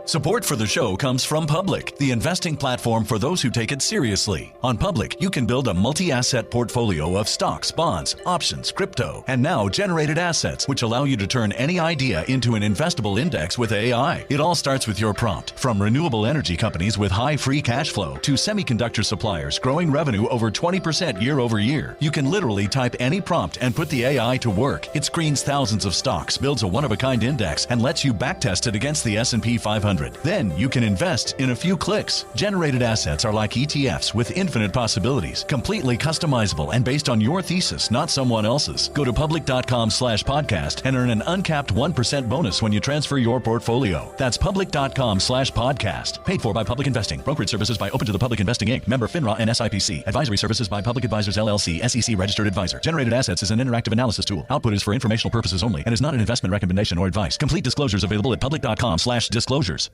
Support for the show comes from Public, the investing platform for those who take it seriously. On Public, you can build a multi-asset portfolio of stocks, bonds, options, crypto, and now generated assets, which allow you to turn any idea into an investable index with AI. It all starts with your prompt. From renewable energy companies with high free cash flow to semiconductor suppliers growing revenue over 20% year over year, you can literally type any prompt and put the AI to work. It screens thousands of stocks, builds a one-of-a-kind index, and lets you backtest it against the S&P 500. Then you can invest in a few clicks. Generated assets are like ETFs with infinite possibilities, completely customizable and based on your thesis, not someone else's. Go to public.com/podcast and earn an uncapped 1% bonus when you transfer your portfolio. That's public.com/podcast. Paid for by Public Investing. Brokerage services by Open to the Public Investing Inc. Member FINRA and SIPC. Advisory services by Public Advisors LLC, SEC registered advisor. Generated assets is an interactive analysis tool. Output is for informational purposes only and is not an investment recommendation or advice. Complete disclosures available at public.com/disclosures.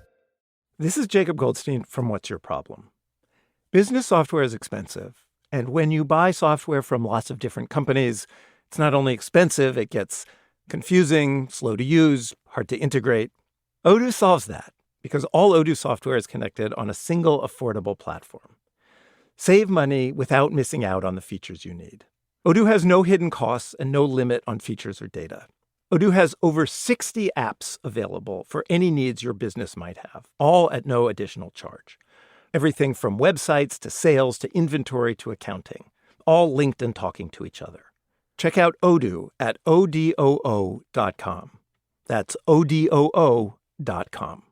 This is Jacob Goldstein from What's Your Problem? Business software is expensive, and when you buy software from lots of different companies, it's not only expensive, it gets confusing, slow to use, hard to integrate. Odoo solves that because all Odoo software is connected on a single affordable platform. Save money without missing out on the features you need. Odoo has no hidden costs and no limit on features or data. Odoo has over 60 apps available for any needs your business might have, all at no additional charge. Everything from websites to sales to inventory to accounting, all linked and talking to each other. Check out Odoo at odoo.com. That's odoo.com.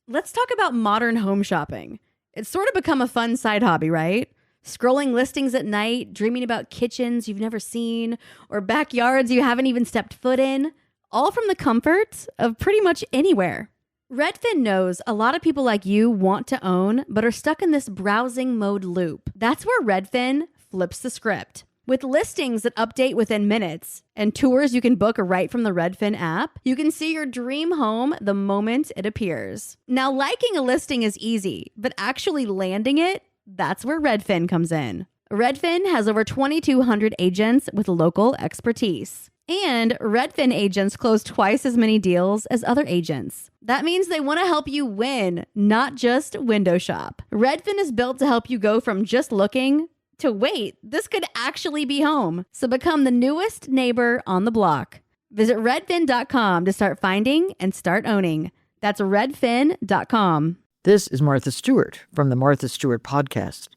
Let's talk about modern home shopping. It's sort of become a fun side hobby, right? Scrolling listings at night, dreaming about kitchens you've never seen, or backyards you haven't even stepped foot in, all from the comfort of pretty much anywhere. Redfin knows a lot of people like you want to own, but are stuck in this browsing mode loop. That's where Redfin flips the script. With listings that update within minutes and tours you can book right from the Redfin app, you can see your dream home the moment it appears. Now, liking a listing is easy, but actually landing it, that's where Redfin comes in. Redfin has over 2,200 agents with local expertise. And Redfin agents close twice as many deals as other agents. That means they want to help you win, not just window shop. Redfin is built to help you go from just looking to wait, this could actually be home. So become the newest neighbor on the block. Visit redfin.com to start finding and start owning. That's redfin.com. This is Martha Stewart from the Martha Stewart Podcast.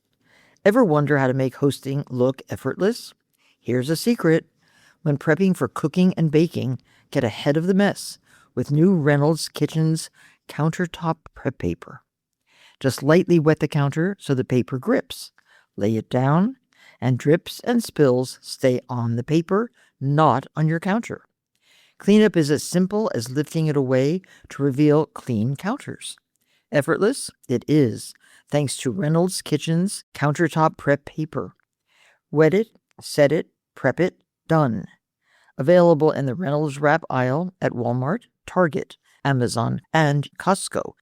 Ever wonder how to make hosting look effortless? Here's a secret. When prepping for cooking and baking, get ahead of the mess with new Reynolds Kitchens countertop prep paper. Just lightly wet the counter so the paper grips. Lay it down, and drips and spills stay on the paper, not on your counter. Cleanup is as simple as lifting it away to reveal clean counters. Effortless? It is, thanks to Reynolds Kitchen's countertop prep paper. Wet it, set it, prep it, done. Available in the Reynolds Wrap aisle at Walmart, Target, Amazon, and Costco.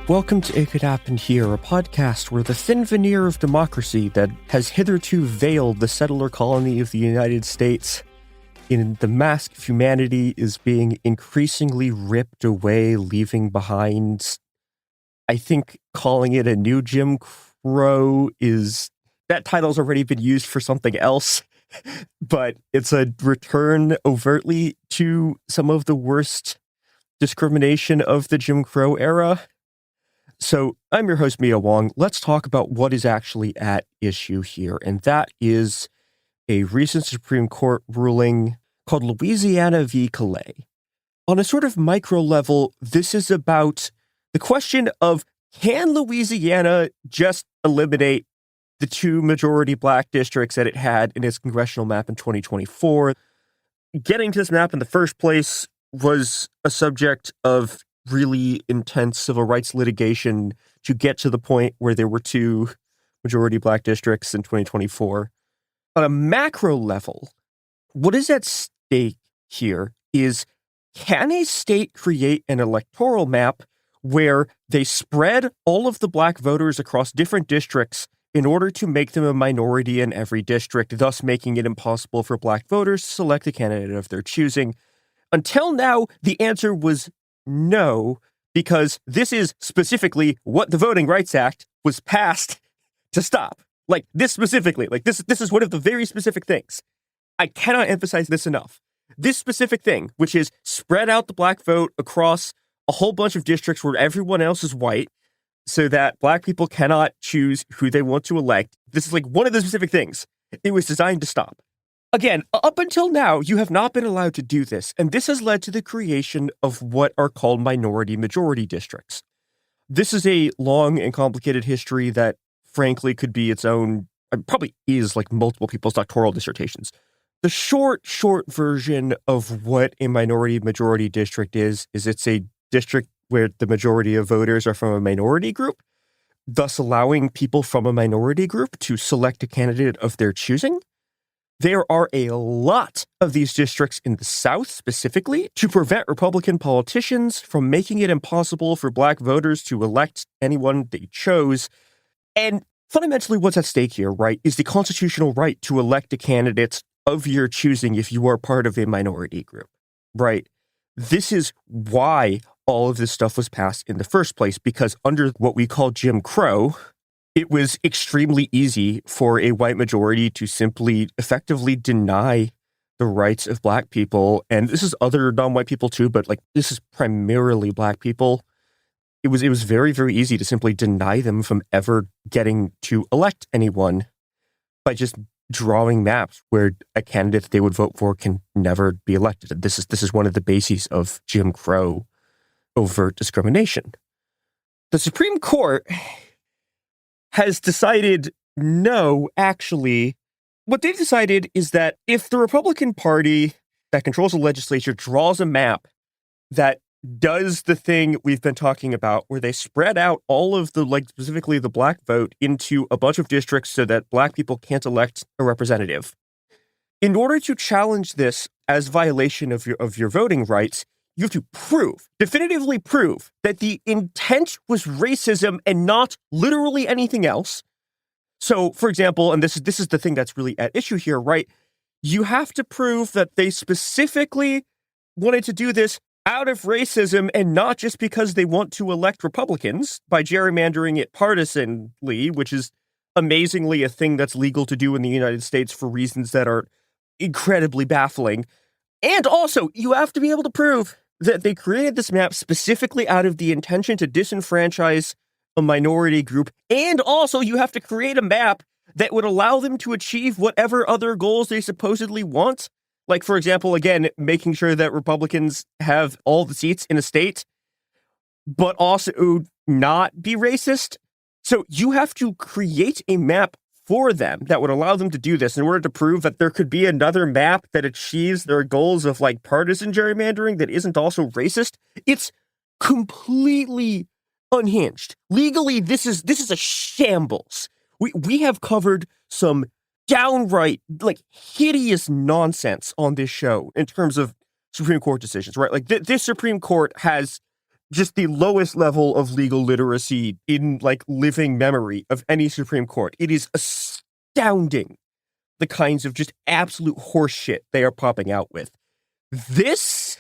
Welcome to It Could Happen Here, a podcast where the thin veneer of democracy that has hitherto veiled the settler colony of the United States in the mask of humanity is being increasingly ripped away, leaving behind, I think calling it a new Jim Crow is, that title's already been used for something else, but it's a return overtly to some of the worst discrimination of the Jim Crow era. So I'm your host, Mia Wong. Let's talk about what is actually at issue here. And that is a recent Supreme Court ruling called Louisiana v. Calais. On a sort of micro level, this is about the question of, can Louisiana just eliminate the 2 majority black districts that it had in its congressional map in 2024? Getting to this map in the first place was a subject of really intense civil rights litigation to get to the point where there were 2 majority black districts in 2024. On a macro level, what is at stake here is, can a state create an electoral map where they spread all of the black voters across different districts in order to make them a minority in every district, thus making it impossible for black voters to select a candidate of their choosing? Until now, the answer was no, because this is specifically what the Voting Rights Act was passed to stop. Like, this specifically, like this is one of the very specific things. I cannot emphasize this enough. This specific thing, which is spread out the black vote across a whole bunch of districts where everyone else is white, so that black people cannot choose who they want to elect. This is like one of the specific things it was designed to stop. Again, up until now, you have not been allowed to do this, and this has led to the creation of what are called minority-majority districts. This is a long and complicated history that, frankly, could be its own, probably is like multiple people's doctoral dissertations. The short version of what a minority-majority district is it's a district where the majority of voters are from a minority group, thus allowing people from a minority group to select a candidate of their choosing. There are a lot of these districts in the South specifically to prevent Republican politicians from making it impossible for black voters to elect anyone they chose. And fundamentally what's at stake here, right, is the constitutional right to elect a candidate of your choosing if you are part of a minority group, right? This is why all of this stuff was passed in the first place, because under what we call Jim Crow, it was extremely easy for a white majority to simply effectively deny the rights of black people. And this is other non-white people too, but like this is primarily black people. It was very, very easy to simply deny them from ever getting to elect anyone by just drawing maps where a candidate that they would vote for can never be elected. This is one of the bases of Jim Crow overt discrimination. The Supreme Court has decided no, actually. What they've decided is that if the Republican Party that controls the legislature draws a map that does the thing we've been talking about, where they spread out all of the, like specifically the black vote into a bunch of districts so that black people can't elect a representative. In order to challenge this as violation of your voting rights, you have to definitively prove that the intent was racism and not literally anything else. So, for example, and this is the thing that's really at issue here, right? You have to prove that they specifically wanted to do this out of racism and not just because they want to elect Republicans by gerrymandering it partisanly, which is amazingly a thing that's legal to do in the United States for reasons that are incredibly baffling. And also, you have to be able to prove that they created this map specifically out of the intention to disenfranchise a minority group. And also, you have to create a map that would allow them to achieve whatever other goals they supposedly want. Like, for example, again, making sure that Republicans have all the seats in a state, but also not be racist. So you have to create a map for them that would allow them to do this in order to prove that there could be another map that achieves their goals of like partisan gerrymandering that isn't also racist, it's completely unhinged. Legally, this is a shambles. We have covered some downright like hideous nonsense on this show in terms of Supreme Court decisions, right? Like this Supreme Court has just the lowest level of legal literacy in like living memory of any Supreme Court. It is astounding the kinds of just absolute horseshit they are popping out with. This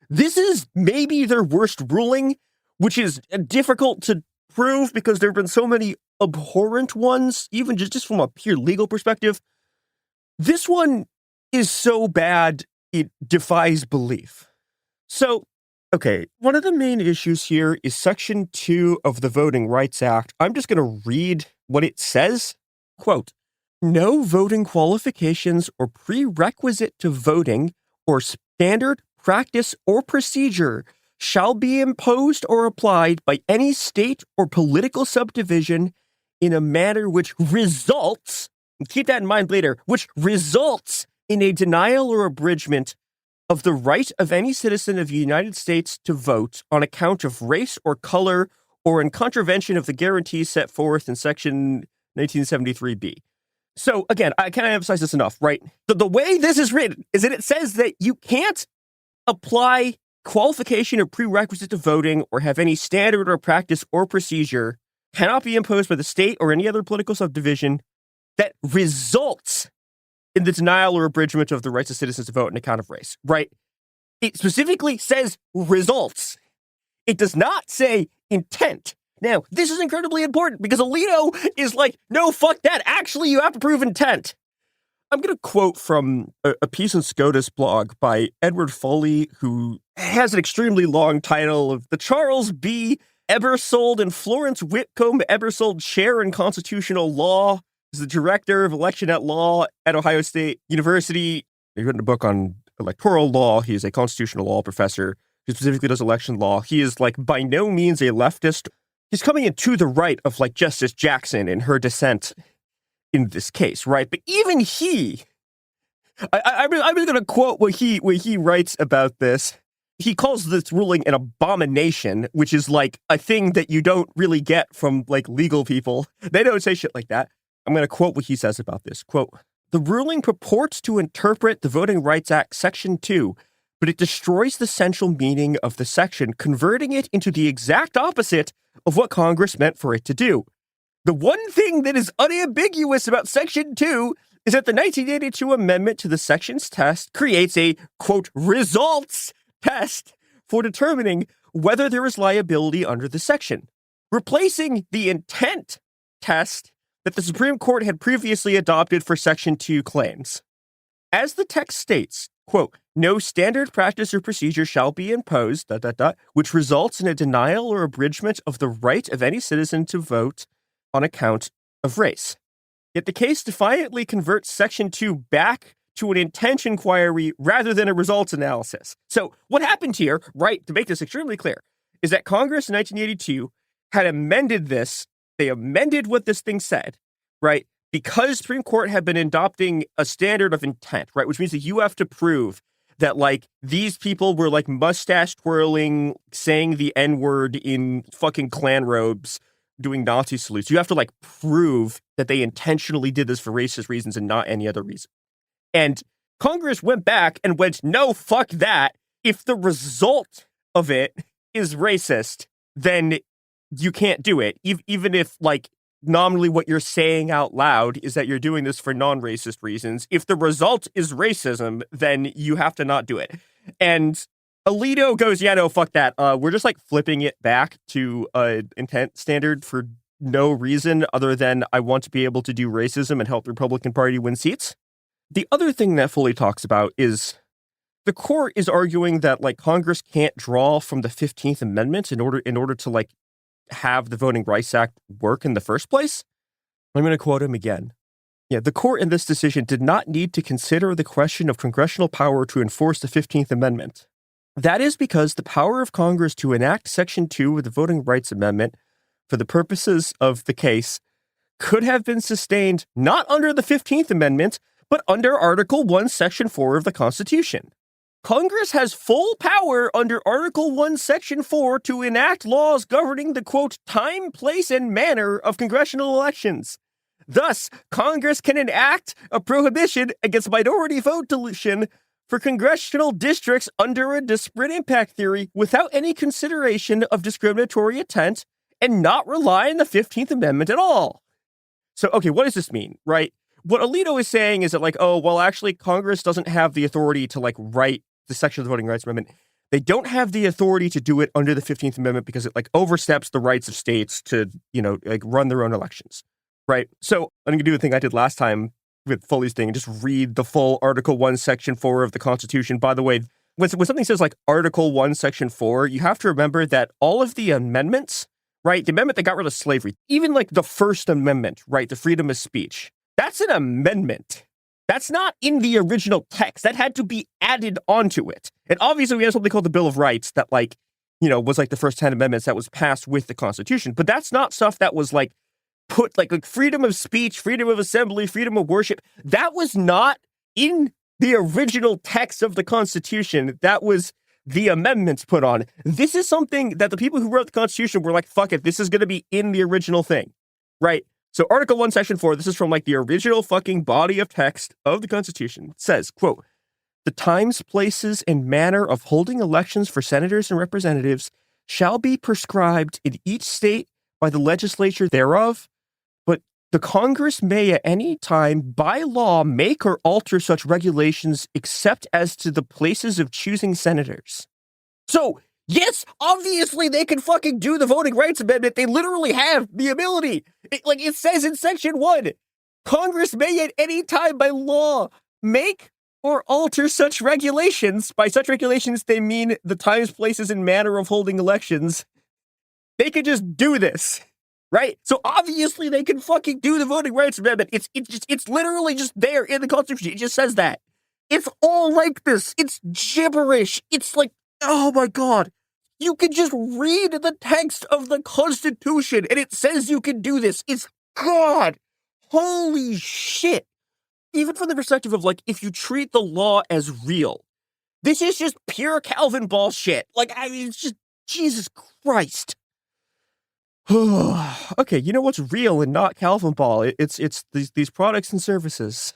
is maybe their worst ruling, which is difficult to prove because there have been so many abhorrent ones, even just from a pure legal perspective. This one is so bad, it defies belief. So, okay, one of the main issues here is Section 2 of the Voting Rights Act. I'm just going to read what it says. Quote, no voting qualifications or prerequisite to voting or standard practice or procedure shall be imposed or applied by any state or political subdivision in a manner which results, and keep that in mind later, which results in a denial or abridgment of the right of any citizen of the United States to vote on account of race or color or in contravention of the guarantees set forth in Section 1973B. So again, I can't emphasize this enough, right? The way this is written is that it says that you can't apply qualification or prerequisite to voting or have any standard or practice or procedure cannot be imposed by the state or any other political subdivision that results in the denial or abridgment of the rights of citizens to vote on account of race, right? It specifically says results. It does not say intent. Now, this is incredibly important because Alito is like, no, fuck that. Actually, you have to prove intent. I'm going to quote from a piece in SCOTUS blog by Edward Foley, who has an extremely long title of the Charles B. Ebersold and Florence Whitcomb Ebersold Chair in Constitutional Law. He's the director of election at law at Ohio State University. He's written a book on electoral law. He is a constitutional law professor who specifically does election law. He is like by no means a leftist. He's coming in to the right of like Justice Jackson in her dissent in this case, right? But even he, I'm just going to quote what he writes about this. He calls this ruling an abomination, which is like a thing that you don't really get from like legal people. They don't say shit like that. I'm going to quote what he says about this. Quote, the ruling purports to interpret the Voting Rights Act Section 2, but it destroys the central meaning of the section, converting it into the exact opposite of what Congress meant for it to do. The one thing that is unambiguous about Section 2 is that the 1982 amendment to the section's test creates a, quote, results test for determining whether there is liability under the section, replacing the intent test that the Supreme Court had previously adopted for Section 2 claims. As the text states, quote, no standard practice or procedure shall be imposed, which results in a denial or abridgment of the right of any citizen to vote on account of race. Yet the case defiantly converts Section 2 back to an intent inquiry rather than a results analysis. So what happened here, right, to make this extremely clear, is that Congress in 1982 had amended this. They amended what this thing said, right, because Supreme Court had been adopting a standard of intent, right, which means that you have to prove that, like, these people were, like, mustache twirling, saying the N-word in fucking Klan robes, doing Nazi salutes. You have to, like, prove that they intentionally did this for racist reasons and not any other reason. And Congress went back and went, no, fuck that. If the result of it is racist, then you can't do it. Even if, like, nominally what you're saying out loud is that you're doing this for non-racist reasons. If the result is racism, then you have to not do it. And Alito goes, yeah, no, fuck that. We're just like flipping it back to an intent standard for no reason other than I want to be able to do racism and help the Republican Party win seats. The other thing that Foley talks about is the court is arguing that like Congress can't draw from the 15th Amendment in order to like have the Voting Rights Act work in the first place. I'm going to quote him again. Yeah, the court in this decision did not need to consider the question of congressional power to enforce the 15th Amendment. That is because the power of Congress to enact Section 2 of the Voting Rights Amendment for the purposes of the case could have been sustained not under the 15th Amendment, but under Article 1, Section 4 of the Constitution. Congress has full power under Article 1, Section 4 to enact laws governing the, quote, time, place, and manner of congressional elections. Thus, Congress can enact a prohibition against minority vote dilution for congressional districts under a disparate impact theory without any consideration of discriminatory intent and not rely on the 15th Amendment at all. So, okay, what does this mean, right? What Alito is saying is that, like, oh, well, actually, Congress doesn't have the authority to, like, write the section of the Voting Rights Amendment. They don't have the authority to do it under the 15th Amendment because it, like, oversteps the rights of states to, you know, like, run their own elections, right? So I'm going to do the thing I did last time with Foley's thing and just read the full Article 1, Section 4 of the Constitution. By the way, when something says, like, Article 1, Section 4, you have to remember that all of the amendments, right, the amendment that got rid of slavery, even, like, the First Amendment, right, the freedom of speech, that's an amendment. That's not in the original text. That had to be added onto it. And obviously we have something called the Bill of Rights that, like, you know, was like the first 10 amendments that was passed with the Constitution. But that's not stuff that was, like, put, like freedom of speech, freedom of assembly, freedom of worship. That was not in the original text of the Constitution. That was the amendments put on. This is something that the people who wrote the Constitution were like, fuck it, this is going to be in the original thing, right? So Article 1, Section 4, this is from, like, the original fucking body of text of the Constitution. It says, quote, the times, places, and manner of holding elections for senators and representatives shall be prescribed in each state by the legislature thereof, but the Congress may at any time by law make or alter such regulations except as to the places of choosing senators. So, yes, obviously they can fucking do the Voting Rights Amendment. They literally have the ability. It says in Section 1, Congress may at any time by law make or alter such regulations. By such regulations, they mean the times, places, and manner of holding elections. They could just do this, right? So obviously they can fucking do the Voting Rights Amendment. It's literally just there in the Constitution. It just says that. It's all like this. It's gibberish. It's like, oh my God. You can just read the text of the Constitution and it says you can do this. It's God. Holy shit. Even from the perspective of, like, if you treat the law as real, this is just pure Calvin ball shit. Like, I mean, it's just, Jesus Christ. Okay, you know what's real and not Calvin ball? It's these products and services.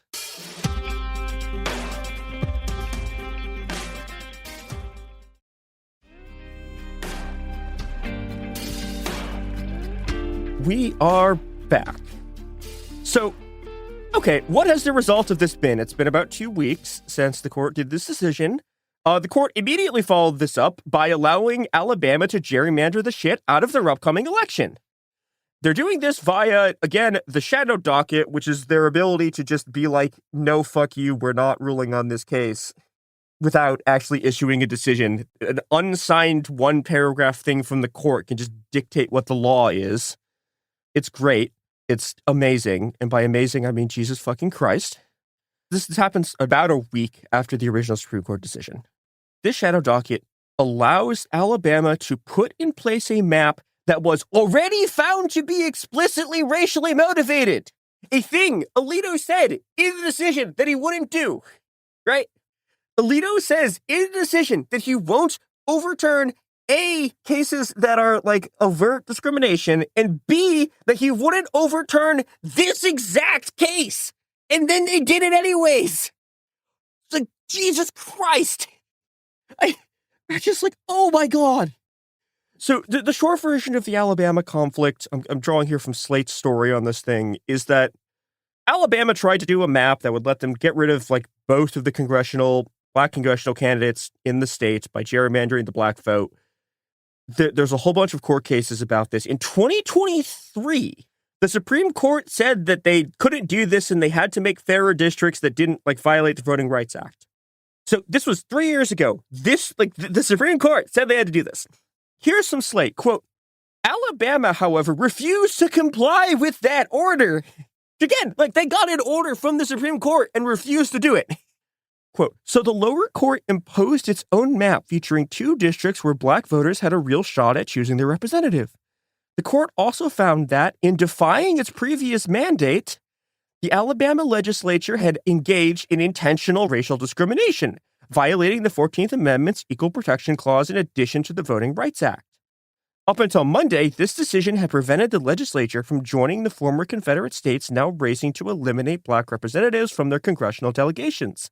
We are back. So, okay, what has the result of this been? It's been about 2 weeks since the court did this decision. The court immediately followed this up by allowing Alabama to gerrymander the shit out of their upcoming election. They're doing this via, again, the shadow docket, which is their ability to just be like, no, fuck you, we're not ruling on this case, without actually issuing a decision. An unsigned one-paragraph thing from the court can just dictate what the law is. It's great. It's amazing. And by amazing, I mean Jesus fucking Christ. This happens about a week after the original Supreme Court decision. This shadow docket allows Alabama to put in place a map that was already found to be explicitly racially motivated. A thing Alito said in the decision that he wouldn't do, right? Alito says in the decision that he won't overturn A, cases that are like overt discrimination, and B, that he wouldn't overturn this exact case. And then they did it anyways. It's like, Jesus Christ. I'm just like, oh my God. So the short version of the Alabama conflict, I'm drawing here from Slate's story on this thing, is that Alabama tried to do a map that would let them get rid of like both of the black congressional candidates in the state by gerrymandering the black vote. There's a whole bunch of court cases about this. In 2023, the Supreme Court said that they couldn't do this and they had to make fairer districts that didn't like violate the Voting Rights Act. So this was 3 years ago. The Supreme Court said they had to do this. Here's some Slate. Quote, Alabama, however, refused to comply with that order. Again, like they got an order from the Supreme Court and refused to do it. Quote, so the lower court imposed its own map featuring 2 districts where black voters had a real shot at choosing their representative. The court also found that in defying its previous mandate, the Alabama legislature had engaged in intentional racial discrimination, violating the 14th Amendment's Equal Protection Clause in addition to the Voting Rights Act. Up until Monday, this decision had prevented the legislature from joining the former Confederate states now racing to eliminate black representatives from their congressional delegations.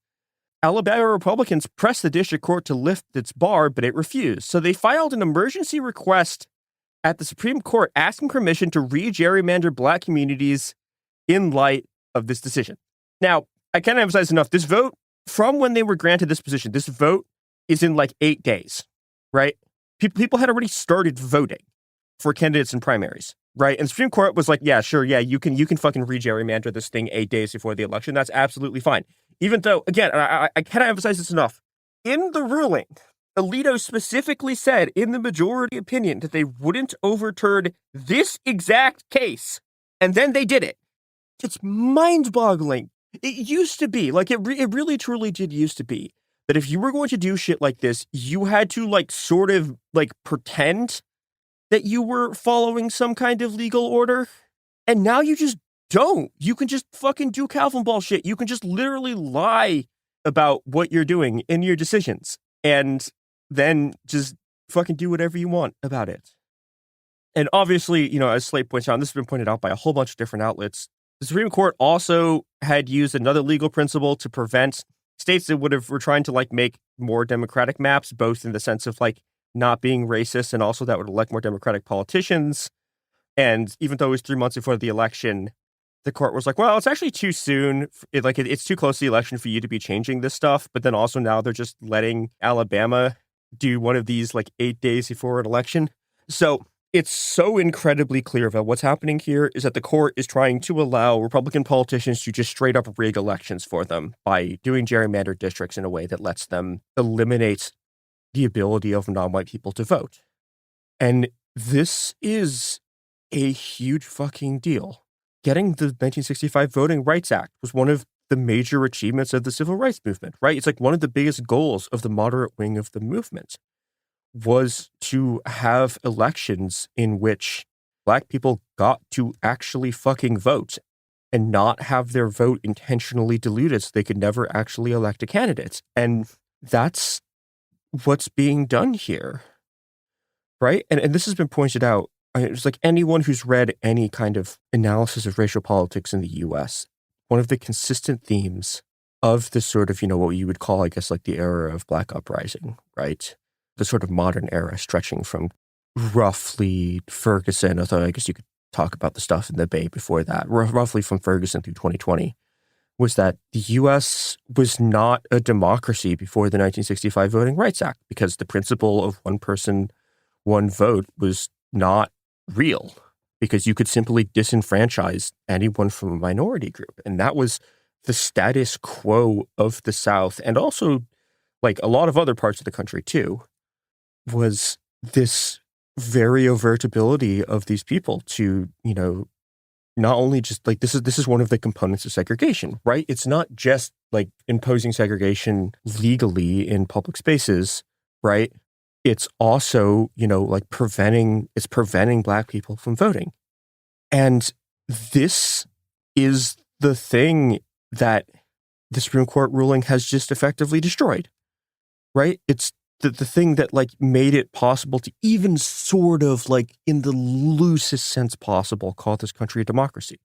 Alabama Republicans pressed the district court to lift its bar, but it refused. So they filed an emergency request at the Supreme Court asking permission to re-gerrymander black communities in light of this decision. Now, I can't emphasize enough, this vote, from when they were granted this position, this vote is in like 8 days, right? People had already started voting for candidates in primaries, right? And the Supreme Court was like, yeah, sure, yeah, you can fucking re-gerrymander this thing 8 days before the election. That's absolutely fine. Even though, again, I cannot emphasize this enough, in the ruling, Alito specifically said in the majority opinion that they wouldn't overturn this exact case, and then they did it. It's mind-boggling. It used to be, like, it really truly did used to be, that if you were going to do shit like this, you had to, like, sort of, like, pretend that you were following some kind of legal order, and now you just don't. You can just fucking do Calvin ball shit. You can just literally lie about what you're doing in your decisions, and then just fucking do whatever you want about it. And obviously, you know, as Slate points out, this has been pointed out by a whole bunch of different outlets, the Supreme Court also had used another legal principle to prevent states that were trying to, like, make more democratic maps, both in the sense of, like, not being racist and also that would elect more democratic politicians. And even though it was 3 months before the election, the court was like, well, it's actually too soon. It's too close to the election for you to be changing this stuff. But then also now they're just letting Alabama do one of these, like, 8 days before an election. So it's so incredibly clear about what's happening here is that the court is trying to allow Republican politicians to just straight up rig elections for them by doing gerrymandered districts in a way that lets them eliminate the ability of non-white people to vote. And this is a huge fucking deal. Getting the 1965 Voting Rights Act was one of the major achievements of the civil rights movement, right? It's like one of the biggest goals of the moderate wing of the movement was to have elections in which black people got to actually fucking vote and not have their vote intentionally diluted so they could never actually elect a candidate. And that's what's being done here, right? And this has been pointed out. It's like anyone who's read any kind of analysis of racial politics in the U.S., one of the consistent themes of the sort of, you know, what you would call, I guess, like the era of Black uprising, right? The sort of modern era stretching from roughly Ferguson, although I guess you could talk about the stuff in the Bay before that, roughly from Ferguson through 2020, was that the U.S. was not a democracy before the 1965 Voting Rights Act because the principle of one person, one vote was not real because you could simply disenfranchise anyone from a minority group. And that was the status quo of the South and also like a lot of other parts of the country too, was this very overt ability of these people to, you know, not only just like this is one of the components of segregation, right? It's not just like imposing segregation legally in public spaces, right? It's also, you know, like preventing black people from voting. And this is the thing that the Supreme Court ruling has just effectively destroyed, right? It's the thing that like made it possible to even sort of like in the loosest sense possible call this country a democracy.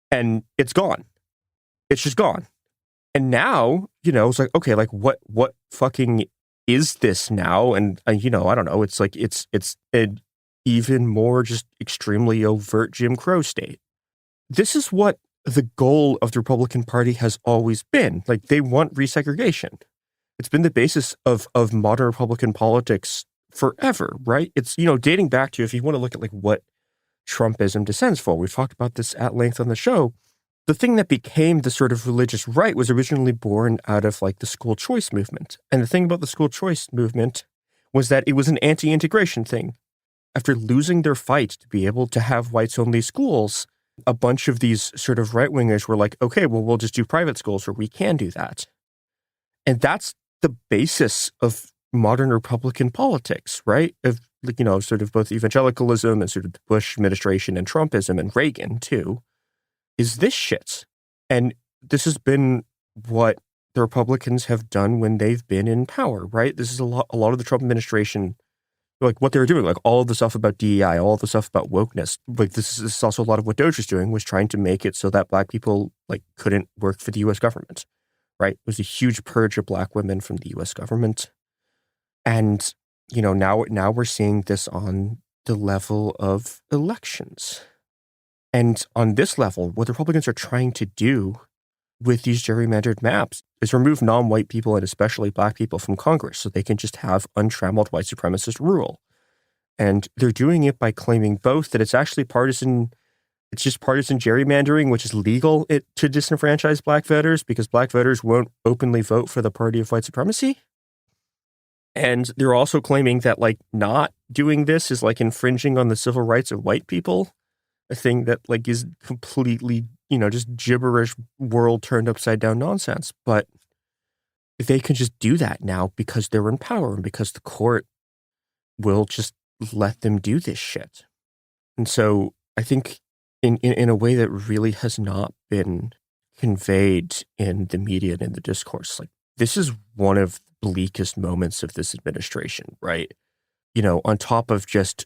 And it's gone. It's just gone. And now, you know, it's like, okay, like what fucking is this now? And you know, I don't know. It's like, it's an even more just extremely overt Jim Crow state. This is what the goal of the Republican Party has always been. Like they want resegregation. It's been the basis of modern Republican politics forever, right? It's, you know, dating back to, if you want to look at like what Trumpism descends for, we've talked about this at length on the show. The thing that became the sort of religious right was originally born out of like the school choice movement. And the thing about the school choice movement was that it was an anti-integration thing. After losing their fight to be able to have whites-only schools, a bunch of these sort of right-wingers were like, okay, well, we'll just do private schools where we can do that. And that's the basis of modern Republican politics, right? Of sort of both evangelicalism and sort of the Bush administration and Trumpism and Reagan too, is this shit. And this has been what the Republicans have done when they've been in power, right? This is a lot of the Trump administration, like what they were doing, like all of the stuff about DEI, all of the stuff about wokeness. Like this is also a lot of what Doge was doing, was trying to make it so that Black people like couldn't work for the U.S. government, right? It was a huge purge of Black women from the U.S. government. And, now we're seeing this on the level of elections. And on this level, what the Republicans are trying to do with these gerrymandered maps is remove non-white people and especially Black people from Congress so they can just have untrammeled white supremacist rule. And they're doing it by claiming both that it's actually partisan, it's just partisan gerrymandering, which is legal to disenfranchise Black voters because Black voters won't openly vote for the party of white supremacy. And they're also claiming that like not doing this is like infringing on the civil rights of white people, a thing that like is completely, just gibberish, world turned upside down nonsense. But they can just do that now because they're in power and because the court will just let them do this shit. And so I think in a way that really has not been conveyed in the media and in the discourse, like this is one of the bleakest moments of this administration, right? On top of just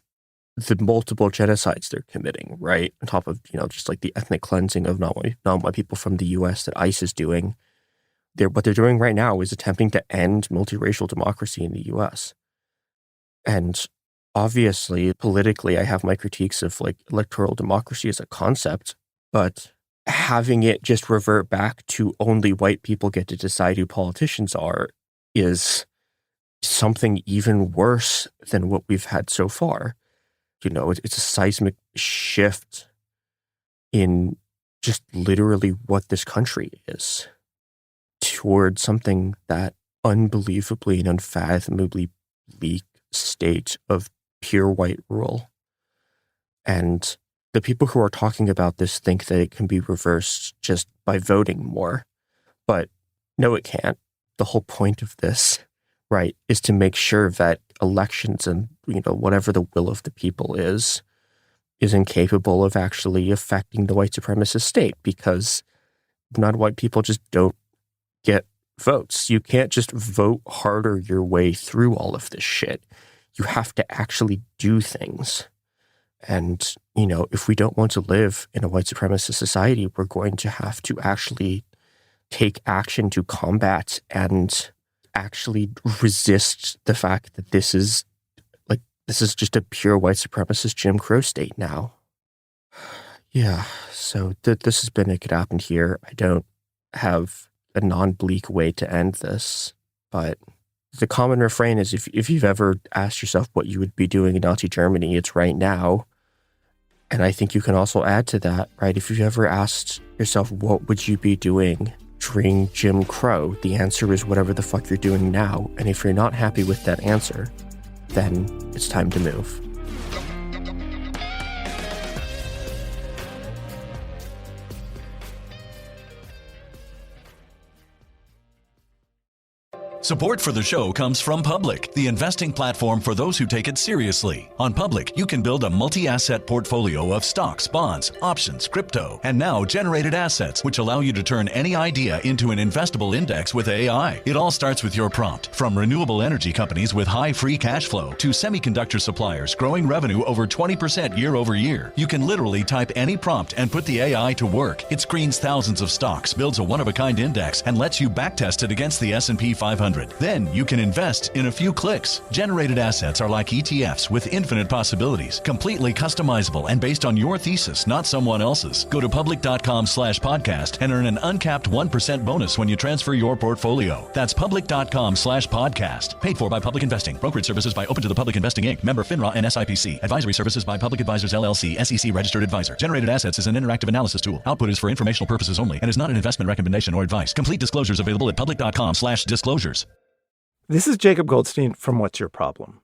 the multiple genocides they're committing, right? On top of, just like the ethnic cleansing of non-white people from the U.S. that ICE is doing. What they're doing right now is attempting to end multiracial democracy in the U.S. And obviously, politically, I have my critiques of like electoral democracy as a concept, but having it just revert back to only white people get to decide who politicians are is something even worse than what we've had so far. It's a seismic shift in just literally what this country is toward something that unbelievably and unfathomably bleak state of pure white rule. And the people who are talking about this think that it can be reversed just by voting more. But no, it can't. The whole point of this, right, is to make sure that elections and, whatever the will of the people is incapable of actually affecting the white supremacist state because non-white people just don't get votes. You can't just vote harder your way through all of this shit. You have to actually do things. And, if we don't want to live in a white supremacist society, we're going to have to actually take action to combat and actually resist the fact that this is just a pure white supremacist Jim Crow state now. Yeah, so this has been It Could Happen Here. I don't have a non-bleak way to end this, but the common refrain is if you've ever asked yourself what you would be doing in Nazi Germany, it's right now. And I think you can also add to that, right? If you've ever asked yourself, what would you be doing during Jim Crow? The answer is whatever the fuck you're doing now. And if you're not happy with that answer, then it's time to move. Support for the show comes from Public, the investing platform for those who take it seriously. On Public, you can build a multi-asset portfolio of stocks, bonds, options, crypto, and now generated assets, which allow you to turn any idea into an investable index with AI. It all starts with your prompt. From renewable energy companies with high free cash flow to semiconductor suppliers growing revenue over 20% year over year, you can literally type any prompt and put the AI to work. It screens thousands of stocks, builds a one-of-a-kind index, and lets you backtest it against the S&P 500. Then you can invest in a few clicks. Generated assets are like ETFs with infinite possibilities, completely customizable and based on your thesis, not someone else's. Go to public.com/podcast and earn an uncapped 1% bonus when you transfer your portfolio. That's public.com/podcast. Paid for by Public Investing. Brokerage services by Open to the Public Investing Inc. Member FINRA and SIPC. Advisory services by Public Advisors LLC, SEC registered advisor. Generated assets is an interactive analysis tool. Output is for informational purposes only and is not an investment recommendation or advice. Complete disclosures available at public.com/disclosures. This is Jacob Goldstein from What's Your Problem?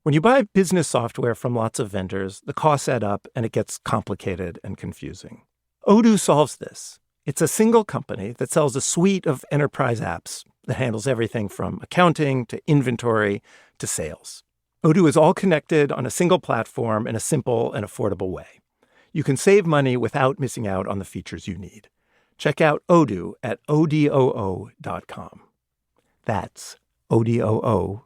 When you buy business software from lots of vendors, the costs add up and it gets complicated and confusing. Odoo solves this. It's a single company that sells a suite of enterprise apps that handles everything from accounting to inventory to sales. Odoo is all connected on a single platform in a simple and affordable way. You can save money without missing out on the features you need. Check out Odoo at odoo.com. That's odoo.com.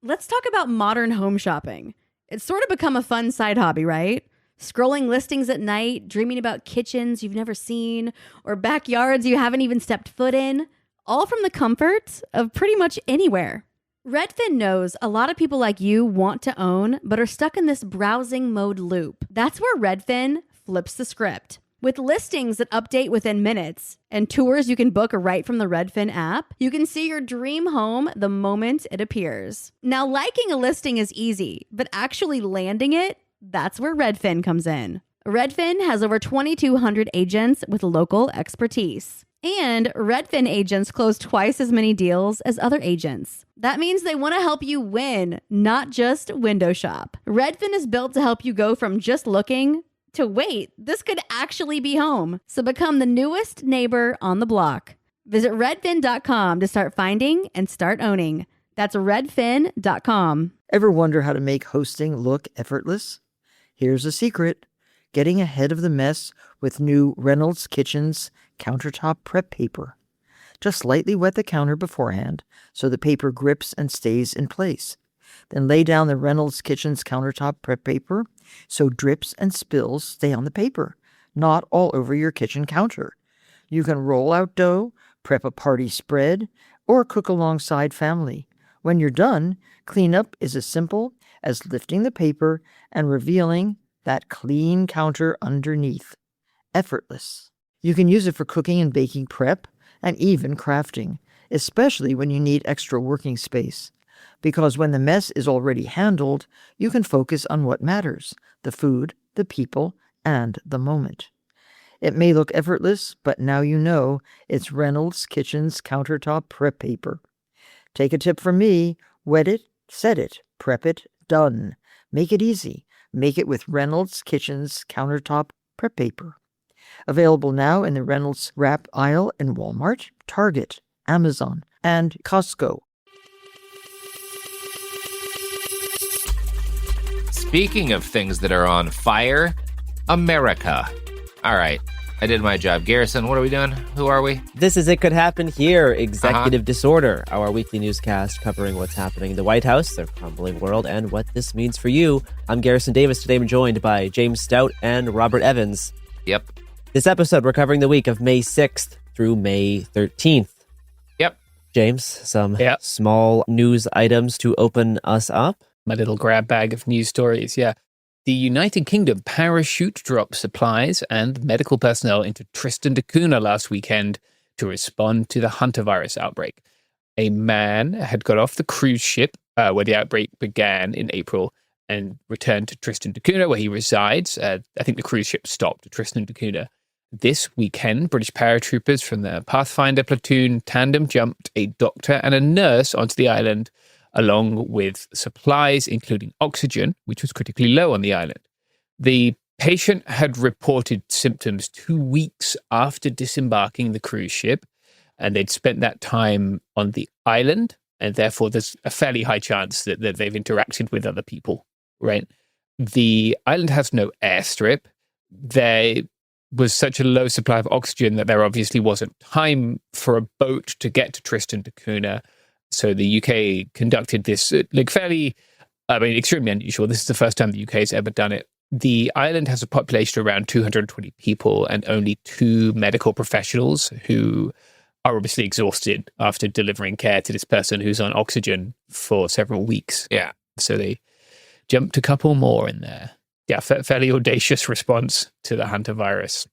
Let's talk about modern home shopping. It's sort of become a fun side hobby, right? Scrolling listings at night, dreaming about kitchens you've never seen, or backyards you haven't even stepped foot in, all from the comfort of pretty much anywhere. Redfin knows a lot of people like you want to own, but are stuck in this browsing mode loop. That's where Redfin flips the script. With listings that update within minutes and tours you can book right from the Redfin app, you can see your dream home the moment it appears. Now, liking a listing is easy, but actually landing it, that's where Redfin comes in. Redfin has over 2,200 agents with local expertise. And Redfin agents close twice as many deals as other agents. That means they want to help you win, not just window shop. Redfin is built to help you go from just looking to wait, this could actually be home. So become the newest neighbor on the block. Visit redfin.com to start finding and start owning. That's redfin.com. Ever wonder how to make hosting look effortless? Here's a secret. Getting ahead of the mess with new Reynolds Kitchens countertop prep paper. Just lightly wet the counter beforehand so the paper grips and stays in place. Then lay down the Reynolds Kitchens countertop prep paper so drips and spills stay on the paper, not all over your kitchen counter. You can roll out dough, prep a party spread, or cook alongside family. When you're done, cleanup is as simple as lifting the paper and revealing that clean counter underneath. Effortless. You can use it for cooking and baking prep and even crafting, especially when you need extra working space. Because when the mess is already handled, you can focus on what matters: the food, the people, and the moment. It may look effortless, but now you know it's Reynolds Kitchens countertop prep paper. Take a tip from me: wet it, set it, prep it, done. Make it easy. Make it with Reynolds Kitchens countertop prep paper. Available now in the Reynolds Wrap aisle in Walmart, Target, Amazon, and Costco. Speaking of things that are on fire, America. All right, I did my job. Garrison, what are we doing? Who are we? This is It Could Happen Here, Executive Disorder, our weekly newscast covering what's happening in the White House, the crumbling world, and what this means for you. I'm Garrison Davis. Today I'm joined by James Stout and Robert Evans. Yep. This episode, we're covering the week of May 6th through May 13th. Yep. James, some small news items to open us up. My little grab bag of news stories, yeah. The United Kingdom parachute dropped supplies and medical personnel into Tristan da Cunha last weekend to respond to the hantavirus outbreak. A man had got off the cruise ship where the outbreak began in April and returned to Tristan da Cunha, where he resides. I think the cruise ship stopped at Tristan da Cunha. This weekend, British paratroopers from the Pathfinder platoon tandem jumped a doctor and a nurse onto the island, along with supplies, including oxygen, which was critically low on the island. The patient had reported symptoms 2 weeks after disembarking the cruise ship, and they'd spent that time on the island, and therefore there's a fairly high chance that they've interacted with other people, right? The island has no airstrip. There was such a low supply of oxygen that there obviously wasn't time for a boat to get to Tristan da Cunha. So the UK conducted this extremely unusual. This is the first time the UK has ever done it. The island has a population of around 220 people and only 2 medical professionals who are obviously exhausted after delivering care to this person who's on oxygen for several weeks. Yeah. So they jumped a couple more in there. Yeah, fairly audacious response to the hantavirus.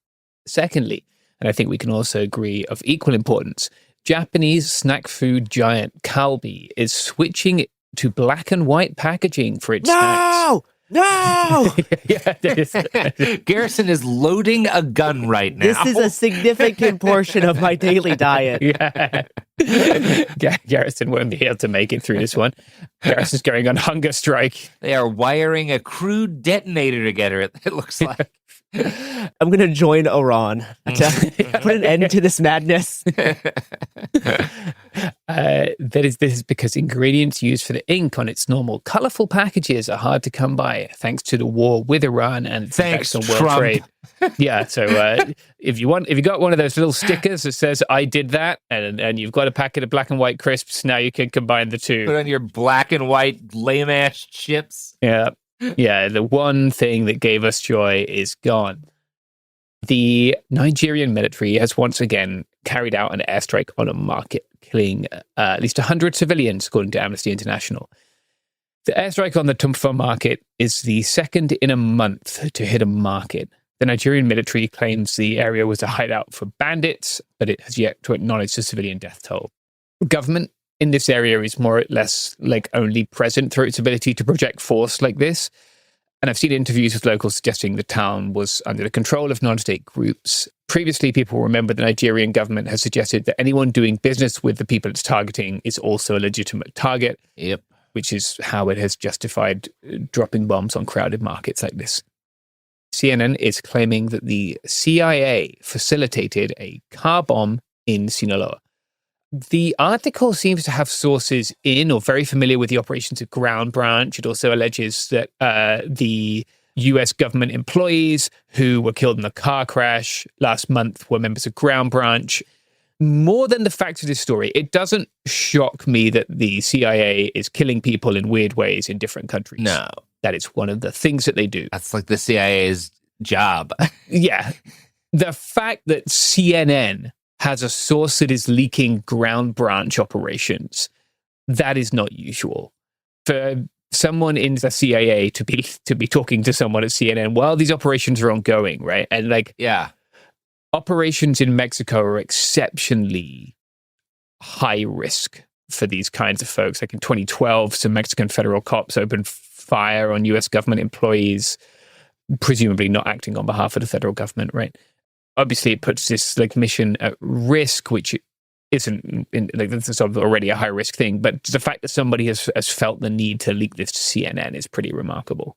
Secondly, and I think we can also agree of equal importance, Japanese snack food giant Calbee is switching to black and white packaging for its snacks. No! Garrison is loading a gun right now. This is a significant portion of my daily diet. Yeah. Garrison won't be able to make it through this one. Garrison's going on hunger strike. They are wiring a crude detonator together, it looks like. I'm going to join Iran to put an end to this madness. This is because ingredients used for the ink on its normal colorful packages are hard to come by, thanks to the war with Iran and its effects on world trade. Yeah, so if you got one of those little stickers that says "I did that," and you've got a packet of black and white crisps, now you can combine the two. Put on your black and white lame ass chips. Yeah, the one thing that gave us joy is gone. The Nigerian military has once again carried out an airstrike on a market, killing at least 100 civilians, according to Amnesty International. The airstrike on the Tumfa market is the second in a month to hit a market. The Nigerian military claims the area was a hideout for bandits, but it has yet to acknowledge the civilian death toll. Government in this area is more or less like only present through its ability to project force like this. And I've seen interviews with locals suggesting the town was under the control of non-state groups. Previously, people remember the Nigerian government has suggested that anyone doing business with the people it's targeting is also a legitimate target. Yep. Which is how it has justified dropping bombs on crowded markets like this. CNN is claiming that the CIA facilitated a car bomb in Sinaloa. The article seems to have sources in or very familiar with the operations of Ground Branch. It also alleges that the US government employees who were killed in the car crash last month were members of Ground Branch. More than the facts of this story, it doesn't shock me that the CIA is killing people in weird ways in different countries. No. That is one of the things that they do. That's like the CIA's job. Yeah. The fact that CNN has a source that is leaking Ground Branch operations, that is not usual. For someone in the CIA to be talking to someone at CNN while these operations are ongoing, right? And operations in Mexico are exceptionally high risk for these kinds of folks. Like in 2012, some Mexican federal cops opened fire on US government employees, presumably not acting on behalf of the federal government, right? Obviously, it puts this mission at risk, which isn't this is already a high risk thing. But the fact that somebody has felt the need to leak this to CNN is pretty remarkable.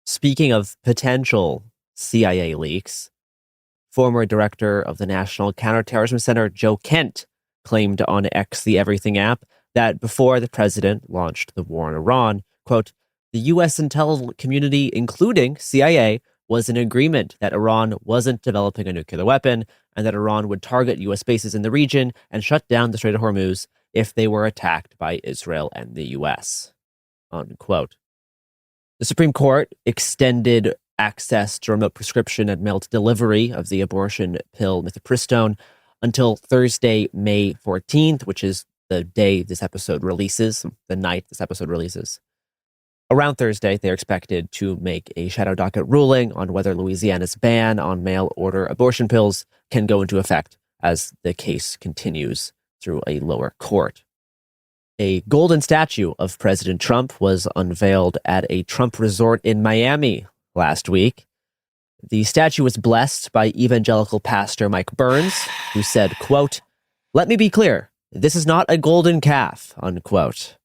Speaking of potential CIA leaks, former director of the National Counterterrorism Center, Joe Kent, claimed on X, the Everything app, that before the president launched the war in Iran, quote, the U.S. intel community, including CIA, was in agreement that Iran wasn't developing a nuclear weapon and that Iran would target U.S. bases in the region and shut down the Strait of Hormuz if they were attacked by Israel and the U.S., unquote. The Supreme Court extended access to remote prescription and mail delivery of the abortion pill mifepristone until Thursday, May 14th, which is the day this episode releases, the night this episode releases. Around Thursday, they're expected to make a shadow docket ruling on whether Louisiana's ban on mail-order abortion pills can go into effect as the case continues through a lower court. A golden statue of President Trump was unveiled at a Trump resort in Miami last week. The statue was blessed by evangelical pastor Mike Burns, who said, quote, let me be clear, this is not a golden calf, unquote.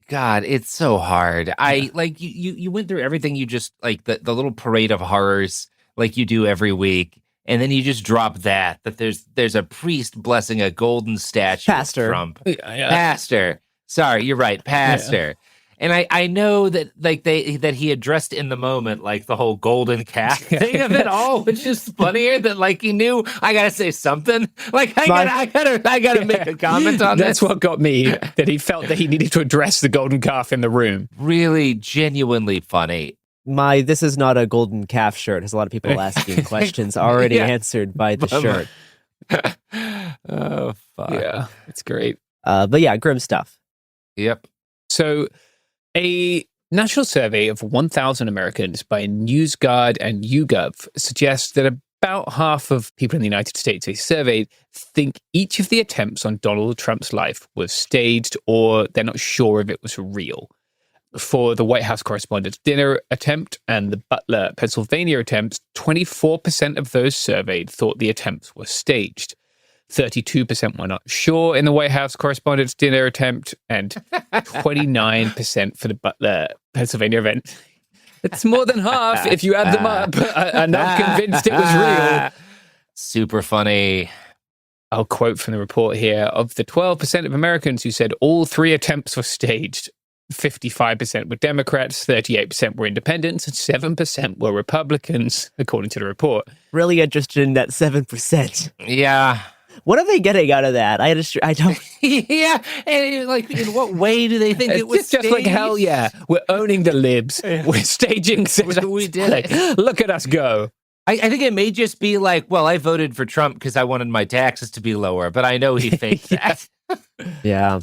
God, it's so hard. I you went through everything you just the little parade of horrors like you do every week, and then you just drop that there's a priest blessing a golden statue pastor. of Trump. Pastor. Sorry, you're right, pastor. Yeah. And I know that that he addressed in the moment the whole golden calf thing of it all, which is funnier that he knew I gotta say something. I gotta make a comment on That's this. what got me, that he felt that he needed to address the golden calf in the room. Really genuinely funny. My "this is not a golden calf" shirt has a lot of people asking questions already answered by the shirt. Oh fuck. Yeah, it's great. But yeah, grim stuff. Yep. So a national survey of 1,000 Americans by NewsGuard and YouGov suggests that about half of people in the United States they surveyed think each of the attempts on Donald Trump's life was staged, or they're not sure if it was real. For the White House Correspondents' Dinner attempt and the Butler, Pennsylvania attempt, 24% of those surveyed thought the attempts were staged. 32% were not sure in the White House Correspondents' Dinner attempt, and 29% for the Butler, Pennsylvania event. It's more than half if you add them up. I'm not convinced it was real. Super funny. I'll quote from the report here. Of the 12% of Americans who said all 3 attempts were staged, 55% were Democrats, 38% were independents, and 7% were Republicans, according to the report. Really interested in that 7%. Yeah. What are they getting out of that? I don't. Yeah, and like, in what way do they think it was just like, hell yeah, we're owning the libs. We're staging. We did it. Look at us go. I think it may just be like, well, I voted for Trump because I wanted my taxes to be lower, but I know he faked that. Yeah.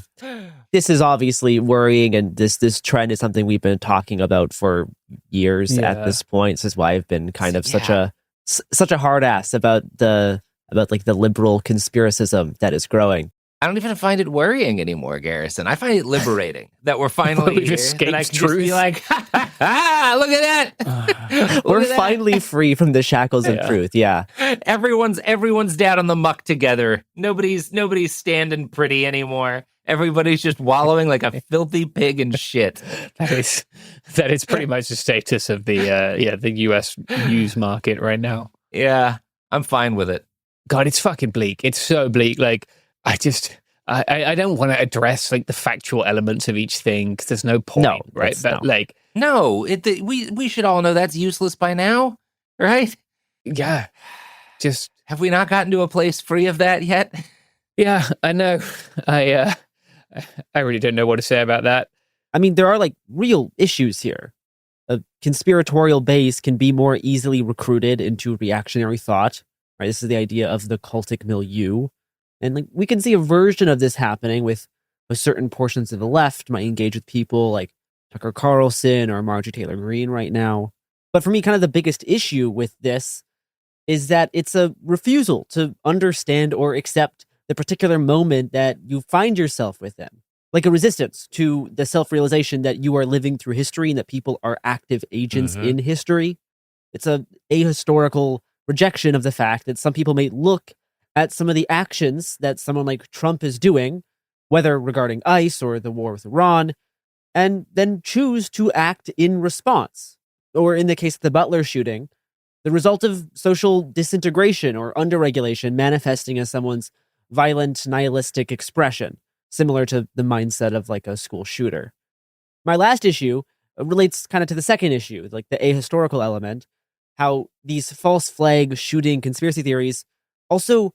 This is obviously worrying, and this trend is something we've been talking about for years at this point. This is why I've been kind of such a hard ass about the liberal conspiracism that is growing. I don't even find it worrying anymore, Garrison. I find it liberating that we're finally We've here. escaped And I can truth. just be like, look at that. We're finally free from the shackles of truth. Yeah. Everyone's down in the muck together. Nobody's standing pretty anymore. Everybody's just wallowing like a filthy pig in shit. That is pretty much the status of the US news market right now. Yeah, I'm fine with it. God, it's fucking bleak. It's so bleak. Like, I don't want to address like the factual elements of each thing because there's no point, right? But we should all know that's useless by now, right? Yeah. Just have we not gotten to a place free of that yet? Yeah, I know. I really don't know what to say about that. I mean, there are like real issues here. A conspiratorial base can be more easily recruited into reactionary thought. Right? This is the idea of the cultic milieu. And like we can see a version of this happening with certain portions of the left might engage with people like Tucker Carlson or Marjorie Taylor Greene right now. But for me, kind of the biggest issue with this is that it's a refusal to understand or accept the particular moment that you find yourself within. Like a resistance to the self-realization that you are living through history and that people are active agents in history. It's a ahistorical rejection of the fact that some people may look at some of the actions that someone like Trump is doing, whether regarding ICE or the war with Iran, and then choose to act in response. Or in the case of the Butler shooting, the result of social disintegration or underregulation manifesting as someone's violent, nihilistic expression, similar to the mindset of like a school shooter. My last issue relates kind of to the second issue, like the ahistorical element, how these false flag shooting conspiracy theories also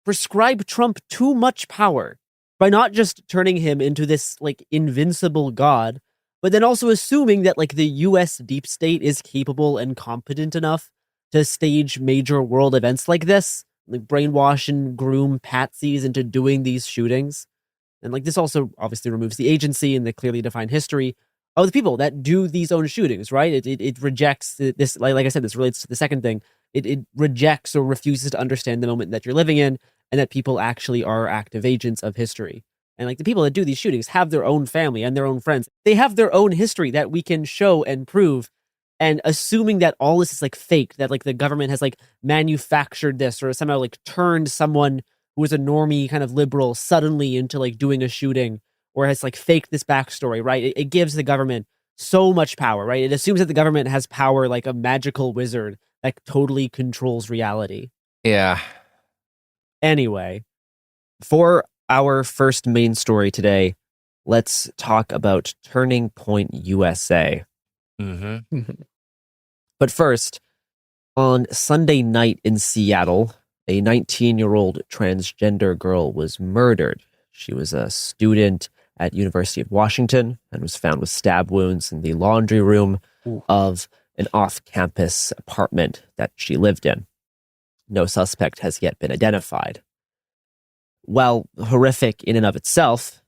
prescribe Trump too much power by not just turning him into this like invincible god, but then also assuming that like the US deep state is capable and competent enough to stage major world events like this, like brainwash and groom patsies into doing these shootings. And like this also obviously removes the agency and the clearly defined history of the people that do these own shootings, right? It rejects this, like I said, this relates to the second thing. It rejects or refuses to understand the moment that you're living in and that people actually are active agents of history. And like the people that do these shootings have their own family and their own friends. They have their own history that we can show and prove. And assuming that all this is like fake, that like the government has like manufactured this or somehow like turned someone who was a normie kind of liberal suddenly into like doing a shooting or has like faked this backstory, right? It gives the government so much power, right? It assumes that the government has power like a magical wizard that totally controls reality. Yeah. Anyway, for our first main story today, let's talk about Turning Point USA. But first, on Sunday night in Seattle, a 19-year-old transgender girl was murdered. She was a student at University of Washington and was found with stab wounds in the laundry room of an off-campus apartment that she lived in. No suspect has yet been identified. While horrific in and of itself,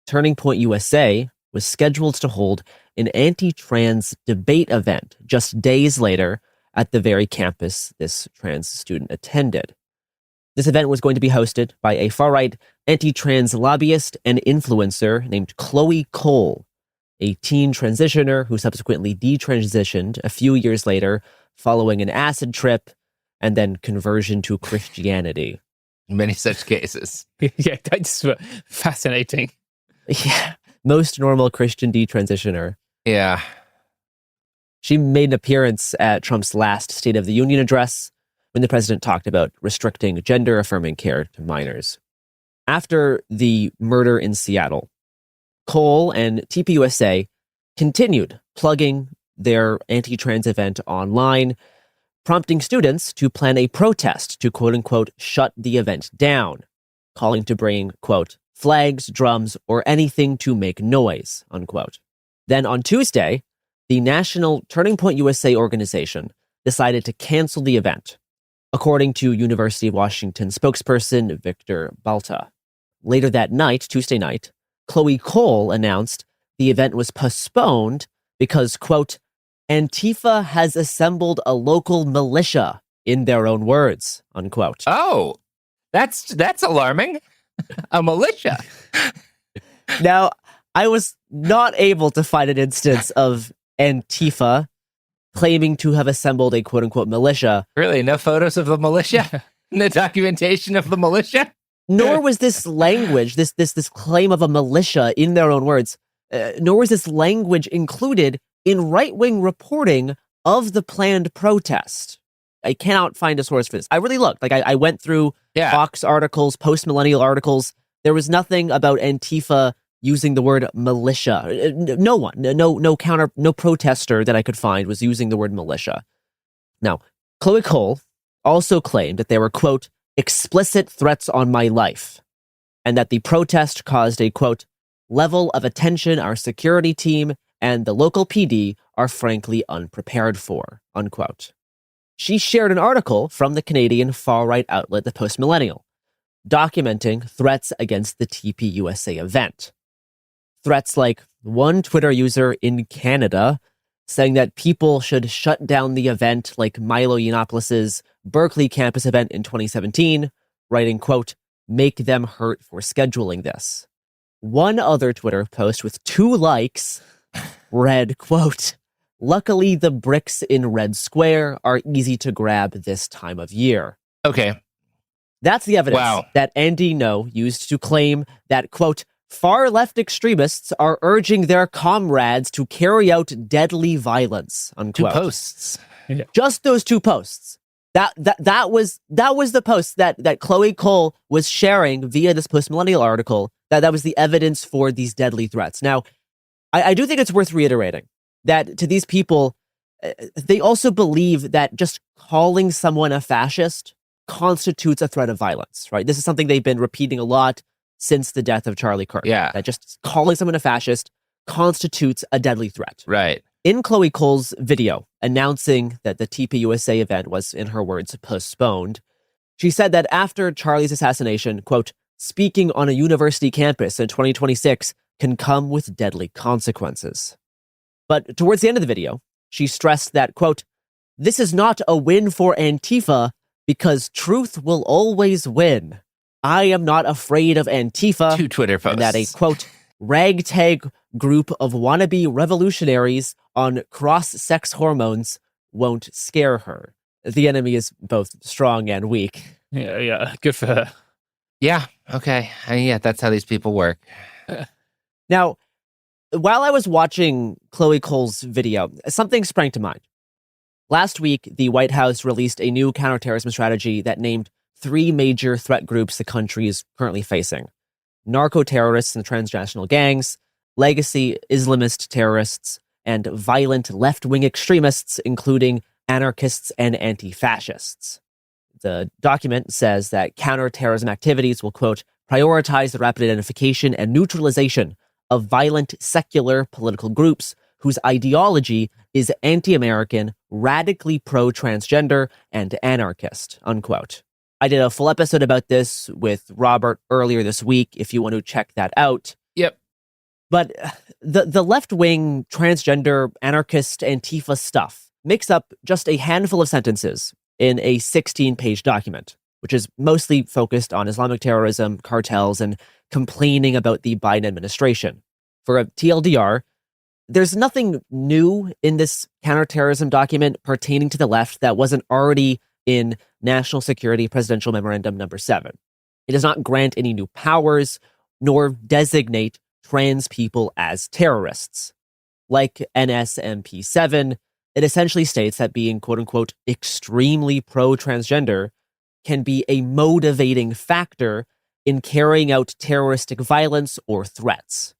Turning Point USA was scheduled to hold an anti-trans debate event just days later at the very campus this trans student attended. This event was going to be hosted by a far-right anti-trans lobbyist and influencer named Chloe Cole, a teen transitioner who subsequently detransitioned a few years later following an acid trip and then conversion to Christianity. Many such cases. Yeah, that's fascinating. Yeah, most normal Christian detransitioner. Yeah. She made an appearance at Trump's last State of the Union address, when the president talked about restricting gender-affirming care to minors. After the murder in Seattle, Cole and TPUSA continued plugging their anti-trans event online, prompting students to plan a protest to quote-unquote shut the event down, calling to bring, quote, flags, drums, or anything to make noise, unquote. Then on Tuesday, the National Turning Point USA organization decided to cancel the event, according to University of Washington spokesperson Victor Balta. Later that night, Tuesday night, Chloe Cole announced the event was postponed because, quote, Antifa has assembled a local militia, in their own words, unquote. Oh, that's alarming. A militia. Now, I was not able to find an instance of Antifa claiming to have assembled a quote-unquote militia. Really? No photos of the militia? No documentation of the militia? Nor was this language, this claim of a militia in their own words, nor was this language included in right-wing reporting of the planned protest. I cannot find a source for this. I really looked. I went through Fox articles, post-millennial articles. There was nothing about Antifa using the word militia. No one, no protester that I could find was using the word militia. Now, Chloe Cole also claimed that there were, quote, explicit threats on my life, and that the protest caused a, quote, level of attention our security team and the local PD are frankly unprepared for, unquote. She shared an article from the Canadian far-right outlet, The Post-Millennial, documenting threats against the TPUSA event. Threats like one Twitter user in Canada saying that people should shut down the event like Milo Yiannopoulos' Berkeley campus event in 2017, writing, quote, make them hurt for scheduling this. One other Twitter post with 2 likes read, quote, luckily the bricks in Red Square are easy to grab this time of year. Okay. That's the evidence that Andy No used to claim that, quote, far-left extremists are urging their comrades to carry out deadly violence, unquote. 2 posts. Yeah. Just those 2 posts. That was the post that Chloe Cole was sharing via this post-millennial article, that was the evidence for these deadly threats. Now, I do think it's worth reiterating that to these people, they also believe that just calling someone a fascist constitutes a threat of violence, right? This is something they've been repeating a lot since the death of Charlie Kirk. Yeah. That just calling someone a fascist constitutes a deadly threat. Right. In Chloe Cole's video announcing that the TPUSA event was, in her words, postponed, she said that after Charlie's assassination, quote, speaking on a university campus in 2026 can come with deadly consequences. But towards the end of the video, she stressed that, quote, this is not a win for Antifa because truth will always win. I am not afraid of Antifa. 2 Twitter posts. And that a, quote, ragtag group of wannabe revolutionaries on cross-sex hormones won't scare her. The enemy is both strong and weak. Yeah. Good for her. Yeah. Okay. Yeah, that's how these people work. Now, while I was watching Chloe Cole's video, something sprang to mind. Last week, the White House released a new counterterrorism strategy that named 3 major threat groups the country is currently facing: narco-terrorists and transnational gangs, legacy Islamist terrorists, and violent left-wing extremists, including anarchists and anti-fascists. The document says that counterterrorism activities will, quote, prioritize the rapid identification and neutralization of violent secular political groups whose ideology is anti-American, radically pro-transgender, and anarchist, unquote. I did a full episode about this with Robert earlier this week, if you want to check that out. Yep. But the left-wing, transgender, anarchist, Antifa stuff makes up just a handful of sentences in a 16-page document, which is mostly focused on Islamic terrorism, cartels, and complaining about the Biden administration. For a TLDR, there's nothing new in this counterterrorism document pertaining to the left that wasn't already in National Security Presidential Memorandum Number 7. It does not grant any new powers, nor designate trans people as terrorists. Like NSMP 7, It essentially states that being, quote unquote, extremely pro-transgender can be a motivating factor in carrying out terroristic violence or threats.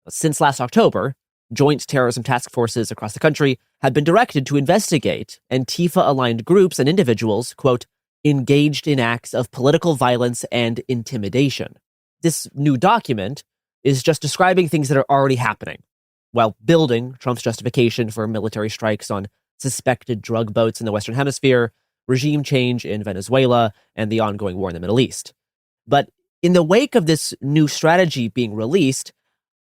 Since last October, joint terrorism task forces across the country have been directed to investigate Antifa-aligned groups and individuals, quote, engaged in acts of political violence and intimidation. This new document is just describing things that are already happening, while building Trump's justification for military strikes on suspected drug boats in the Western Hemisphere, regime change in Venezuela, and the ongoing war in the Middle East. But in the wake of this new strategy being released,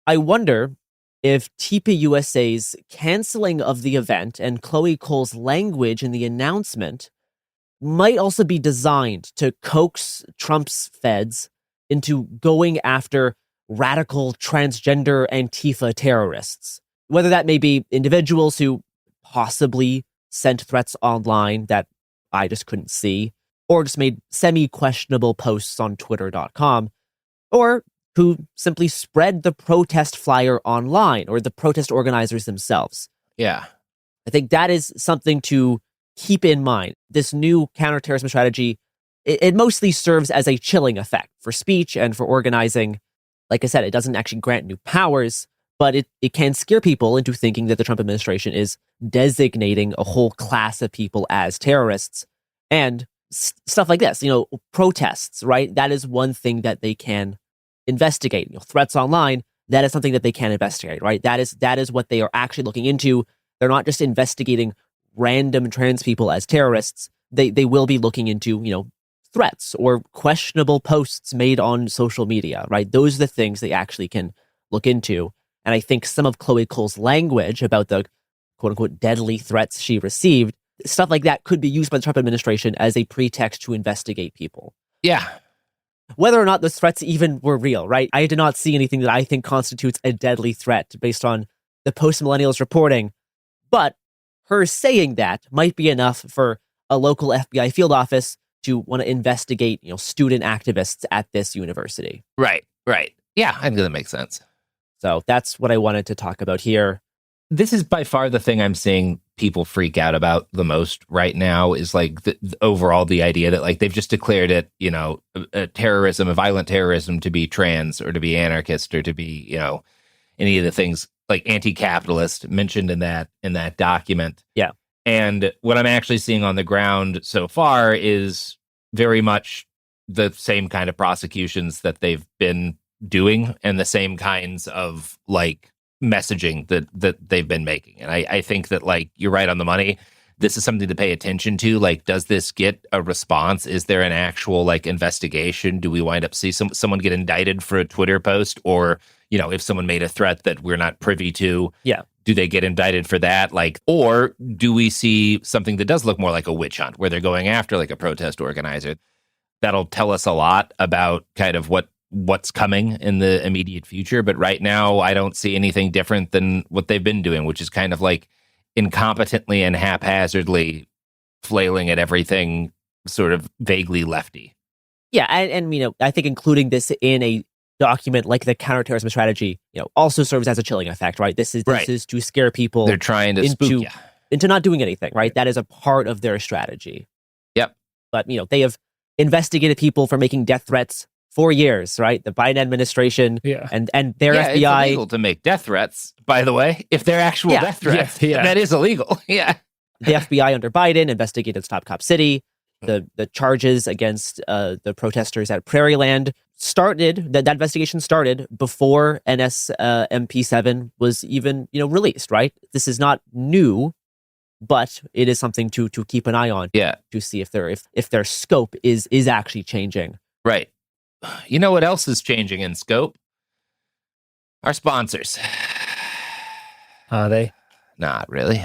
I wonder if TPUSA's canceling of the event and Chloe Cole's language in the announcement might also be designed to coax Trump's feds into going after radical transgender Antifa terrorists. Whether that may be individuals who possibly sent threats online that I just couldn't see, or just made semi-questionable posts on Twitter.com, or who simply spread the protest flyer online, or the protest organizers themselves. Yeah. I think that is something to keep in mind. This new counterterrorism strategy, it mostly serves as a chilling effect for speech and for organizing. Like I said, it doesn't actually grant new powers, but it can scare people into thinking that the Trump administration is designating a whole class of people as terrorists. And stuff like this, protests, right? That is one thing that they can investigate. Threats online, that is something that they can investigate, right? That is what they are actually looking into. They're not just investigating random trans people as terrorists. They will be looking into, threats or questionable posts made on social media, right? Those are the things they actually can look into. And I think some of Chloe Cole's language about the quote unquote deadly threats she received, stuff like that could be used by the Trump administration as a pretext to investigate people. Yeah. Whether or not those threats even were real, right? I did not see anything that I think constitutes a deadly threat based on the post-millennials reporting. But her saying that might be enough for a local FBI field office to want to investigate, student activists at this university. Right. Yeah, I think that makes sense. So that's what I wanted to talk about here. This is by far the thing I'm seeing people freak out about the most right now is like overall the idea that like they've just declared it, a violent terrorism to be trans or to be anarchist or to be, any of the things like anti-capitalist mentioned in that document. Yeah. And what I'm actually seeing on the ground so far is very much the same kind of prosecutions that they've been doing and the same kinds of like messaging that they've been making. And I think that like you're right on the money. This is something to pay attention to. Like, does this get a response? Is there an actual like investigation? Do we wind up see someone get indicted for a Twitter post? Or, if someone made a threat that we're not privy to, yeah, do they get indicted for that? Like, or do we see something that does look more like a witch hunt where they're going after like a protest organizer? That'll tell us a lot about kind of what's coming in the immediate future. But right now, I don't see anything different than what they've been doing, which is kind of like incompetently and haphazardly flailing at everything sort of vaguely lefty. Yeah. And I think including this in a document like the counterterrorism strategy, also serves as a chilling effect, right? This is to scare people. They're trying to spook you into not doing anything, right? That is a part of their strategy. Yep. But, they have investigated people for making death threats for years, right? The Biden administration and their FBI. It's illegal to make death threats, by the way, if they're actual death threats. Yeah. That is illegal. Yeah. The FBI under Biden investigated Stop Cop City. The charges against the protesters at Prairieland started, that investigation started before NSMP7 was even, released, right? This is not new, but it is something to keep an eye on. Yeah. To see if their scope is actually changing. Right. You know what else is changing in scope? Our sponsors. Are they? Not really.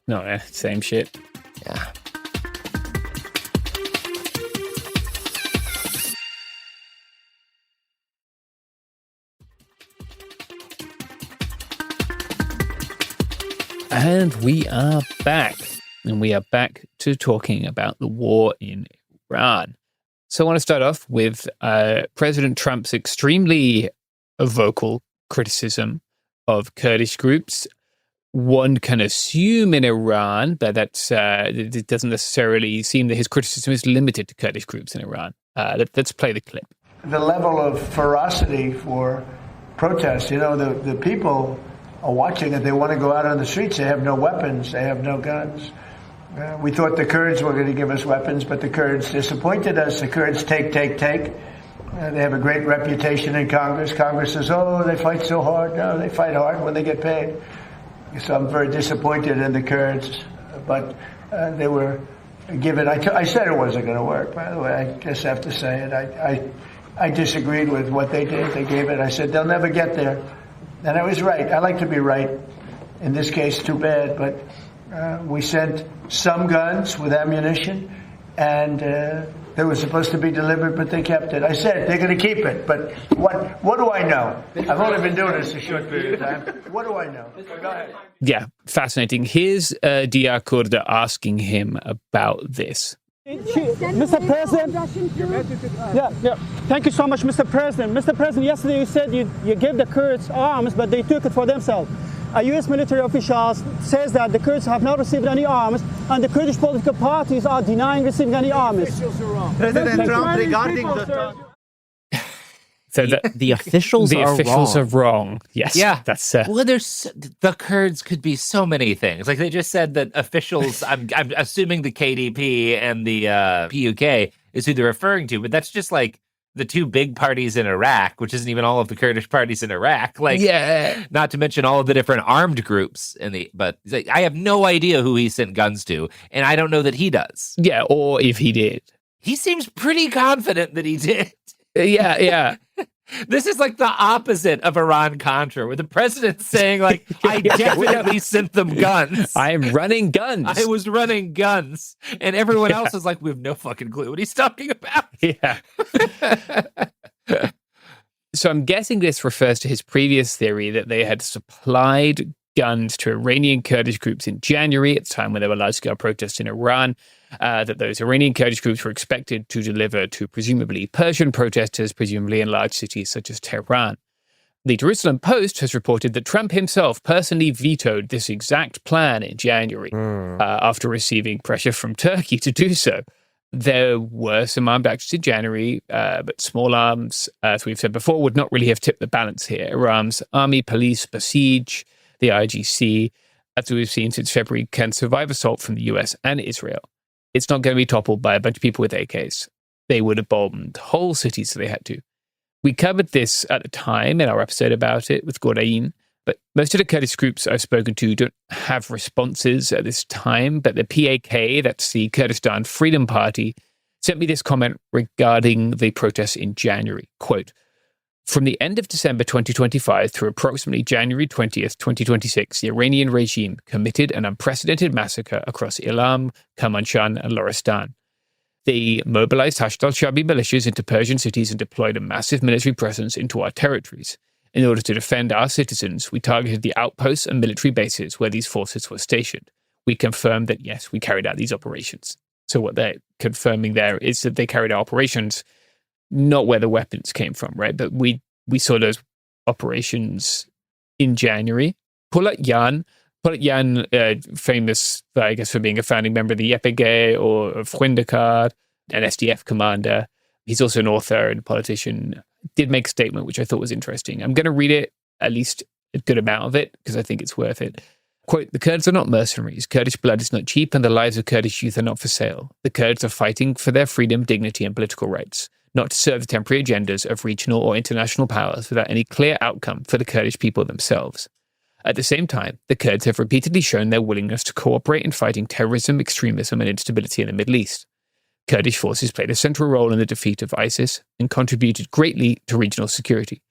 No, same shit. Yeah. And we are back. And we are back to talking about the war in Iran. So I want to start off with President Trump's extremely vocal criticism of Kurdish groups. one can assume in Iran, but it doesn't necessarily seem that his criticism is limited to Kurdish groups in Iran. Let's play the clip. The level of ferocity for protests, the people are watching it. They want to go out on the streets. They have no weapons. They have no guns. We thought the Kurds were going to give us weapons, but the Kurds disappointed us. The Kurds take. They have a great reputation in Congress. Congress says, they fight so hard. No, they fight hard when they get paid. So I'm very disappointed in the Kurds, but they were given. I said it wasn't going to work, by the way. I guess I have to say it. I disagreed with what they did. They gave it. I said, they'll never get there. And I was right. I like to be right. In this case, too bad. But we sent some guns with ammunition, and they were supposed to be delivered, but they kept it. I said they're going to keep it. But what do I know? I've only been doing this a short period of time. What do I know? Go ahead. Yeah, fascinating. Here's Dia Kurda asking him about this. Mr. President, thank you so much, Mr. President. Mr. President, yesterday you said you gave the Kurds arms, but they took it for themselves. A U.S. military official says that the Kurds have not received any arms, and the Kurdish political parties are denying receiving any arms. President Trump, regarding So the officials are wrong. Yes. Yeah. That's well, the Kurds could be so many things. Like they just said that officials, I'm assuming the KDP and the PUK is who they're referring to, but that's just like the two big parties in Iraq, which isn't even all of the Kurdish parties in Iraq. Like, not to mention all of the different armed groups but like, I have no idea who he sent guns to, and I don't know that he does. Yeah, or if he did. He seems pretty confident that he did. Yeah. This is like the opposite of Iran-Contra, where the president's saying, like, I definitely sent them guns. I'm running guns. I was running guns. And everyone else is like, we have no fucking clue what he's talking about. Yeah. So I'm guessing this refers to his previous theory that they had supplied guns to Iranian Kurdish groups in January, at the time when there were large-scale protests in Iran, that those Iranian Kurdish groups were expected to deliver to presumably Persian protesters, presumably in large cities such as Tehran. The Jerusalem Post has reported that Trump himself personally vetoed this exact plan in January after receiving pressure from Turkey to do so. There were some armed actions in January, but small arms, as we've said before, would not really have tipped the balance here. Iran's army, police, Basij, the IGC, as we've seen since February, can survive assault from the US and Israel. It's not going to be toppled by a bunch of people with AKs. They would have bombed whole cities if they had to. We covered this at the time in our episode about it with Gordain, but most of the Kurdish groups I've spoken to don't have responses at this time, but the PAK, that's the Kurdistan Freedom Party, sent me this comment regarding the protests in January. Quote, from the end of December 2025 through approximately January 20th, 2026, the Iranian regime committed an unprecedented massacre across Ilam, Kermanshah, and Loristan. They mobilized Hashd al-Shabi militias into Persian cities and deployed a massive military presence into our territories. In order to defend our citizens, we targeted the outposts and military bases where these forces were stationed. We confirmed that, yes, we carried out these operations. So what they're confirming there is that they carried out operations not where the weapons came from, right? But we saw those operations in January. Polat Yan, famous, I guess, for being a founding member of the YPG or of Khwendekar, an SDF commander. He's also an author and politician. Did make a statement which I thought was interesting. I'm going to read it, at least a good amount of it, because I think it's worth it. Quote, the Kurds are not mercenaries. Kurdish blood is not cheap, and the lives of Kurdish youth are not for sale. The Kurds are fighting for their freedom, dignity, and political rights, not to serve the temporary agendas of regional or international powers without any clear outcome for the Kurdish people themselves. At the same time, the Kurds have repeatedly shown their willingness to cooperate in fighting terrorism, extremism, and instability in the Middle East. Kurdish forces played a central role in the defeat of ISIS and contributed greatly to regional security.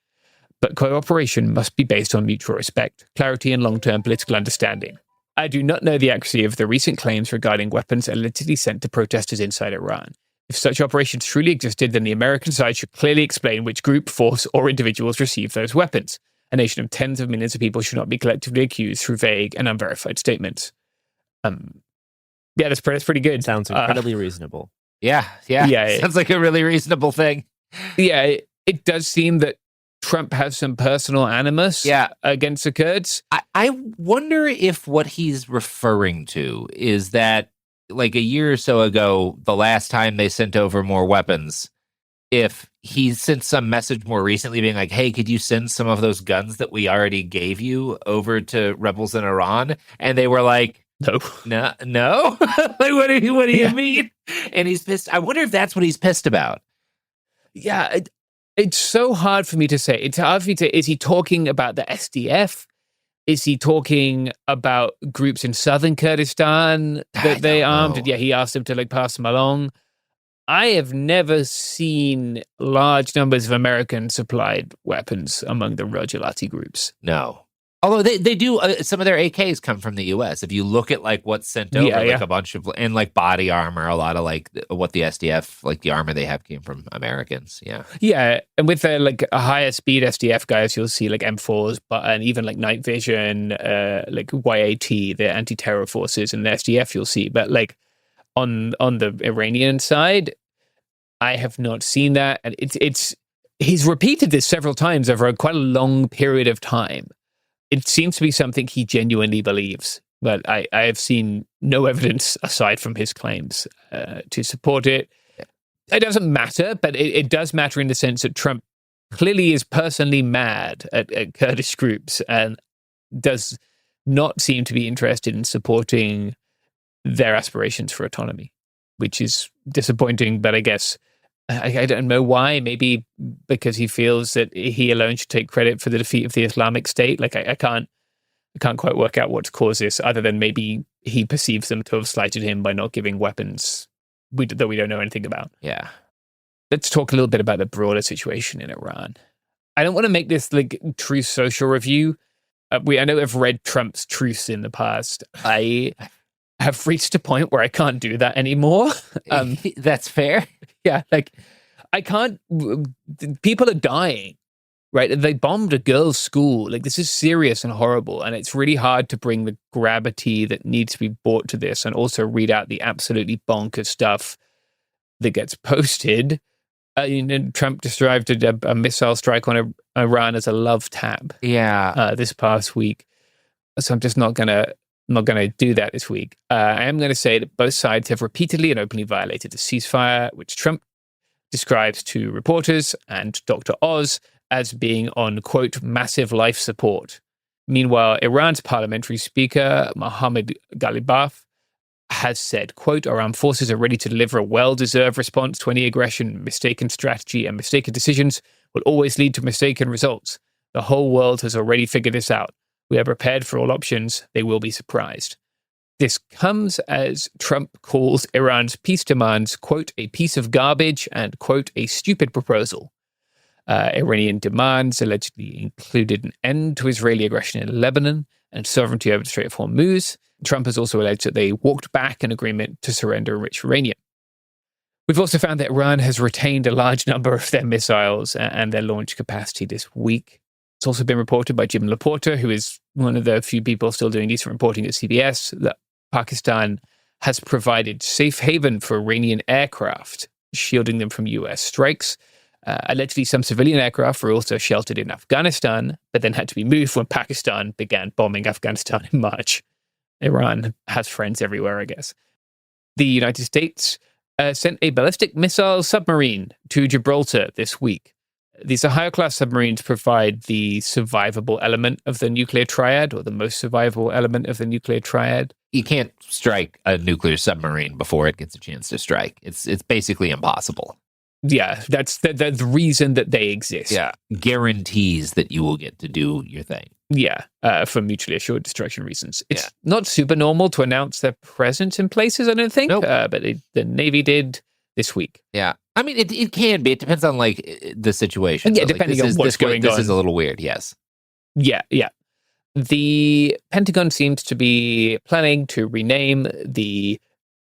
But cooperation must be based on mutual respect, clarity, and long-term political understanding. I do not know the accuracy of the recent claims regarding weapons allegedly sent to protesters inside Iran. If such operations truly existed, then the American side should clearly explain which group, force, or individuals received those weapons. A nation of tens of millions of people should not be collectively accused through vague and unverified statements. Yeah, that's pretty good. Sounds incredibly reasonable. Yeah. Sounds like a really reasonable thing. Yeah, it does seem that Trump has some personal animus against the Kurds. I wonder if what he's referring to is that, like a year or so ago, the last time they sent over more weapons, if he sent some message more recently being like, hey, could you send some of those guns that we already gave you over to rebels in Iran? And they were like, no. Like, what do you mean? And he's pissed. I wonder if that's what he's pissed about. Yeah, it's so hard for me to say. It's hard for me to, is he talking about the SDF? Is he talking about groups in southern Kurdistan that they armed? And he asked them to like pass them along. I have never seen large numbers of American supplied weapons among the Rojilati groups. No. Although they do, some of their AKs come from the U.S. If you look at like what's sent over, a bunch of, and like body armor, a lot of like what the SDF, like the armor they have came from Americans. Yeah. Yeah. And with the like a higher speed SDF guys, you'll see like M4s, and even like night vision, like YAT, the anti-terror forces, and the SDF you'll see. But like on the Iranian side, I have not seen that. And he's repeated this several times over quite a long period of time. It seems to be something he genuinely believes, but I have seen no evidence aside from his claims to support it. It doesn't matter, but it does matter in the sense that Trump clearly is personally mad at Kurdish groups and does not seem to be interested in supporting their aspirations for autonomy, which is disappointing, but I guess I don't know why. Maybe because he feels that he alone should take credit for the defeat of the Islamic State. Like I can't quite work out what's caused this, other than maybe he perceives them to have slighted him by not giving weapons that we don't know anything about. Yeah. Let's talk a little bit about the broader situation in Iran. I don't want to make this like Truth Social review. I know I've read Trump's truths in the past. I have reached a point where I can't do that anymore. That's fair. Yeah, like I can't. People are dying, right? They bombed a girls' school. Like this is serious and horrible, and it's really hard to bring the gravity that needs to be brought to this, and also read out the absolutely bonkers stuff that gets posted. Trump described a missile strike on Iran as a love tap. Yeah, this past week. So I'm just not gonna do that this week. I am going to say that both sides have repeatedly and openly violated the ceasefire, which Trump describes to reporters and Dr. Oz as being on, quote, massive life support. Meanwhile, Iran's parliamentary speaker, Mohammad Ghalibaf, has said, quote, our armed forces are ready to deliver a well-deserved response to any aggression. Mistaken strategy and mistaken decisions will always lead to mistaken results. The whole world has already figured this out. We are prepared for all options. They will be surprised. This comes as Trump calls Iran's peace demands, quote, a piece of garbage and, quote, a stupid proposal. Iranian demands allegedly included an end to Israeli aggression in Lebanon and sovereignty over the Strait of Hormuz. Trump has also alleged that they walked back an agreement to surrender enriched uranium. We've also found that Iran has retained a large number of their missiles and their launch capacity this week. It's also been reported by Jim Laporta, who is one of the few people still doing decent reporting at CBS, that Pakistan has provided safe haven for Iranian aircraft, shielding them from US strikes. Allegedly, some civilian aircraft were also sheltered in Afghanistan, but then had to be moved when Pakistan began bombing Afghanistan in March. Iran has friends everywhere, I guess. The United States sent a ballistic missile submarine to Gibraltar this week. These Ohio-class submarines provide the survivable element of the nuclear triad, or the most survivable element of the nuclear triad. You can't strike a nuclear submarine before it gets a chance to strike. It's basically impossible. Yeah, that's the reason that they exist. Yeah, guarantees that you will get to do your thing. Yeah, for mutually assured destruction reasons. It's not super normal to announce their presence in places, I don't think. Nope. But the Navy did this week. Yeah. I mean, it can be. It depends on, like, the situation. Yeah, depending on what's going on. This is a little weird, yes. Yeah. The Pentagon seems to be planning to rename the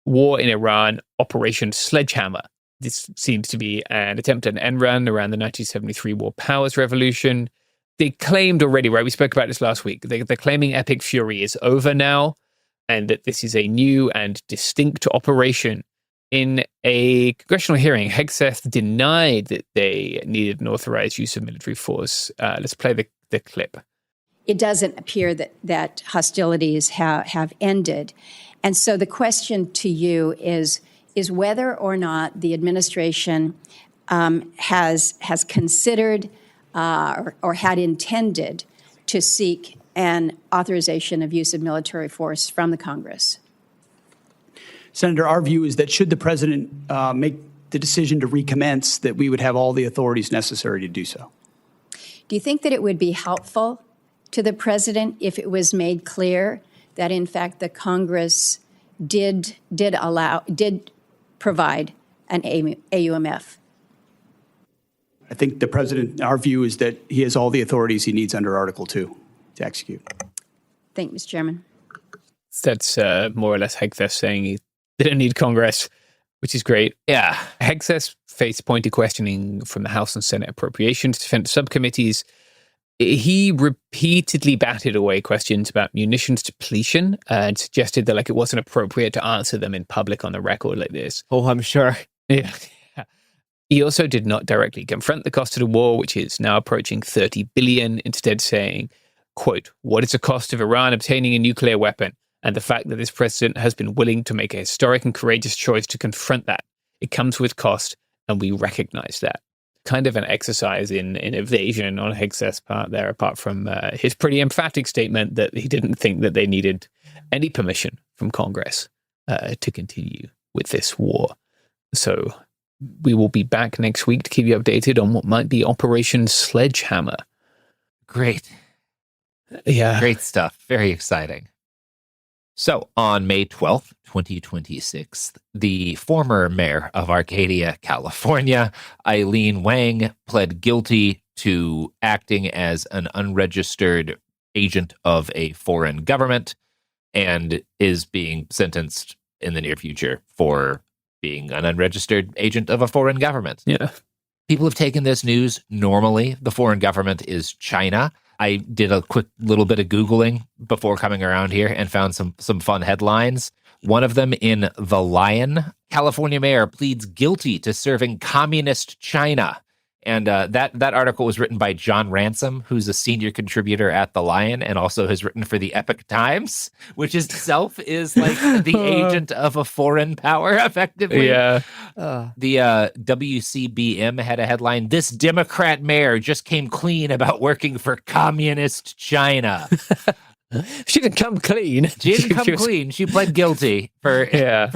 war in Iran Operation Sledgehammer. This seems to be an attempt at an end run around the 1973 War Powers Revolution. They claimed already, right? We spoke about this last week. They're claiming Epic Fury is over now, and that this is a new and distinct operation In a congressional hearing, Hegseth denied that they needed an authorized use of military force. Let's play the clip. It doesn't appear that hostilities have ended. And so the question to you is whether or not the administration has considered or had intended to seek an authorization of use of military force from the Congress. Senator, our view is that should the president make the decision to recommence, that we would have all the authorities necessary to do so. Do you think that it would be helpful to the president if it was made clear that, in fact, the Congress did provide an AUMF? I think the president, our view is that he has all the authorities he needs under Article 2 to execute. Thank you, Mr. Chairman. That's more or less Hegseth saying they don't need Congress, which is great. Yeah. Hegseth faced pointed questioning from the House and Senate Appropriations Defense subcommittees. He repeatedly batted away questions about munitions depletion and suggested that it wasn't appropriate to answer them in public on the record like this. Oh, I'm sure. Yeah. He also did not directly confront the cost of the war, which is now approaching $30 billion, instead saying, quote, "What is the cost of Iran obtaining a nuclear weapon? And the fact that this president has been willing to make a historic and courageous choice to confront that. It comes with cost, and we recognize that." Kind of an exercise in evasion on Hegseth's part there, apart from his pretty emphatic statement that he didn't think that they needed any permission from Congress to continue with this war. So we will be back next week to keep you updated on what might be Operation Sledgehammer. Great. Yeah. Great stuff. Very exciting. So on May 12th, 2026, the former mayor of Arcadia, California, Eileen Wang, pled guilty to acting as an unregistered agent of a foreign government and is being sentenced in the near future for being an unregistered agent of a foreign government. Yeah. People have taken this news normally. The foreign government is China. I did a quick little bit of Googling before coming around here and found some fun headlines. One of them in The Lion, California mayor pleads guilty to serving communist China. And that article was written by John Ransom, who's a senior contributor at The Lion and also has written for the Epoch Times, which itself is the agent of a foreign power, effectively. Yeah. The WCBM had a headline, "This Democrat mayor just came clean about working for communist China." She didn't come clean. She didn't come clean. She pled guilty for that,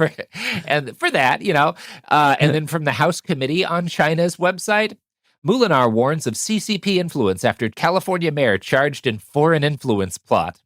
and then from the House Committee on China's website, Moulinar warns of CCP influence after California mayor charged in foreign influence plot.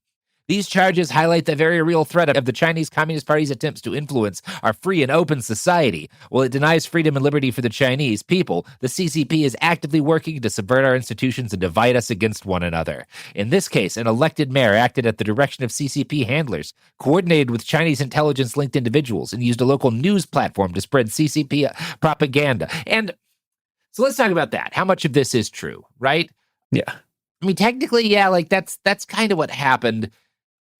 These charges highlight the very real threat of the Chinese Communist Party's attempts to influence our free and open society. While it denies freedom and liberty for the Chinese people, the CCP is actively working to subvert our institutions and divide us against one another. In this case, an elected mayor acted at the direction of CCP handlers, coordinated with Chinese intelligence-linked individuals, and used a local news platform to spread CCP propaganda. And so let's talk about that. How much of this is true, right? Yeah. I mean, technically, that's kind of what happened.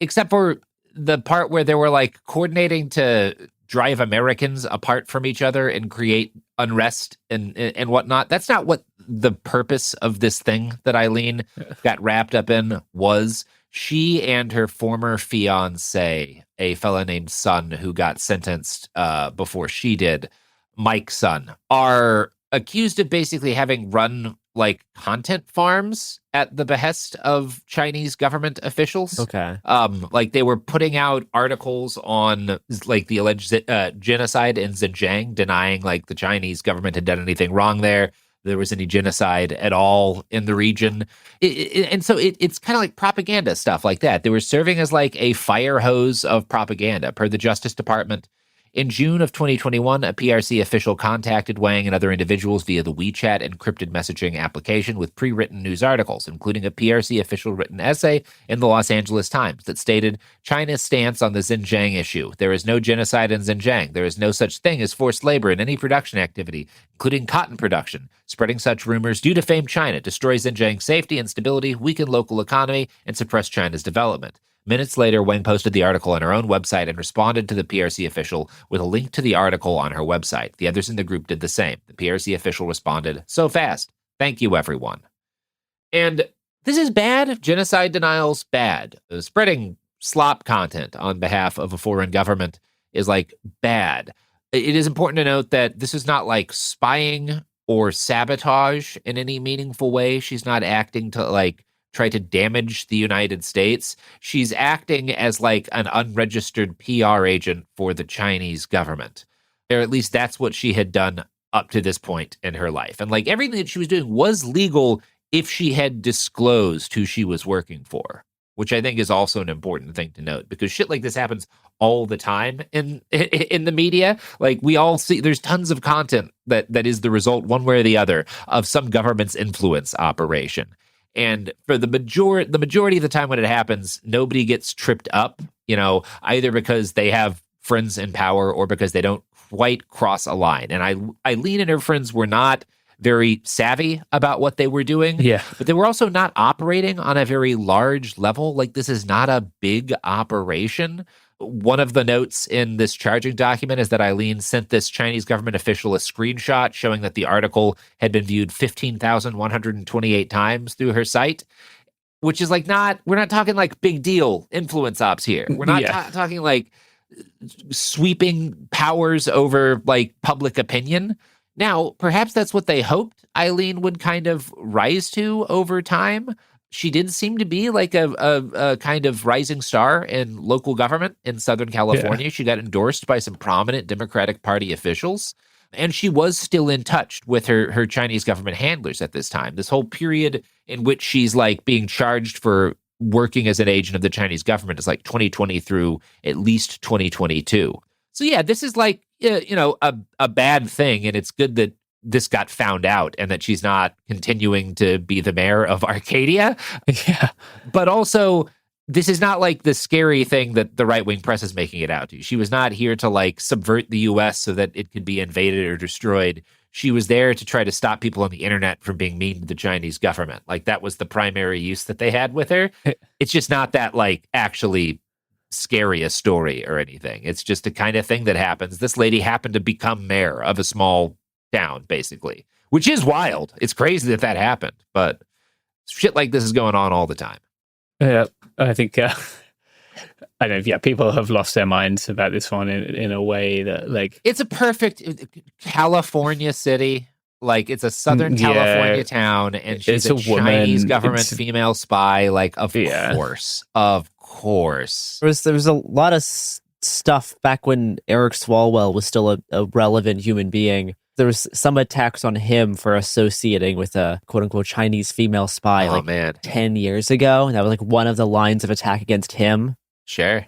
Except for the part where they were coordinating to drive Americans apart from each other and create unrest and whatnot. That's not what the purpose of this thing that Eileen got wrapped up in was. She and her former fiance, a fella named Sun, who got sentenced before she did, Mike Sun, are accused of basically having run content farms at the behest of Chinese government officials. Okay. They were putting out articles on the alleged genocide in Xinjiang, denying the Chinese government had done anything wrong there was any genocide at all in the region. And so it's kind of propaganda stuff like that. They were serving as a fire hose of propaganda per the Justice Department. In June of 2021, a PRC official contacted Wang and other individuals via the WeChat encrypted messaging application with pre-written news articles, including a PRC official written essay in the Los Angeles Times that stated, "China's stance on the Xinjiang issue. There is no genocide in Xinjiang. There is no such thing as forced labor in any production activity, including cotton production. Spreading such rumors do defame China, destroy Xinjiang's safety and stability, weaken local economy, and suppress China's development. Minutes later, Wang posted the article on her own website and responded to the PRC official with a link to the article on her website. The others in the group did the same. The PRC official responded, "So fast. Thank you, everyone." And this is bad. Genocide denial's bad. Spreading slop content on behalf of a foreign government is like bad. It is important to note that this is not like spying or sabotage in any meaningful way. She's not acting to like try to damage the United States. She's acting as like an unregistered PR agent for the Chinese government. Or at least that's what she had done up to this point in her life. And like everything that she was doing was legal if she had disclosed who she was working for, which I think is also an important thing to note, because shit like this happens all the time in the media. Like we all see, there's tons of content that is the result, one way or the other, of some government's influence operation. And for the majority of the time when it happens, nobody gets tripped up, either because they have friends in power or because they don't quite cross a line. And Eileen and her friends were not very savvy about what they were doing. Yeah. But they were also not operating on a very large level. Like this is not a big operation. One of the notes in this charging document is that Eileen sent this Chinese government official a screenshot showing that the article had been viewed 15,128 times through her site, which is like we're not talking like big deal influence ops here. We're not talking like sweeping powers over like public opinion. Now, perhaps that's what they hoped Eileen would kind of rise to over time. She did seem to be like a kind of rising star in local government in Southern California. Yeah. She got endorsed by some prominent Democratic Party officials, and she was still in touch with her Chinese government handlers at this time. This whole period in which she's like being charged for working as an agent of the Chinese government is like 2020 through at least 2022. So yeah, this is like, a bad thing, and it's good that this got found out and that she's not continuing to be the mayor of Arcadia. Yeah. But also, this is not like the scary thing that the right-wing press is making it out to. She was not here to like subvert the U.S. so that it could be invaded or destroyed. She was there to try to stop people on the internet from being mean to the Chinese government. Like that was the primary use that they had with her. It's just not that like actually scary a story or anything. It's just the kind of thing that happens. This lady happened to become mayor of a small town, basically, which is wild. It's crazy that happened, but shit like this is going on all the time. Yeah, I think I don't know. Yeah, people have lost their minds about this one in a way that like it's a perfect California city. Like it's a Southern California town, and she's a Chinese government female spy. Like of course. There was a lot of stuff back when Eric Swalwell was still a relevant human being. There was some attacks on him for associating with a quote-unquote Chinese female spy 10 years ago. And that was like one of the lines of attack against him. Sure.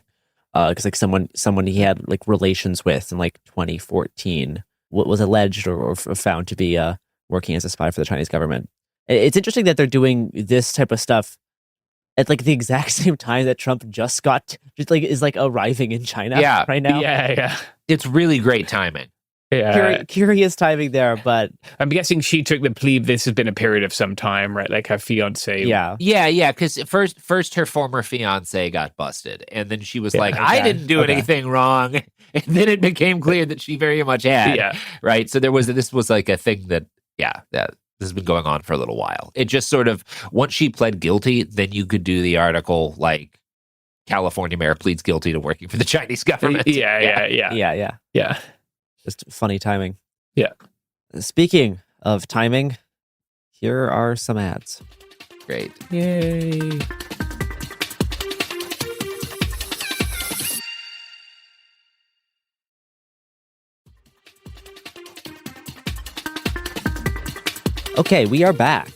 Because like someone he had like relations with in like 2014 was alleged or found to be working as a spy for the Chinese government. It's interesting that they're doing this type of stuff at like the exact same time that Trump is arriving in China right now. Yeah. It's really great timing. Yeah. Curious timing there, but I'm guessing she took the plea. This has been a period of some time, right? Like her fiance. Yeah. Because first her former fiance got busted, and then she was like, I didn't do anything wrong. And then it became clear that she very much had. Yeah. Right. So this was like a thing that this has been going on for a little while. It just sort of, once she pled guilty, then you could do the article like California mayor pleads guilty to working for the Chinese government. Yeah. Just funny timing. Yeah. Speaking of timing, here are some ads. Great. Yay. Okay, we are back.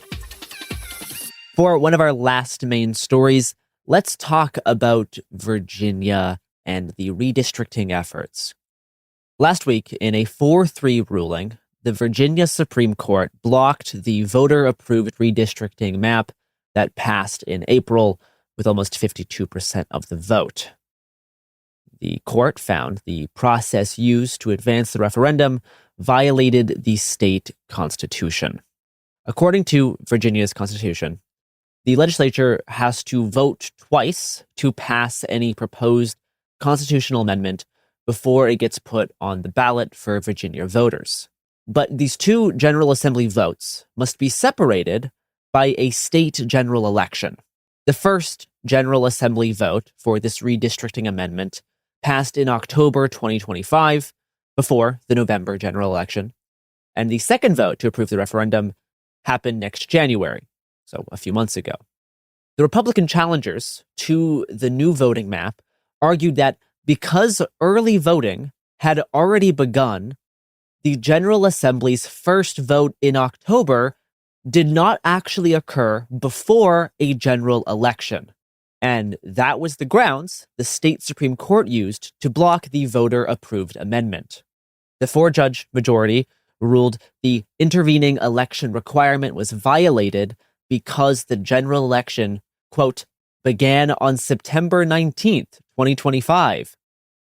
For one of our last main stories, let's talk about Virginia and the redistricting efforts. Last week, in a 4-3 ruling, the Virginia Supreme Court blocked the voter-approved redistricting map that passed in April with almost 52% of the vote. The court found the process used to advance the referendum violated the state constitution. According to Virginia's constitution, the legislature has to vote twice to pass any proposed constitutional amendment before it gets put on the ballot for Virginia voters. But these two General Assembly votes must be separated by a state general election. The first General Assembly vote for this redistricting amendment passed in October 2025, before the November general election, and the second vote to approve the referendum happened next January, so a few months ago. The Republican challengers to the new voting map argued that because early voting had already begun, the General Assembly's first vote in October did not actually occur before a general election. And that was the grounds the state Supreme Court used to block the voter-approved amendment. The four-judge majority ruled the intervening election requirement was violated because the general election, quote, began on September 19th, 2025,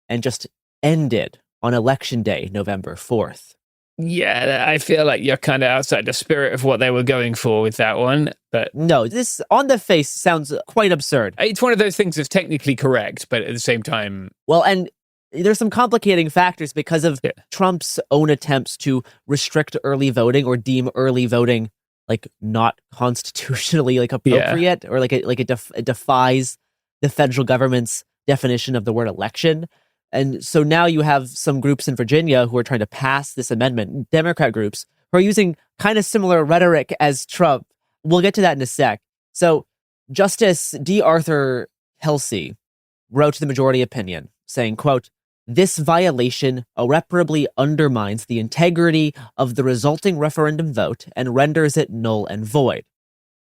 and just ended on Election Day, November 4th. Yeah, I feel like you're kind of outside the spirit of what they were going for with that one. But no, this on the face sounds quite absurd. It's one of those things that's technically correct, but at the same time... Well, and there's some complicating factors because of Trump's own attempts to restrict early voting or deem early voting like not constitutionally like appropriate, or like it defies the federal government's definition of the word election. And so now you have some groups in Virginia who are trying to pass this amendment, Democrat groups, who are using kind of similar rhetoric as Trump. We'll get to that in a sec. So Justice D. Arthur Kelsey wrote the majority opinion saying, quote, "This violation irreparably undermines the integrity of the resulting referendum vote and renders it null and void.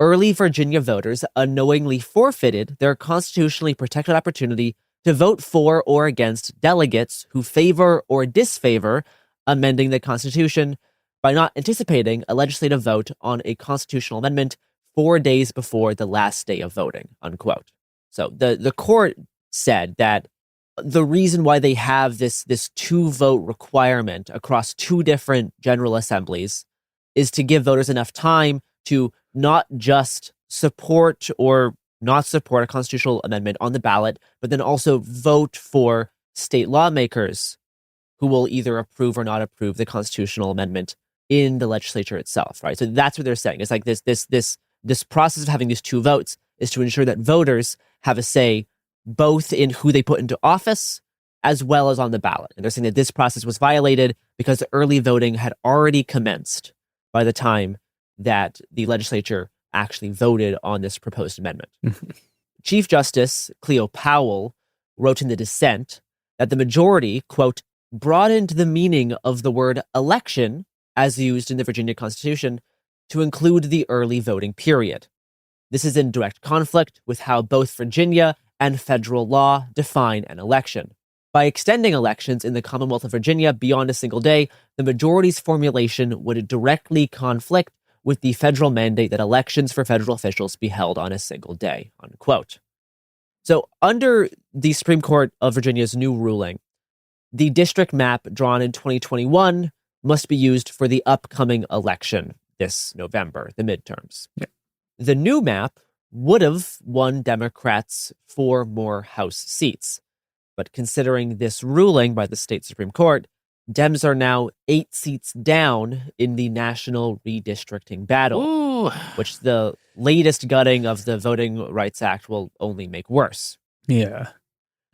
Early Virginia voters unknowingly forfeited their constitutionally protected opportunity to vote for or against delegates who favor or disfavor amending the Constitution by not anticipating a legislative vote on a constitutional amendment 4 days before the last day of voting," unquote. So the court said that the reason why they have this two-vote requirement across two different general assemblies is to give voters enough time to not just support or not support a constitutional amendment on the ballot, but then also vote for state lawmakers who will either approve or not approve the constitutional amendment in the legislature itself, right? So that's what they're saying. It's like this process of having these two votes is to ensure that voters have a say both in who they put into office as well as on the ballot. And they're saying that this process was violated because the early voting had already commenced by the time that the legislature actually voted on this proposed amendment. Chief Justice Cleo Powell wrote in the dissent that the majority, quote, broadened the meaning of the word election as used in the Virginia Constitution to include the early voting period. This is in direct conflict with how both Virginia and federal law define an election. By extending elections in the Commonwealth of Virginia beyond a single day, the majority's formulation would directly conflict with the federal mandate that elections for federal officials be held on a single day, unquote. So under the Supreme Court of Virginia's new ruling, the district map drawn in 2021 must be used for the upcoming election this November, the midterms. Yeah. The new map would have won Democrats 4 more House seats. But considering this ruling by the state Supreme Court, Dems are now 8 seats down in the national redistricting battle, which the latest gutting of the Voting Rights Act will only make worse. Yeah.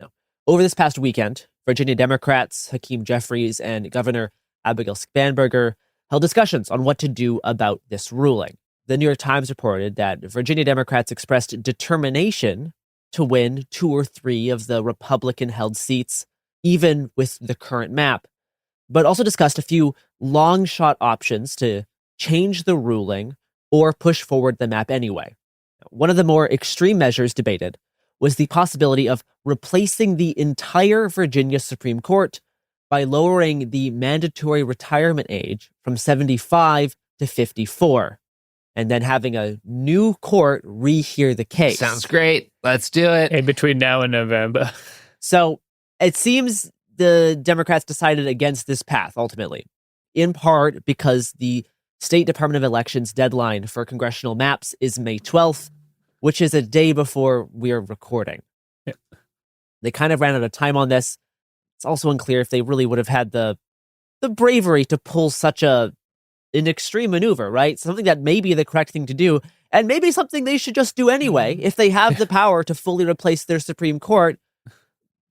Now, over this past weekend, Virginia Democrats Hakeem Jeffries and Governor Abigail Spanberger held discussions on what to do about this ruling. The New York Times reported that Virginia Democrats expressed determination to win 2 or 3 of the Republican-held seats, even with the current map, but also discussed a few long-shot options to change the ruling or push forward the map anyway. One of the more extreme measures debated was the possibility of replacing the entire Virginia Supreme Court by lowering the mandatory retirement age from 75 to 54, and then having a new court rehear the case. Sounds great. Let's do it. In between now and November. So it seems the Democrats decided against this path, ultimately, in part because the State Department of Elections deadline for congressional maps is May 12th, which is a day before we're recording. Yeah. They kind of ran out of time on this. It's also unclear if they really would have had the bravery to pull such an extreme maneuver, right? Something that may be the correct thing to do, and maybe something they should just do anyway. If they have the power to fully replace their Supreme Court,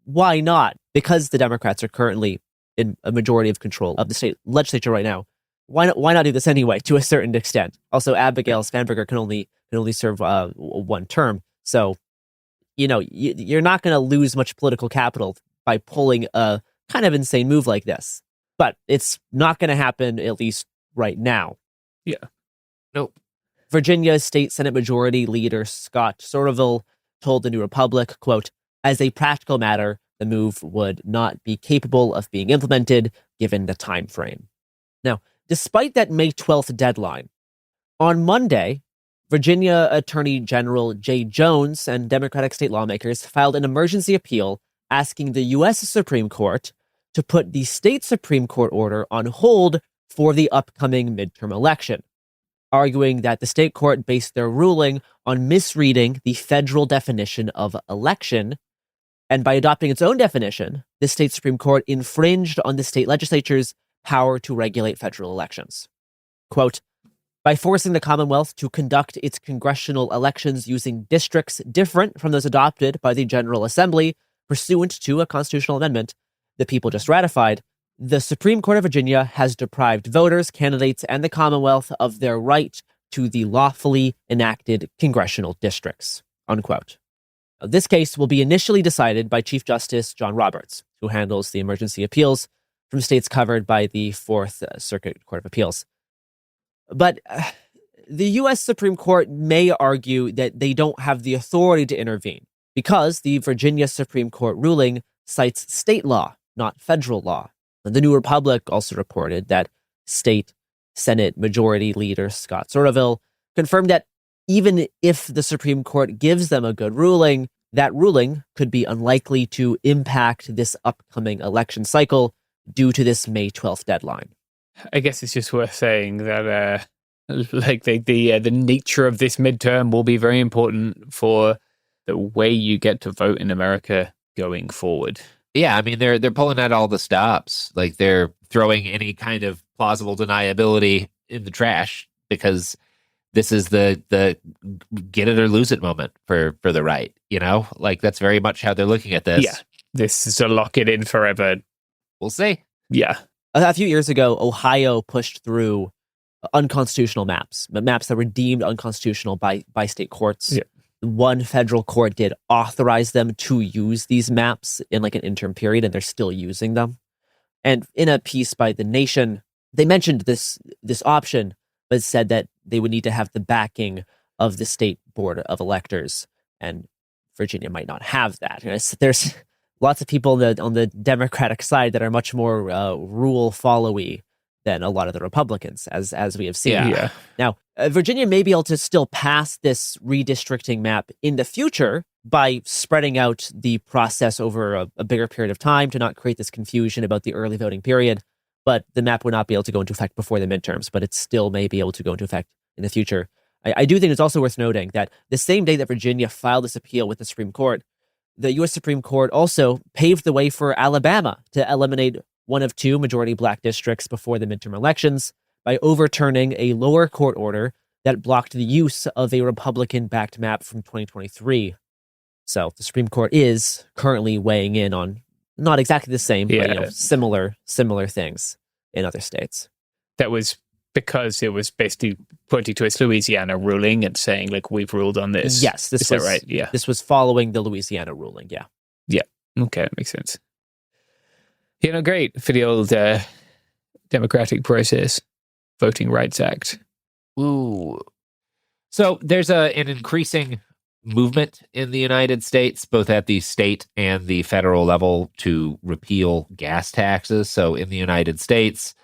why not? Because the Democrats are currently in a majority of control of the state legislature right now. Why not do this anyway, to a certain extent? Also, Abigail Spanberger can only serve one term. So, you're not going to lose much political capital by pulling a kind of insane move like this. But it's not going to happen, at least right now. Yeah. Nope. Virginia State Senate Majority Leader Scott Soroville told the New Republic, quote, "As a practical matter, the move would not be capable of being implemented given the time frame." Now, despite that May 12th deadline, on Monday, Virginia Attorney General Jay Jones and Democratic state lawmakers filed an emergency appeal asking the U.S. Supreme Court to put the state Supreme Court order on hold for the upcoming midterm election, arguing that the state court based their ruling on misreading the federal definition of election, and by adopting its own definition, the state Supreme Court infringed on the state legislature's power to regulate federal elections. Quote, "By forcing the Commonwealth to conduct its congressional elections using districts different from those adopted by the General Assembly pursuant to a constitutional amendment the people just ratified, the Supreme Court of Virginia has deprived voters, candidates, and the Commonwealth of their right to the lawfully enacted congressional districts." Unquote. Now, this case will be initially decided by Chief Justice John Roberts, who handles the emergency appeals from states covered by the Fourth Circuit Court of Appeals. But the U.S. Supreme Court may argue that they don't have the authority to intervene because the Virginia Supreme Court ruling cites state law, not federal law. The New Republic also reported that State Senate Majority Leader Scott Soroville confirmed that even if the Supreme Court gives them a good ruling, that ruling could be unlikely to impact this upcoming election cycle due to this May 12th deadline. I guess it's just worth saying that the nature of this midterm will be very important for the way you get to vote in America going forward. Yeah, I mean, they're pulling out all the stops. Like, they're throwing any kind of plausible deniability in the trash because this is the get it or lose it moment for the right, Like, that's very much how they're looking at this. Yeah, this is to lock it in forever. We'll see. Yeah. A few years ago, Ohio pushed through unconstitutional maps that were deemed unconstitutional by state courts. Yeah. One federal court did authorize them to use these maps in like an interim period, and they're still using them. And in a piece by The Nation, they mentioned this option, but said that they would need to have the backing of the state board of electors, and Virginia might not have that. There's lots of people on the Democratic side that are much more rule followy than a lot of the Republicans, as we have seen. Yeah. Now, Virginia may be able to still pass this redistricting map in the future by spreading out the process over a bigger period of time to not create this confusion about the early voting period. But the map would not be able to go into effect before the midterms, but it still may be able to go into effect in the future. I do think it's also worth noting that the same day that Virginia filed this appeal with the Supreme Court, the U.S. Supreme Court also paved the way for Alabama to eliminate one of two majority black districts before the midterm elections by overturning a lower court order that blocked the use of a Republican-backed map from 2023. So the Supreme Court is currently weighing in on not exactly the same, but similar things in other states. That was because it was basically pointing to its Louisiana ruling and saying, like, we've ruled on this. Yes, is that right? Yeah. This was following the Louisiana ruling, yeah. Yeah, okay, that makes sense. Great for the old democratic process, Voting Rights Act. Ooh. So there's an increasing movement in the United States, both at the state and the federal level, to repeal gas taxes. So in the United States,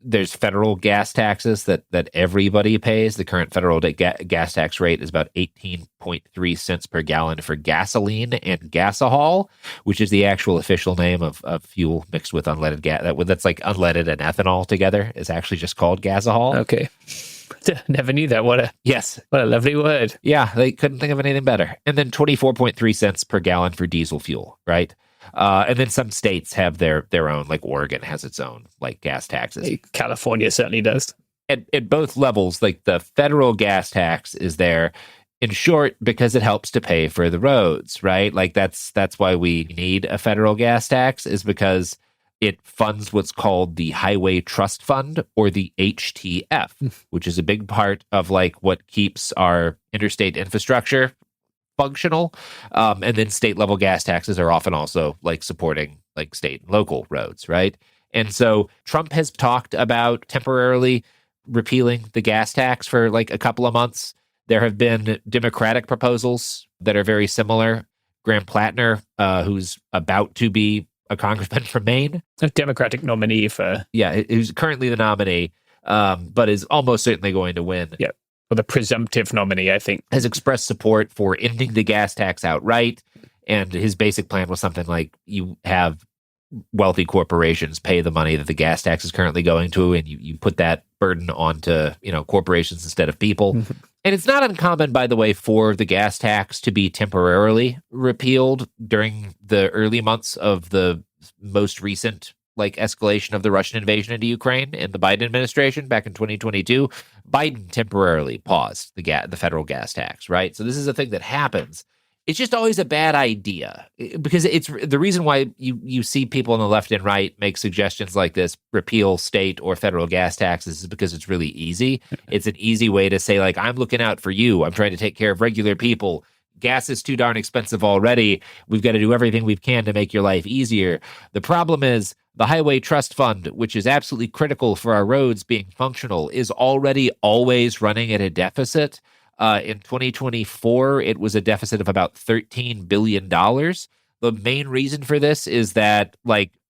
there's federal gas taxes that everybody pays. The current federal gas tax rate is about 18.3 cents per gallon for gasoline and gasohol, which is the actual official name of fuel mixed with unleaded gas. That's like unleaded and ethanol together is actually just called gasohol. Okay. Never knew that. What a lovely word. Yeah, they couldn't think of anything better. And then 24.3 cents per gallon for diesel fuel, right? And then some states have their own, like Oregon has its own, like, gas taxes. California certainly does. At both levels, like the federal gas tax is there, in short, because it helps to pay for the roads, right? Like that's why we need a federal gas tax, is because it funds what's called the Highway Trust Fund, or the HTF, which is a big part of like what keeps our interstate infrastructure functional. And then state level gas taxes are often also like supporting like state and local roads, right? And so Trump has talked about temporarily repealing the gas tax for like a couple of months. There have been Democratic proposals that are very similar. Graham Plattner, who's about to be a congressman from Maine. A Democratic nominee for... Yeah, who's currently the nominee, but is almost certainly going to win. Yeah, or the presumptive nominee, I think. Has expressed support for ending the gas tax outright. And his basic plan was something like, you have wealthy corporations pay the money that the gas tax is currently going to, and you put that burden onto, corporations instead of people. And it's not uncommon, by the way, for the gas tax to be temporarily repealed during the early months of the most recent escalation of the Russian invasion into Ukraine in the Biden administration back in 2022. Biden temporarily paused the federal gas tax, right? So this is a thing that happens. It's just always a bad idea, because it's the reason why you see people on the left and right make suggestions like this, repeal state or federal gas taxes, is because it's really easy. It's an easy way to say, like, I'm looking out for you. I'm trying to take care of regular people. Gas is too darn expensive already. We've got to do everything we can to make your life easier. The problem is the Highway Trust Fund, which is absolutely critical for our roads being functional, is already always running at a deficit. In 2024, it was a deficit of about $13 billion. The main reason for this is that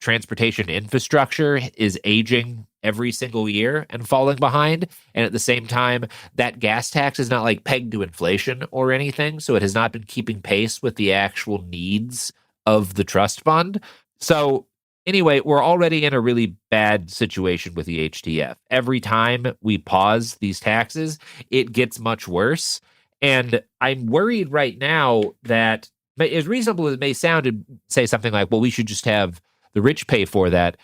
transportation infrastructure is aging every single year and falling behind. And at the same time, that gas tax is not pegged to inflation or anything. So it has not been keeping pace with the actual needs of the trust fund. So anyway, we're already in a really bad situation with the HTF. Every time we pause these taxes, it gets much worse. And I'm worried right now that, as reasonable as it may sound to say something like, well, we should just have the rich pay for that,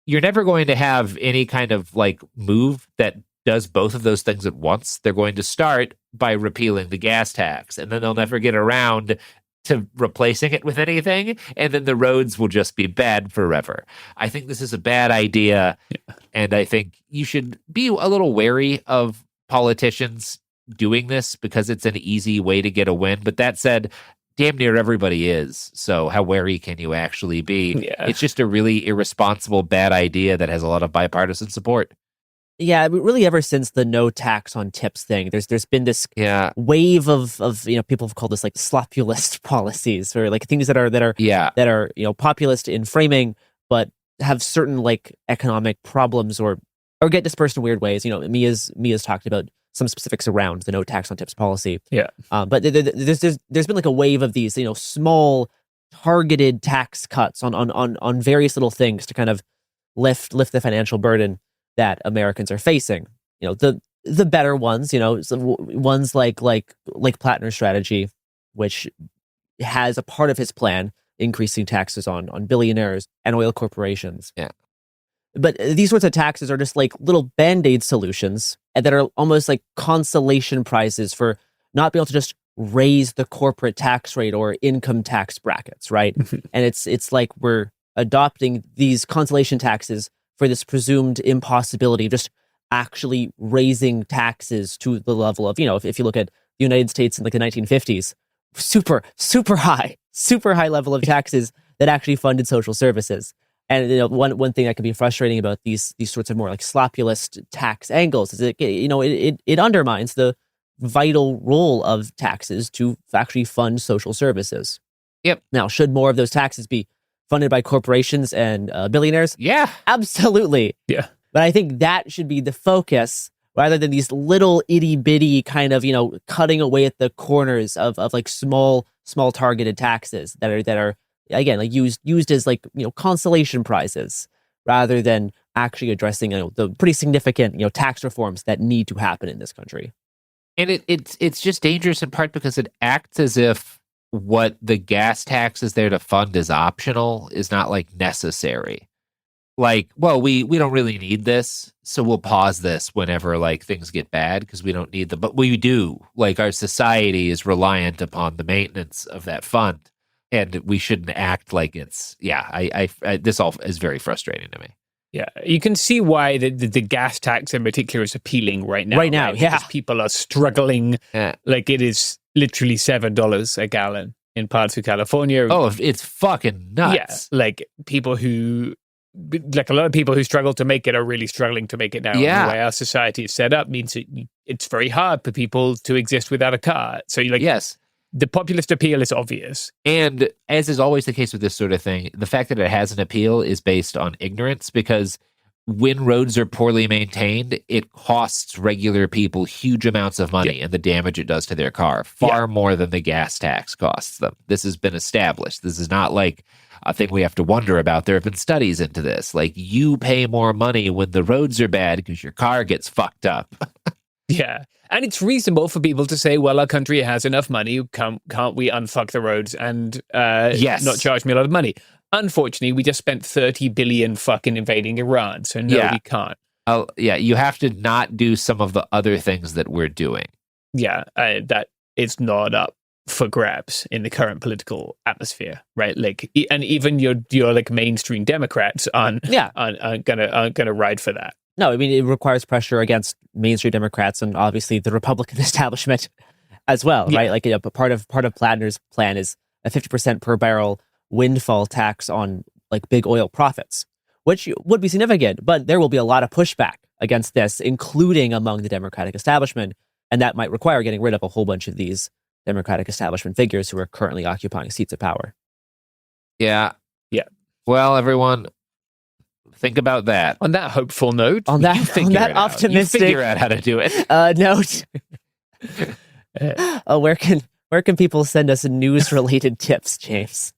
you're never going to have any kind of move that does both of those things at once. They're going to start by repealing the gas tax, and then they'll never get around to replacing it with anything, and then the roads will just be bad forever. I think this is a bad idea, and I think you should be a little wary of politicians doing this because it's an easy way to get a win. But that said, damn near everybody is. So how wary can you actually be? Yeah. It's just a really irresponsible, bad idea that has a lot of bipartisan support. Yeah, really ever since the no tax on tips thing, there's been this wave of people have called this slopulist policies, or things that are populist in framing, but have certain economic problems or get dispersed in weird ways. Mia's talked about some specifics around the no tax on tips policy. Yeah, but there's been a wave of these small targeted tax cuts on various little things to kind of lift the financial burden that Americans are facing. The better ones, ones like Plattner's strategy, which has a part of his plan increasing taxes on billionaires and oil corporations. Yeah. But these sorts of taxes are just little Band-Aid solutions that are almost like consolation prizes for not being able to just raise the corporate tax rate or income tax brackets, right? And it's like we're adopting these consolation taxes for this presumed impossibility of just actually raising taxes to the level of, if you look at the United States in the 1950s, super high level of taxes that actually funded social services. And one thing that can be frustrating about these sorts of more slopulist tax angles is it undermines the vital role of taxes to actually fund social services. Yep. Now, should more of those taxes be funded by corporations and billionaires? Yeah. Absolutely. Yeah. But I think that should be the focus rather than these little itty bitty kind of, cutting away at the corners of small targeted taxes that are again, used as consolation prizes rather than actually addressing the pretty significant tax reforms that need to happen in this country. And it's just dangerous in part because it acts as if what the gas tax is there to fund is optional, is not like necessary. Like, well, we don't really need this, so we'll pause this whenever like things get bad because we don't need them. But we do. Like, our society is reliant upon the maintenance of that fund, and we shouldn't act like it's. Yeah, I this all is very frustrating to me. Yeah, you can see why the gas tax in particular is appealing right now. Yeah. Because people are struggling. Yeah. Like, it is literally $7 a gallon in parts of California. Oh, it's fucking nuts. Yeah, like a lot of people who struggle to make it are really struggling to make it now. Yeah. The way our society is set up means it's very hard for people to exist without a car. So yes. The populist appeal is obvious. And as is always the case with this sort of thing, the fact that it has an appeal is based on ignorance, because when roads are poorly maintained, it costs regular people huge amounts of money and the damage it does to their car, far more than the gas tax costs them. This has been established. This is not like a thing we have to wonder about. There have been studies into this. Like, you pay more money when the roads are bad because your car gets fucked up. Yeah. And it's reasonable for people to say, well, our country has enough money. Can't we unfuck the roads and not charge me a lot of money? Unfortunately, we just spent $30 billion fucking invading Iran. So no, we can't. Oh, yeah. You have to not do some of the other things that we're doing. Yeah. That is not up for grabs in the current political atmosphere, right? Like, and even your like mainstream Democrats aren't gonna ride for that. No, I mean, it requires pressure against mainstream Democrats and obviously the Republican establishment as well, right? Like, part of Plattner's plan is a 50% per barrel windfall tax on like big oil profits, which would be significant, but there will be a lot of pushback against this, including among the Democratic establishment, and that might require getting rid of a whole bunch of these Democratic establishment figures who are currently occupying seats of power. Yeah. Well, everyone, think about that. On that hopeful note, on that optimistic, you figure out how to do it. Note. Where can people send us news-related tips, James?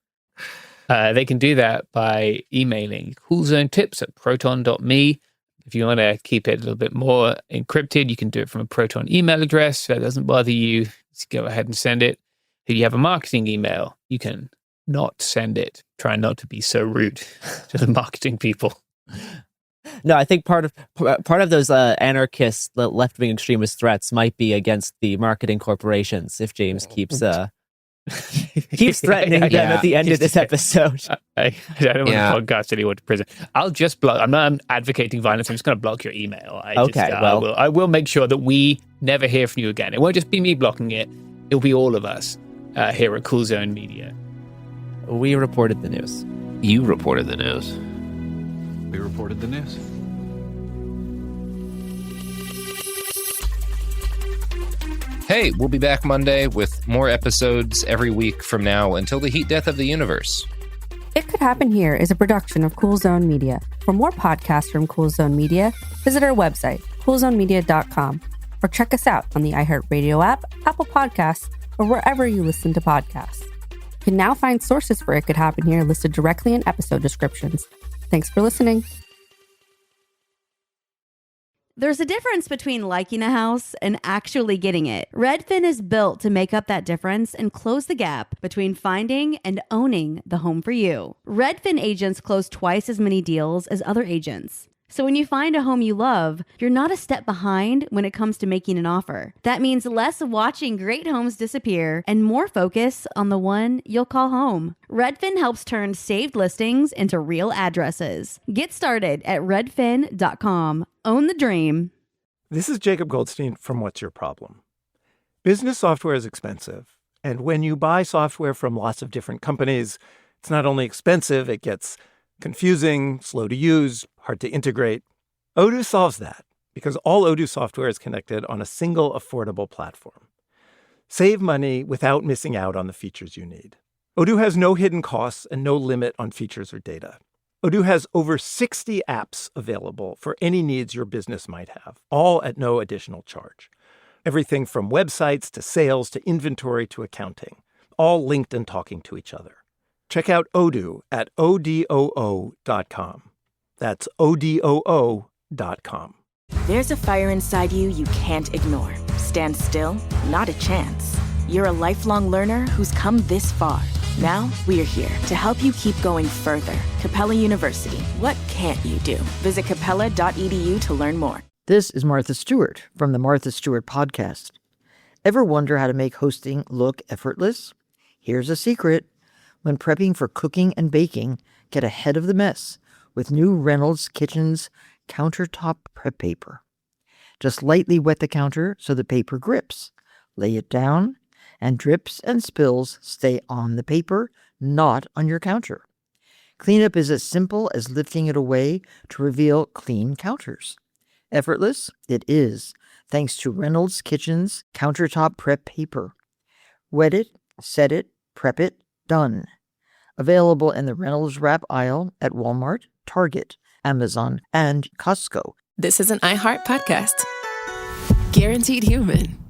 They can do that by emailing coolzonetips@proton.me. If you want to keep it a little bit more encrypted, you can do it from a Proton email address. So that doesn't bother you. Just go ahead and send it. If you have a marketing email, you can not send it. Try not to be so rude to the marketing people. No, I think part of those anarchist, left-wing extremist threats might be against the marketing corporations. If James keeps threatening them at the end of this episode. I don't want to podcast anyone to prison. I'll just block. I'm not advocating violence. I'm just going to block your email. I will make sure that we never hear from you again. It won't just be me blocking it. It'll be all of us here at Cool Zone Media. We reported the news. You reported the news. We reported the news. Hey, we'll be back Monday with more episodes every week from now until the heat death of the universe. It Could Happen Here is a production of Cool Zone Media. For more podcasts from Cool Zone Media, visit our website, coolzonemedia.com, or check us out on the iHeartRadio app, Apple Podcasts, or wherever you listen to podcasts. You can now find sources for It Could Happen Here listed directly in episode descriptions. Thanks for listening. There's a difference between liking a house and actually getting it. Redfin is built to make up that difference and close the gap between finding and owning the home for you. Redfin agents close twice as many deals as other agents. So when you find a home you love, you're not a step behind when it comes to making an offer. That means less watching great homes disappear and more focus on the one you'll call home. Redfin helps turn saved listings into real addresses. Get started at redfin.com. Own the dream. This is Jacob Goldstein from What's Your Problem? Business software is expensive. And when you buy software from lots of different companies, it's not only expensive, it gets confusing, slow to use, hard to integrate. Odoo solves that because all Odoo software is connected on a single affordable platform. Save money without missing out on the features you need. Odoo has no hidden costs and no limit on features or data. Odoo has over 60 apps available for any needs your business might have, all at no additional charge. Everything from websites to sales to inventory to accounting, all linked and talking to each other. Check out Odoo at odoo.com. That's ODOO.com. There's a fire inside you can't ignore. Stand still? Not a chance. You're a lifelong learner who's come this far. Now, we're here to help you keep going further. Capella University. What can't you do? Visit capella.edu to learn more. This is Martha Stewart from the Martha Stewart Podcast. Ever wonder how to make hosting look effortless? Here's a secret. When prepping for cooking and baking, get ahead of the mess with new Reynolds Kitchens countertop prep paper. Just lightly wet the counter so the paper grips. Lay it down, and drips and spills stay on the paper, not on your counter. Cleanup is as simple as lifting it away to reveal clean counters. Effortless? It is, thanks to Reynolds Kitchens countertop prep paper. Wet it, set it, prep it, done. Available in the Reynolds Wrap aisle at Walmart, Target, Amazon, and Costco. This is an iHeart podcast. Guaranteed Human.